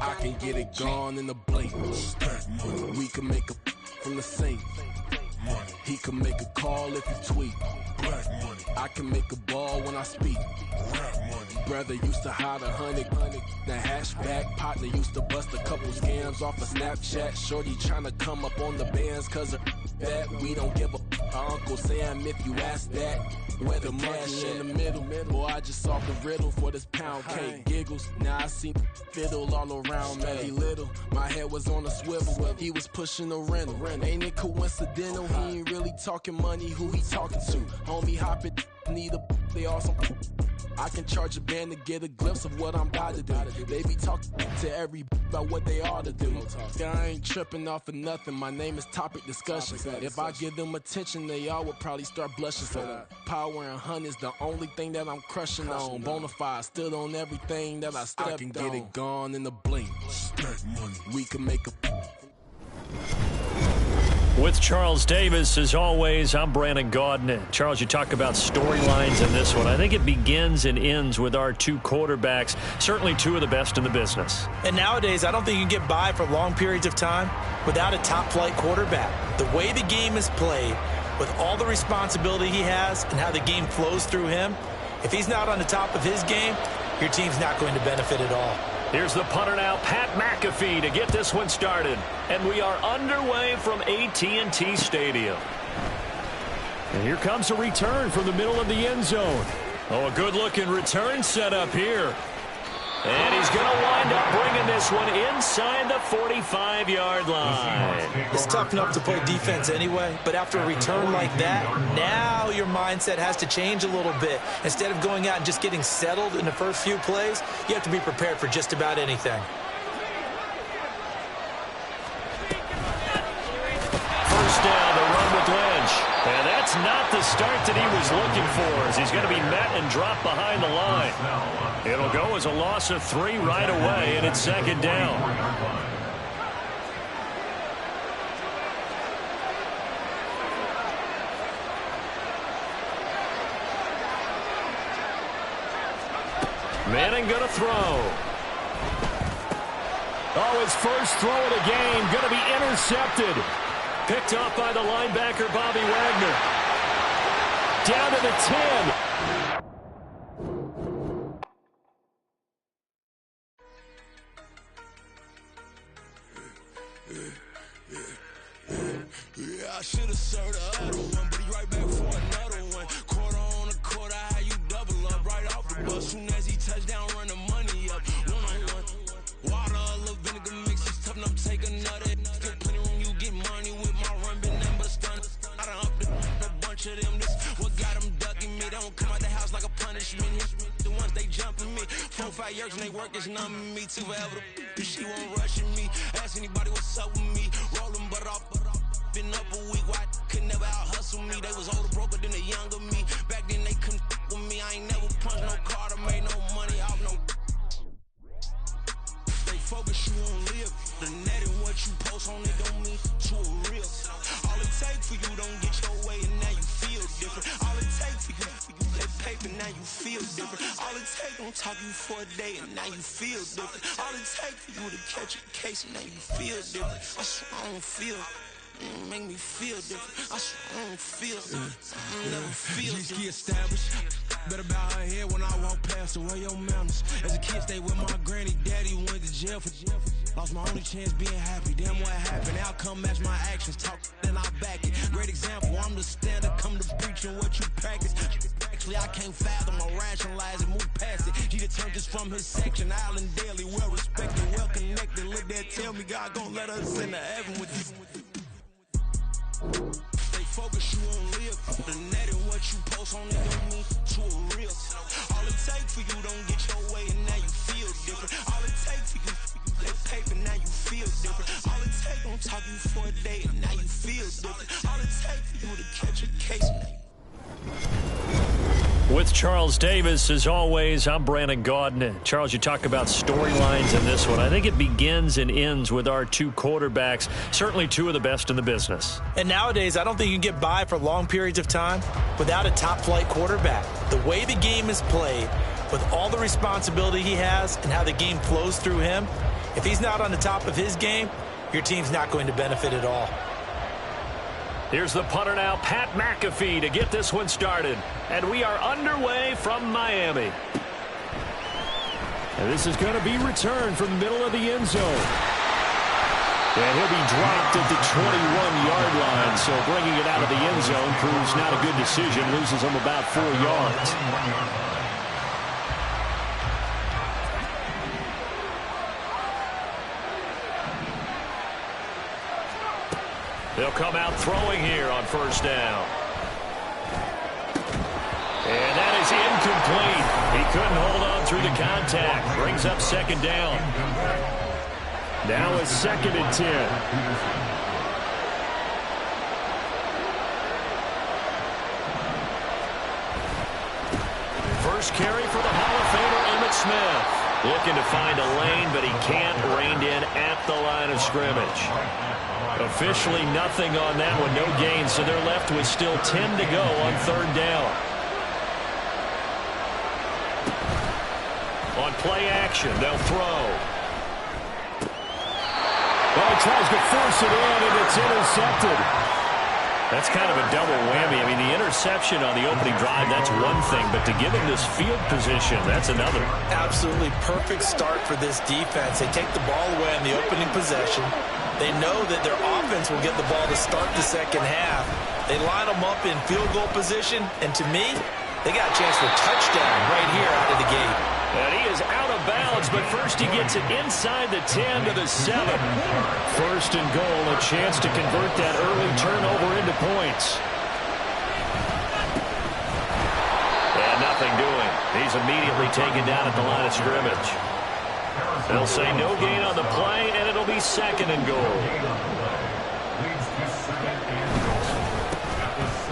I can get it gone in the blink. We can make a from the sink. He can make a call if you tweet. I can make a ball when I speak. Brother used to hide 100. The hashback partner used to bust a couple scams off of Snapchat. Shorty tryna come up on the bands cause of that. We don't give a Uncle Sam if you ask that. Where the cash in the middle. Boy, I just solved the riddle for this pound cake. Giggles, now I see fiddle all around me. He little, my head was on a swivel. He was pushing the rental. Ain't it coincidental? He ain't really talking money, who he talking to? Homie hopping, need a, they awesome. I can charge a band to get a glimpse of what I'm about to do. They be talking to every about what they ought to do. I ain't tripping off of nothing. My name is Topic Discussion. If I give them attention, they all would probably start blushing. So power and hunt is the only thing that I'm crushing on. Bonafide, stood on everything that I stepped on. I can get it gone in the blink. We can make a... With Charles Davis, as always, I'm Brandon Gaudin. Charles, you talk about storylines in this one. I think it begins and ends with our two quarterbacks, certainly two of the best in the business. And nowadays, I don't think you can get by for long periods of time without a top-flight quarterback. The way the game is played, with all the responsibility he has and how the game flows through him, if he's not on the top of his game, your team's not going to benefit at all. Here's the punter now, Pat McAfee, to get this one started. And we are underway from AT&T Stadium. And here comes a return from the middle of the end zone. Oh, a good-looking return set up here. And he's going to wind up bringing this one inside the 45-yard line. It's tough enough to play defense anyway, but after a return like that, now your mindset has to change a little bit. Instead of going out and just getting settled in the first few plays, you have to be prepared for just about anything. First down, the run with Lynch. And that's not the start that he was looking for, as he's going to be met and dropped behind the line. It'll go as a loss of 3 right away, and it's second down. Manning going to throw. Oh, his first throw of the game going to be intercepted. Picked off by the linebacker, Bobby Wagner. Down to the 10. I should have served the other one, but he right back for another one. Quarter on a quarter, how you double up right off the bus. Soon as he touch down, run the money up. One-on-one. Water, a little vinegar mix, it's tough enough to take another. Still plenty room, you get money with my run, been nothing but a stun. I done up a bunch of them. This what got them ducking me. They don't come out the house like a punishment. The ones they jumping me. 4 or 5 years and they work is numbing me. Too forever, she won't rushing me. Ask anybody what's up with me. Rolling butt off. Been up a week, why could never out hustle me? They was older, broker than the younger me. Back then they couldn't with me. I ain't never punched no card or made no money off no. They focus you on live. The net and what you post on it don't mean to a real. All it take for you don't get your way and now you feel different. All it take for you that paper now you feel different. All it take don't talk you for a day and now you feel different. All it take for you to catch a case and now you feel different. I swear I don't feel. Make me feel different. I swear I don't feel. I never feel different. Get established. Better bow her head when I walk past the way your manners. As a kid, stayed with my granny. Daddy went to jail for jail. Lost my only chance being happy. Damn, what happened? Outcome match my actions. Talk, then I back it. Great example. I'm the standard. Come to preaching what you practice. Actually, I can't fathom or rationalize and move past it. He turned this from his section. Island daily, well respected, well connected. Look there, tell me God gon' let us into heaven with this. They focus you on live. The net and what you post on it don't mean to a real. All it take for you don't get your way and now you feel different. All it take for you that paper now you feel different. All it take don't talk you for a day and now you feel different. All it take for you to catch a case now you. With Charles Davis, as always, I'm Brandon Gaudin. Charles, you talk about storylines in this one. I think it begins and ends with our two quarterbacks, certainly two of the best in the business. And nowadays, I don't think you can get by for long periods of time without a top-flight quarterback. The way the game is played, with all the responsibility he has and how the game flows through him, If he's not on the top of his game, your team's not going to benefit at all. Here's the punter now, Pat McAfee, to get this one started. And we are underway from Miami. And this is going to be returned from the middle of the end zone. And he'll be dropped at the 21-yard line. So bringing it out of the end zone proves not a good decision. Loses him about 4 yards. They'll come out throwing here on first down. And that is incomplete. He couldn't hold on through the contact. Brings up second down. Now it's 2nd and 10. First carry for the Hall of Famer, Emmitt Smith. Looking to find a lane, but he can't rein in at the line of scrimmage. Officially nothing on that one, no gain, so they're left with still 10 to go on third down. On play action, they'll throw. Well, he tries to force it in, and it's intercepted. That's kind of a double whammy. I mean, the interception on the opening drive, that's one thing, but to give him this field position, that's another. Absolutely perfect start for this defense. They take the ball away on the opening possession. They know that their offense will get the ball to start the second half. They line them up in field goal position, and to me, they got a chance for a touchdown right here out of the gate. And he is out of bounds, but first he gets it inside the 10 to the 7. First and goal, a chance to convert that early turnover into points. And nothing doing. He's immediately taken down at the line of scrimmage. They'll say no gain on the play, and it'll be 2nd and goal.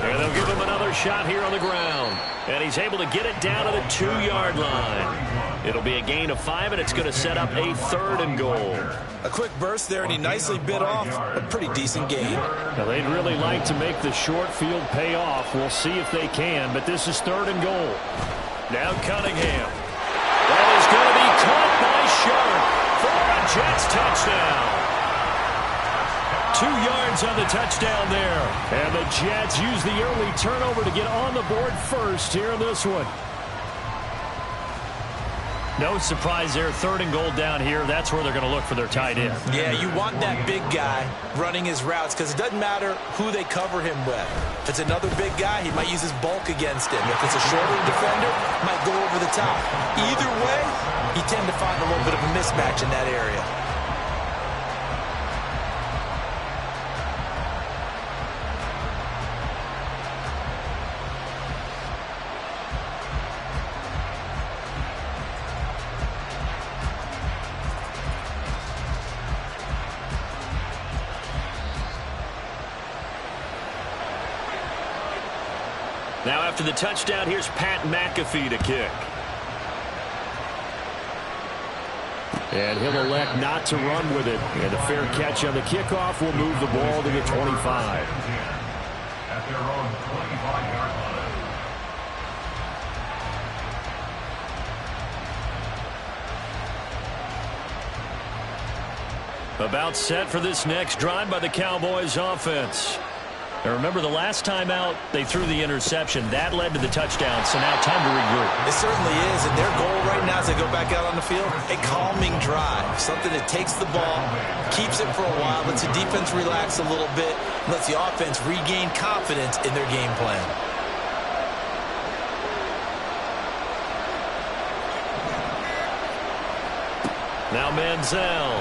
And they'll give him another shot here on the ground. And he's able to get it down to the 2-yard line. It'll be a gain of 5, and it's going to set up a 3rd and goal. A quick burst there, and he nicely bit off a pretty decent gain. Now, they'd really like to make the short field pay off. We'll see if they can, but this is 3rd and goal. Now Cunningham. That is going to be caught by Sharp for a Jets touchdown. 2 yards on the touchdown there. And the Jets use the early turnover to get on the board first here in this one. No surprise there. 3rd and goal down here. That's where they're going to look for their tight end. Yeah, you want that big guy running his routes because it doesn't matter who they cover him with. If it's another big guy, he might use his bulk against him. If it's a shorter defender, might go over the top. Either way, you tend to find a little bit of a mismatch in that area. Now after the touchdown, here's Pat McAfee to kick. And he'll elect not to run with it. And a fair catch on the kickoff will move the ball to the 25. At their own 25-yard line. About set for this next drive by the Cowboys offense. Now remember, the last time out, they threw the interception. That led to the touchdown, so now time to regroup. It certainly is, and their goal right now as they go back out on the field, a calming drive, something that takes the ball, keeps it for a while, lets the defense relax a little bit, lets the offense regain confidence in their game plan. Now Manziel.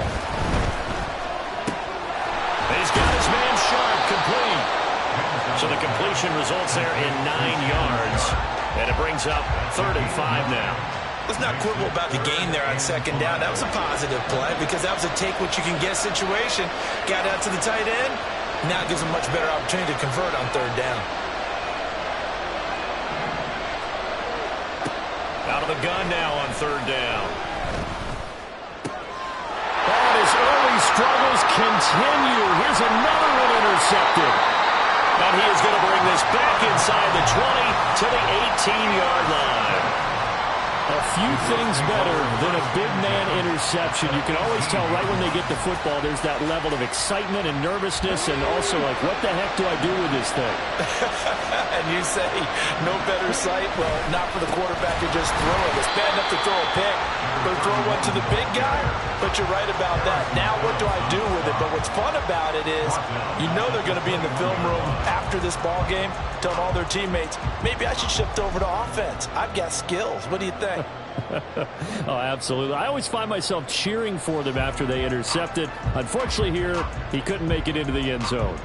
He's got his man Sharp complete. So the completion results there in 9 yards. And it brings up 3rd and 5 now. Let's not quibble about the gain there on 2nd down. That was a positive play because that was a take-what-you-can-get situation. Got out to the tight end. Now it gives them a much better opportunity to convert on 3rd down. Out of the gun now on 3rd down. And his early struggles continue. Here's another one intercepted. And he is going to bring this back inside the 20 to the 18-yard line. A few things better than a big man interception. You can always tell right when they get the football, there's that level of excitement and nervousness and also like, what the heck do I do with this thing? And you say, no better sight? Well, not for the quarterback to just throw it. It's bad enough to throw a pick, but throw one to the big guy? But you're right about that. Now what do I do with it? But what's fun about it is you know they're going to be in the film room after this ball game telling all their teammates, maybe I should shift over to offense. I've got skills. What do you think? Oh, absolutely. I always find myself cheering for them after they intercept it. Unfortunately here, he couldn't make it into the end zone.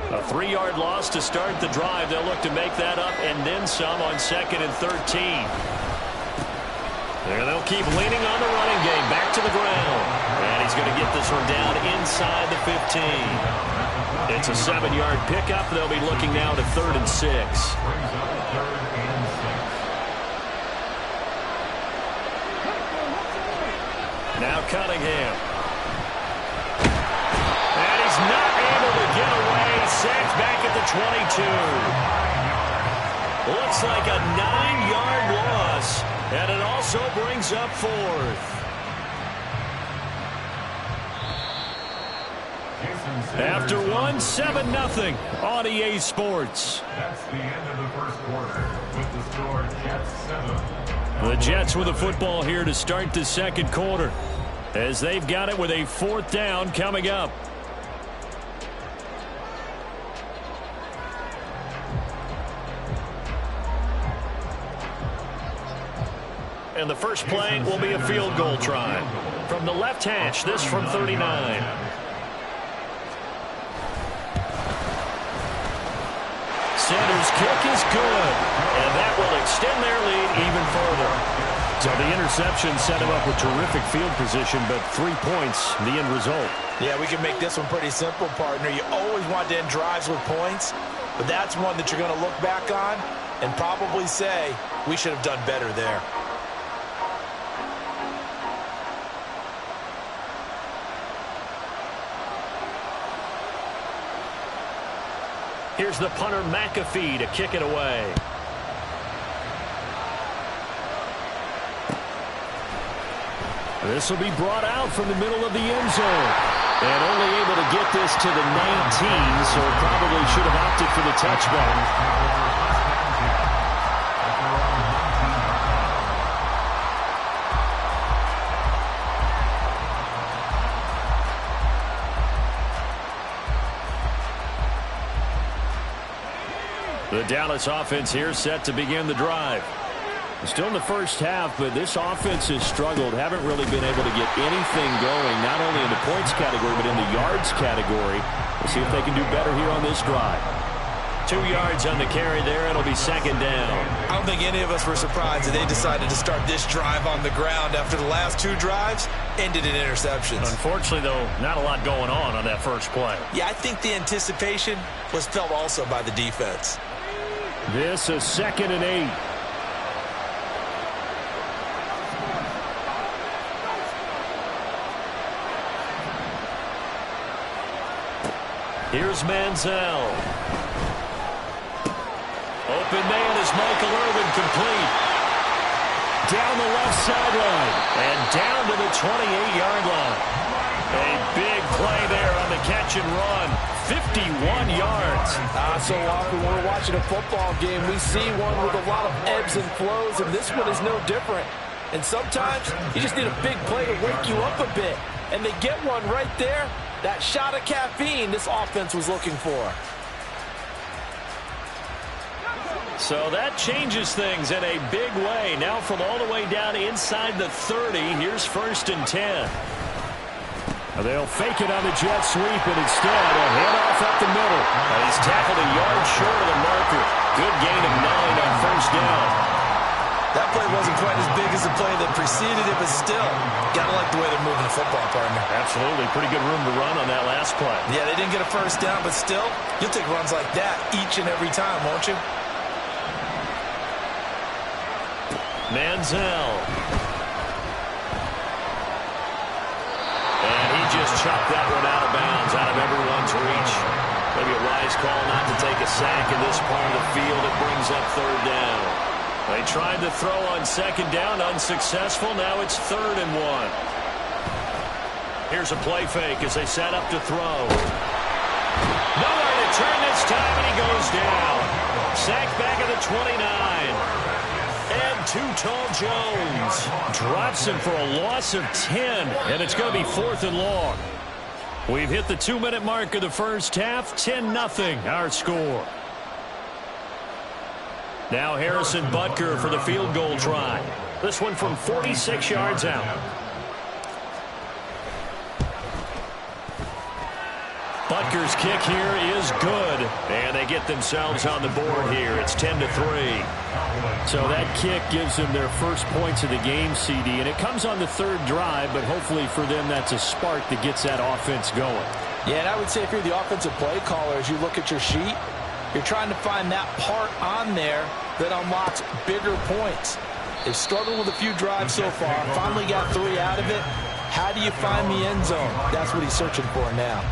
A 3-yard loss to start the drive. They'll look to make that up and then some on 2nd and 13. And they'll keep leaning on the running game. Back to the ground. And he's going to get this one down inside the 15. It's a 7-yard pickup. They'll be looking now to 3rd and 6. Now Cunningham. And he's not able to get away. Sacked back at the 22. Looks like a 9-yard loss. And it also brings up 4th. After 7-0 on EA Sports. That's the end of the first quarter with the score Jets 7. The Jets with the football here to start the second quarter as they've got it with a 4th down coming up. And the first play will be a field goal try. From the left hash, this from 39. Sanders' kick is good, and that will extend their lead even further. So the interception set him up with terrific field position, but 3 points, the end result. Yeah, we can make this one pretty simple, partner. You always want to end drives with points, but that's one that you're going to look back on and probably say, we should have done better there. Here's the punter, McAfee, to kick it away. This will be brought out from the middle of the end zone. And only able to get this to the 19, so probably should have opted for the touchback. The Dallas offense here set to begin the drive. Still in the first half, but this offense has struggled. Haven't really been able to get anything going, not only in the points category, but in the yards category. We'll see if they can do better here on this drive. 2 yards on the carry there. It'll be 2nd down. I don't think any of us were surprised that they decided to start this drive on the ground after the last 2 drives ended in interceptions. Unfortunately, though, not a lot going on that first play. Yeah, I think the anticipation was felt also by the defense. This is 2nd and 8. Here's Manziel. Open man is Michael Irvin, complete. Down the left sideline and down to the 28-yard line. A big play there on the catch and run. 51 yards. So often when we're watching a football game, we see one with a lot of ebbs and flows, and this one is no different. And sometimes you just need a big play to wake you up a bit. And they get one right there. That shot of caffeine this offense was looking for. So that changes things in a big way. Now from all the way down inside the 30, here's 1st and 10. They'll fake it on the jet sweep, and instead a handoff up the middle. And he's tackled a yard short of the marker. Good gain of 9 on 1st down. That play wasn't quite as big as the play that preceded it, but still, gotta like the way they're moving the football, partner. Absolutely. Pretty good room to run on that last play. Yeah, they didn't get a 1st down, but still, you'll take runs like that each and every time, won't you? Manziel. And he just chucked that one out of bounds, out of everyone's reach. Maybe a wise call not to take a sack in this part of the field. It brings up third down. They tried to throw on second down, unsuccessful. Now it's 3rd and 1. Here's a play fake as they set up to throw. Nowhere to turn this time, and he goes down. Sacked back at the 29. And Too Tall Jones drops him for a loss of 10, and it's going to be 4th and long. We've hit the 2-minute mark of the first half. 10-0 our score. Now Harrison Butker for the field goal try. This one from 46 yards out. Butker's kick here is good, and they get themselves on the board here. It's 10-3. So that kick gives them their first points of the game, CD, and it comes on the 3rd drive, but hopefully for them that's a spark that gets that offense going. Yeah, and I would say if you're the offensive play caller, as you look at your sheet, you're trying to find that part on there that unlocks bigger points. They've struggled with a few drives so far, finally got 3 out of it. How do you find the end zone? That's what he's searching for now.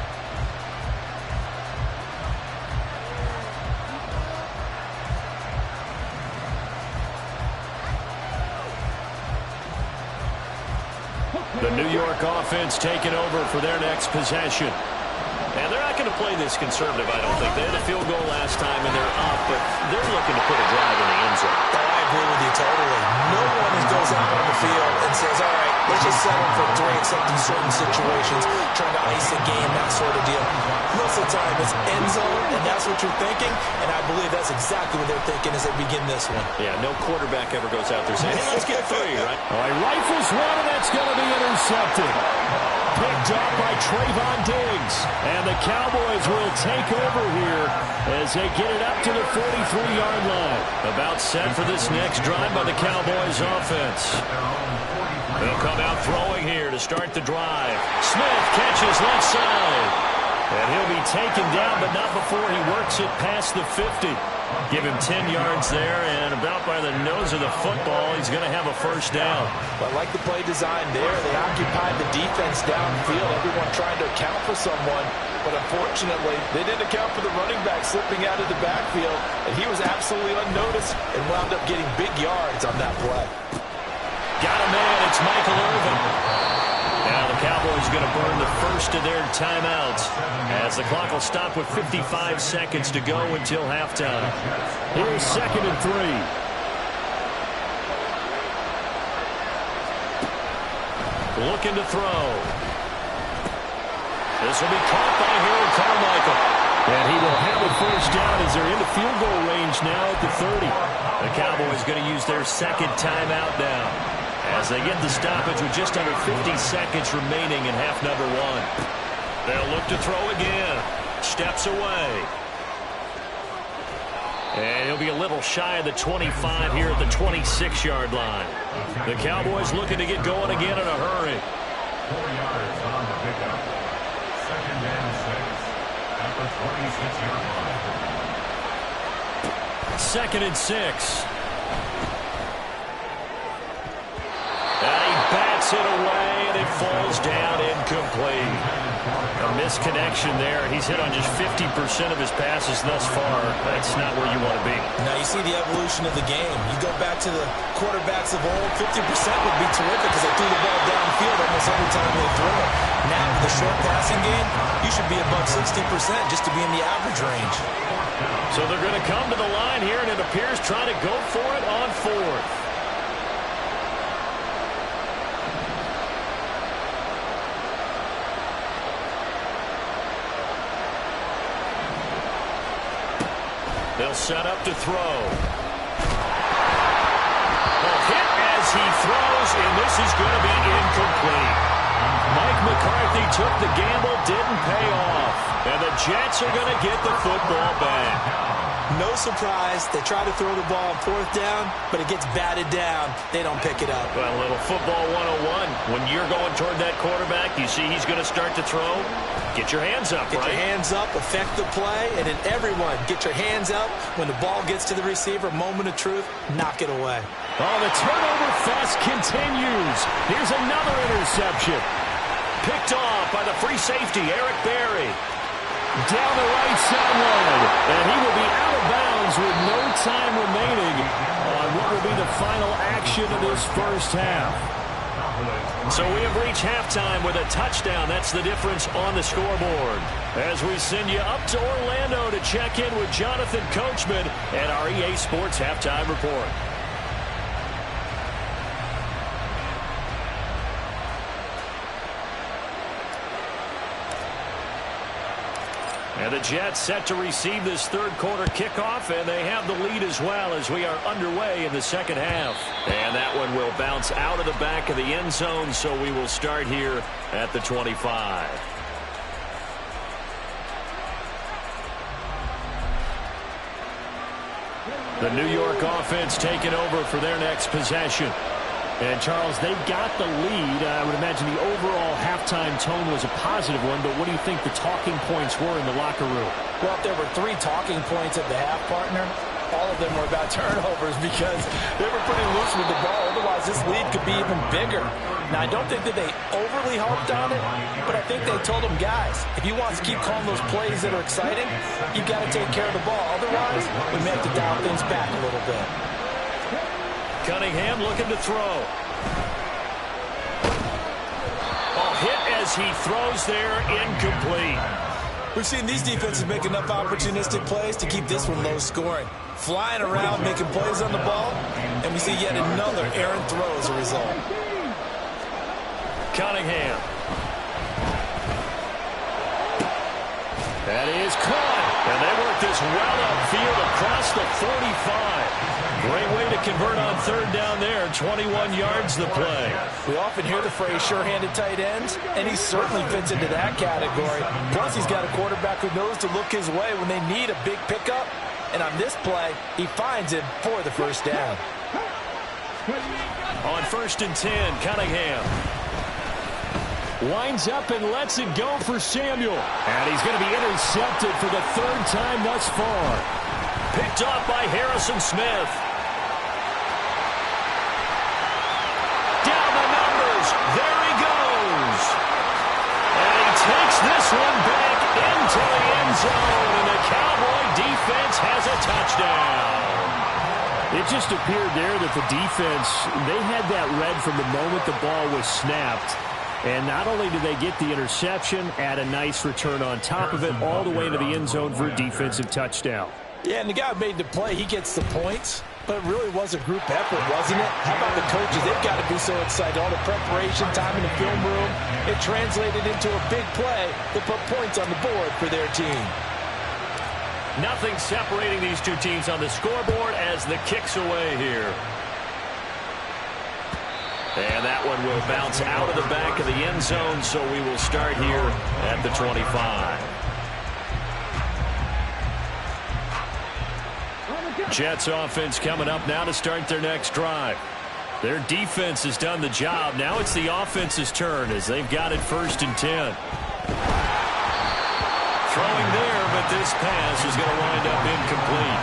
The New York offense taking over for their next possession. And they're not going to play this conservative, I don't think. They had a field goal last time, and they're up, but they're looking to put a drive in the end zone. Oh, I agree with you totally. No one goes out on the field and says, all right, let's just settle for 3, except in certain situations, trying to ice a game, that sort of deal. Most of the time, it's end zone, and that's what you're thinking, and I believe that's exactly what they're thinking as they begin this one. Yeah, no quarterback ever goes out there saying, hey, let's get 3, right? All right, rifles one, and that's going to be intercepted. Picked up by Trayvon Diggs. And the Cowboys will take over here as they get it up to the 43-yard line. About set for this next drive by the Cowboys offense. They'll come out throwing here to start the drive. Smith catches left side. And he'll be taken down, but not before he works it past the 50. Give him 10 yards there, and about by the nose of the football, he's going to have a first down. I like the play design there. They occupied the defense downfield, everyone trying to account for someone, but unfortunately, they didn't account for the running back slipping out of the backfield, and he was absolutely unnoticed and wound up getting big yards on that play. Got a man, it's Michael Irvin. Now the Cowboys going to burn the first of their timeouts as the clock will stop with 55 seconds to go until halftime. Here's 2nd and 3. Looking to throw. This will be caught by Harold Carmichael. And he will have a first down as they're into field goal range now at the 30. The Cowboys going to use their second timeout now, as they get the stoppage with just under 50 seconds remaining in half number 1. They'll look to throw again. Steps away. And he'll be a little shy of the 25 here at the 26-yard line. The Cowboys looking to get going again in a hurry. 4 yards on the pickup. 2nd and 6 at the 26-yard line. 2nd and 6. And he bats it away, and it falls down incomplete. A misconnection there. He's hit on just 50% of his passes thus far. That's not where you want to be. Now you see the evolution of the game. You go back to the quarterbacks of old, 50% would be terrific because they threw the ball downfield almost every time they throw it. Now with the short passing game, you should be above 60% just to be in the average range. So they're going to come to the line here, and it appears trying to go for it on 4th. They'll set up to throw. Well, hit as he throws, and this is going to be incomplete. Mike McCarthy took the gamble, didn't pay off. And the Jets are going to get the football back. No surprise, they try to throw the ball on 4th down, but it gets batted down. They don't pick it up. Well, a little football 101. When you're going toward that quarterback, you see he's going to start to throw. Get your hands up, Get your hands up, affect the play, and then everyone get your hands up. When the ball gets to the receiver, moment of truth, knock it away. Oh, the turnover fest continues. Here's another interception. Picked off by the free safety, Eric Berry. down the right sideline. And he will be out of bounds with no time remaining on what will be the final action of this first half. So we have reached halftime with a touchdown. That's the difference on the scoreboard. As we send you up to Orlando to check in with Jonathan Coachman at our EA Sports Halftime Report. And the Jets set to receive this third quarter kickoff, and they have the lead as well as we are underway in the second half. And that one will bounce out of the back of the end zone, so we will start here at the 25. The New York offense taking over for their next possession. And, Charles, they've got the lead. I would imagine the overall halftime tone was a positive one, but what do you think the talking points were in the locker room? Well, if there were 3 talking points at the half, partner, all of them were about turnovers because they were pretty loose with the ball. Otherwise, this lead could be even bigger. Now, I don't think that they overly harped on it, but I think they told them, guys, if you want to keep calling those plays that are exciting, you've got to take care of the ball. Otherwise, we may have to dial things back a little bit. Cunningham looking to throw. Ball hit as he throws there, incomplete. We've seen these defenses make enough opportunistic plays to keep this one low scoring. Flying around, making plays on the ball, and we see yet another errant throw as a result. Cunningham. That is caught. And they work this well upfield across the 45. Great way to convert on third down there. 21 yards the play. We often hear the phrase sure-handed tight ends, and he certainly fits into that category. Plus, he's got a quarterback who knows to look his way when they need a big pickup. And on this play, he finds him for the first down. On 1st and 10, Cunningham winds up and lets it go for Samuel. And he's going to be intercepted for the 3rd time thus far. Picked off by Harrison Smith. Down the numbers. There he goes. And he takes this one back into the end zone. And the Cowboy defense has a touchdown. It just appeared there that the defense, they had that read from the moment the ball was snapped. And not only did they get the interception, add a nice return on top of it, all the way into the end zone for a defensive touchdown. Yeah, and the guy who made the play, he gets the points. But it really was a group effort, wasn't it? How about the coaches? They've got to be so excited. All the preparation, time in the film room, it translated into a big play that put points on the board for their team. Nothing separating these two teams on the scoreboard as the kick's away here. And that one will bounce out of the back of the end zone, so we will start here at the 25. Jets offense coming up now to start their next drive. Their defense has done the job. Now it's the offense's turn as they've got it 1st and 10. Throwing there, but this pass is going to wind up incomplete.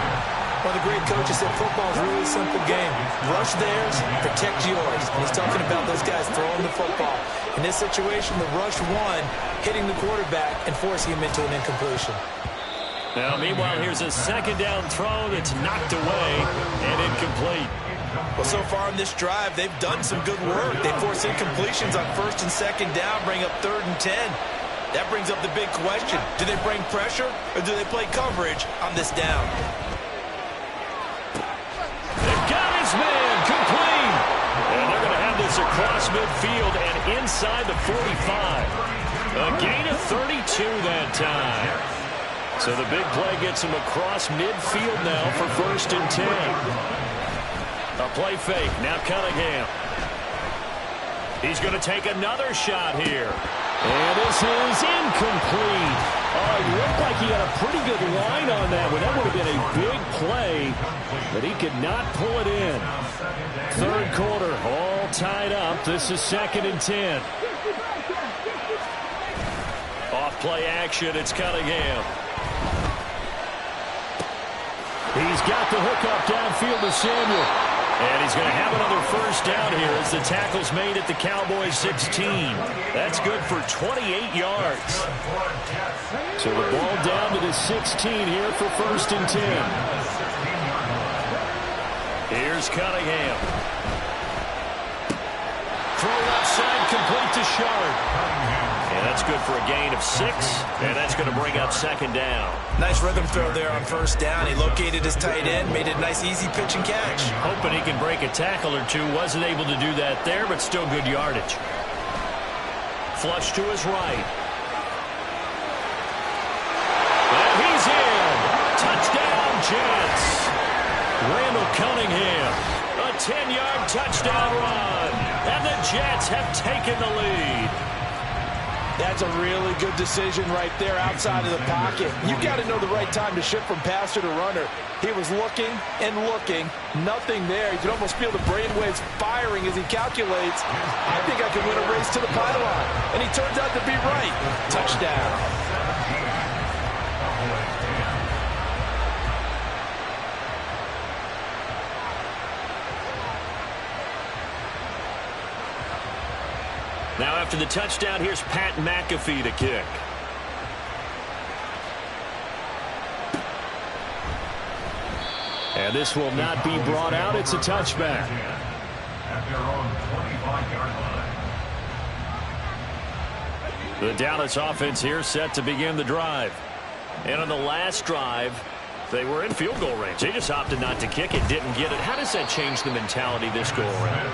Well, the great coach said football is really a simple game. Rush theirs, protect yours. And he's talking about those guys throwing the football. In this situation, the rush won, hitting the quarterback and forcing him into an incompletion. Now, meanwhile, here's a 2nd down throw that's knocked away and incomplete. Well, so far in this drive, they've done some good work. They force incompletions on 1st and 2nd down, bring up 3rd and 10. That brings up the big question. Do they bring pressure or do they play coverage on this down? Got his man, complete. And they're going to have this across midfield and inside the 45. A gain of 32 that time. So the big play gets him across midfield now for 1st and 10. A play fake, now Cunningham. He's going to take another shot here. And this is incomplete. Oh, it looked like he had a pretty good line on that one. That would have been a big play, but he could not pull it in. 3rd quarter, all tied up. This is 2nd and 10. Off play action, it's Cunningham. He's got the hook up downfield to Samuel. And he's going to have another first down here as the tackle's made at the Cowboys 16. That's good for 28 yards. So the ball down to the 16 here for 1st and 10. Here's Cunningham. Throw left side, complete to Sharp. And that's good for a gain of 6, and that's going to bring up 2nd down. Nice rhythm throw there on 1st down. He located his tight end, made it a nice easy pitch and catch. Hoping he can break a tackle or two. Wasn't able to do that there, but still good yardage. Flush to his right. And he's in. Touchdown, Jets. Randall Cunningham. A 10-yard touchdown run. And the Jets have taken the lead. That's a really good decision right there outside of the pocket. You got to know the right time to shift from passer to runner. He was looking and looking. Nothing there. You can almost feel the brainwaves firing as he calculates. I think I can win a race to the pylon. And he turns out to be right. Touchdown. Now after the touchdown, here's Pat McAfee to kick. And this will not be brought out. It's a touchback. At their own 25-yard line. The Dallas offense here set to begin the drive. And on the last drive, they were in field goal range. They just opted not to kick it, didn't get it. How does that change the mentality this go around?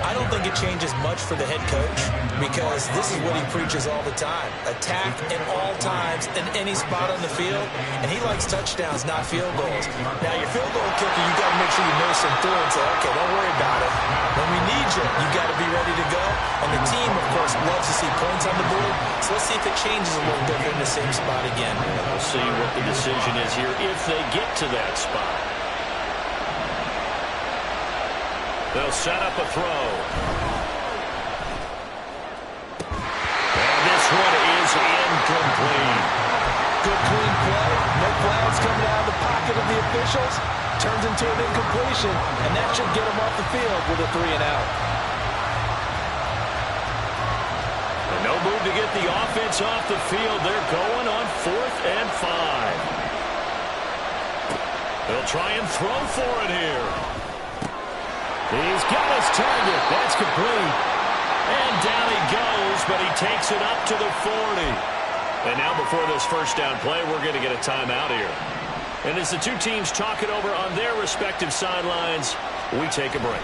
I don't think it changes much for the head coach because this is what he preaches all the time. Attack at all times in any spot on the field, and he likes touchdowns, not field goals. Now, your field goal kicker, you got to make sure you nurse him through and say, okay, don't worry about it. When we need you, you got to be ready to go. And the team, of course, loves to see points on the board. So let's see if it changes a little bit in the same spot again. We'll see what the decision is here if they get to that spot. They'll set up a throw. And this one is incomplete. Good clean play. No flags coming out of the pocket of the officials. Turns into an incompletion, and that should get him off the field with a 3-and-out. And no move to get the offense off the field. They're going on 4th and 5. They'll try and throw for it here. He's got his target. That's complete. And down he goes, but he takes it up to the 40. And now before this first down play, we're going to get a timeout here. And as the two teams talk it over on their respective sidelines, we take a break.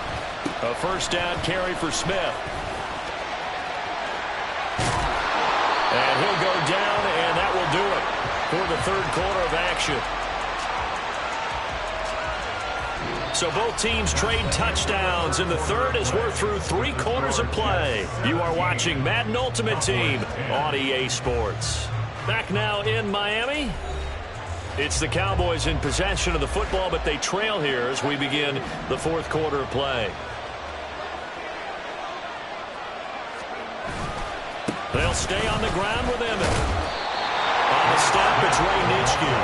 A first down carry for Smith. And he'll go down, and that will do it for the 3rd quarter of action. So both teams trade touchdowns in the 3rd as we're through 3 quarters of play. You are watching Madden Ultimate Team on EA Sports. Back now in Miami. It's the Cowboys in possession of the football, but they trail here as we begin the 4th quarter of play. They'll stay on the ground with Emmett. On the stop, it's Ray Nitschke.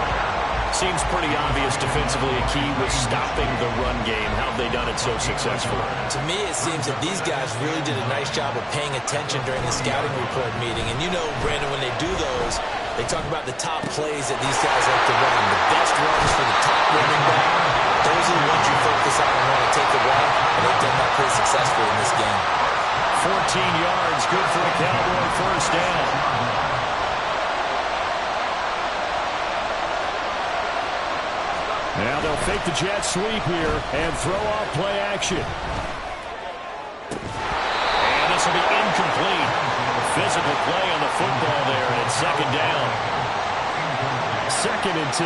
Seems pretty obvious defensively a key was stopping the run game. How have they done it so successfully? To me, it seems that these guys really did a nice job of paying attention during the scouting report meeting. And you know, Brandon, when they do those, they talk about the top plays that these guys like to run. The best runs for the top running back. Those are the ones you focus on and want to take away. And they've done that pretty successfully in this game. 14 yards, good for a Cowboy first down. Now they'll fake the jet sweep here and throw off play action. And this will be incomplete. Physical play on the football there, and it's 2nd down. 2nd and 10.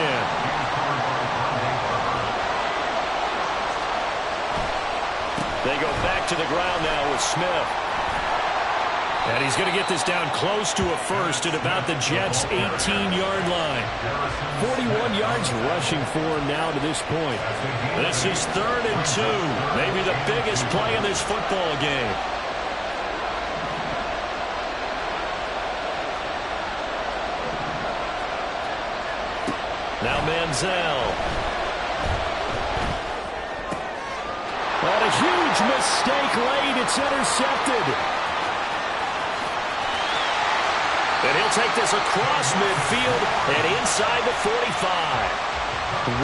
They go back to the ground now with Smith. And he's going to get this down close to a first at about the Jets' 18-yard line. 41 yards rushing for him now to this point. This is 3rd and 2. Maybe the biggest play in this football game. Now Manziel. Oh, mistake late. It's intercepted. And he'll take this across midfield and inside the 45.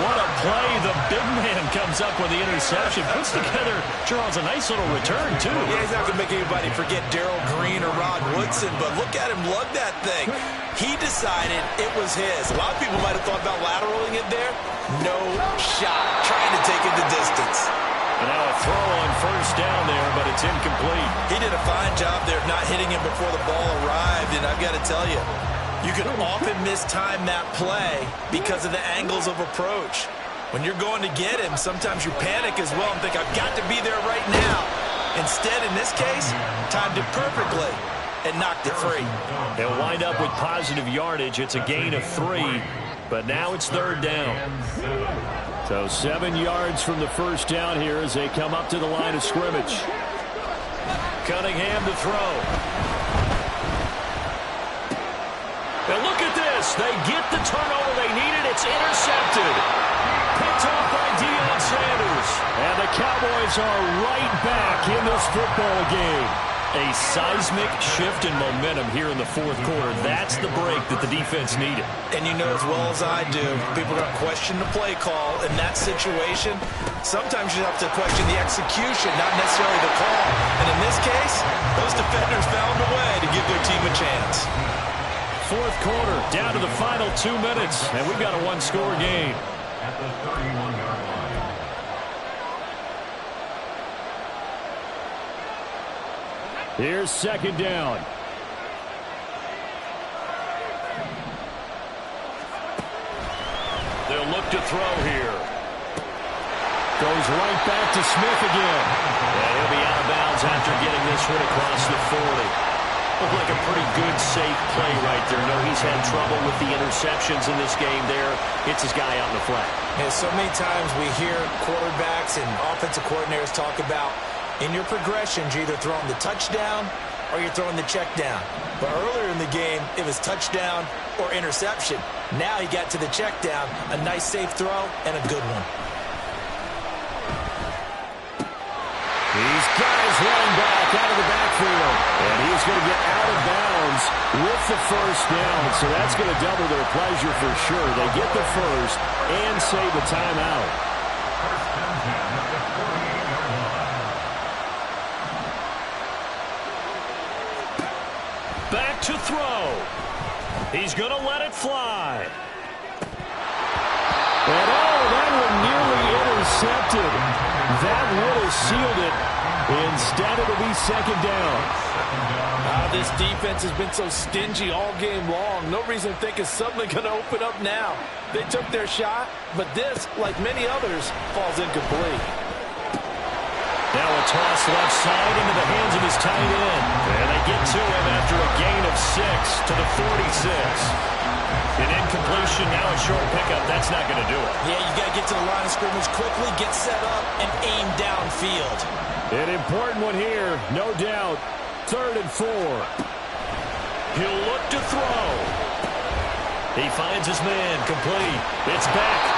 What a play. The big man comes up with the interception. Puts together, Charles, a nice little return, too. Yeah, he's not going to make anybody forget Darrell Green or Rod Woodson, but look at him lug that thing. He decided it was his. A lot of people might have thought about lateraling it there. No shot. Trying to take it the distance. And now a throw on first down there, but it's incomplete. He did a fine job there of not hitting him before the ball arrived, and I've got to tell you, you can often mistime that play because of the angles of approach. When you're going to get him, sometimes you panic as well and think, I've got to be there right now. Instead, in this case, timed it perfectly and knocked it free. They'll wind up with positive yardage. It's a gain of 3, but now it's third down. So 7 yards from the first down here as they come up to the line of scrimmage. Cunningham to throw. Now look at this. They get the turnover they needed. It's intercepted. Picked off by Deion Sanders. And the Cowboys are right back in this football game. A seismic shift in momentum here in the fourth quarter. That's the break that the defense needed. And you know as well as I do, people are going to question the play call in that situation. Sometimes you have to question the execution, not necessarily the call. And in this case, those defenders found a way to give their team a chance. Fourth quarter, down to the final 2 minutes, and we've got a one-score game. At the 31-yard line. Here's second down. They'll look to throw here. Goes right back to Smith again. And he'll be out of bounds after getting this one across the 40. Looked like a pretty good, safe play right there. No, he's had trouble with the interceptions in this game there. Hits his guy out in the flat. Yeah, so many times we hear quarterbacks and offensive coordinators talk about in your progressions, you're either throwing the touchdown or you're throwing the check down. But earlier in the game, it was touchdown or interception. Now he got to the check down, a nice safe throw, and a good one. These guys running back out of the backfield. And he's going to get out of bounds with the first down. So that's going to double their pleasure for sure. They get the first and save the timeout. Back to throw. He's going to let it fly. And that one nearly intercepted. That would have sealed it. Instead, it'll be second down. This defense has been so stingy all game long. No reason to think it's suddenly going to open up now. They took their shot, but this, like many others, falls incomplete. Now a toss left side into the hands of his tight end. And they get to him after a gain of 6 to the 46. An incompletion, now a short pickup. That's not going to do it. Yeah, you got to get to the line of scrimmage quickly, get set up, and aim downfield. An important one here, no doubt. 3rd and 4. He'll look to throw. He finds his man, complete. It's back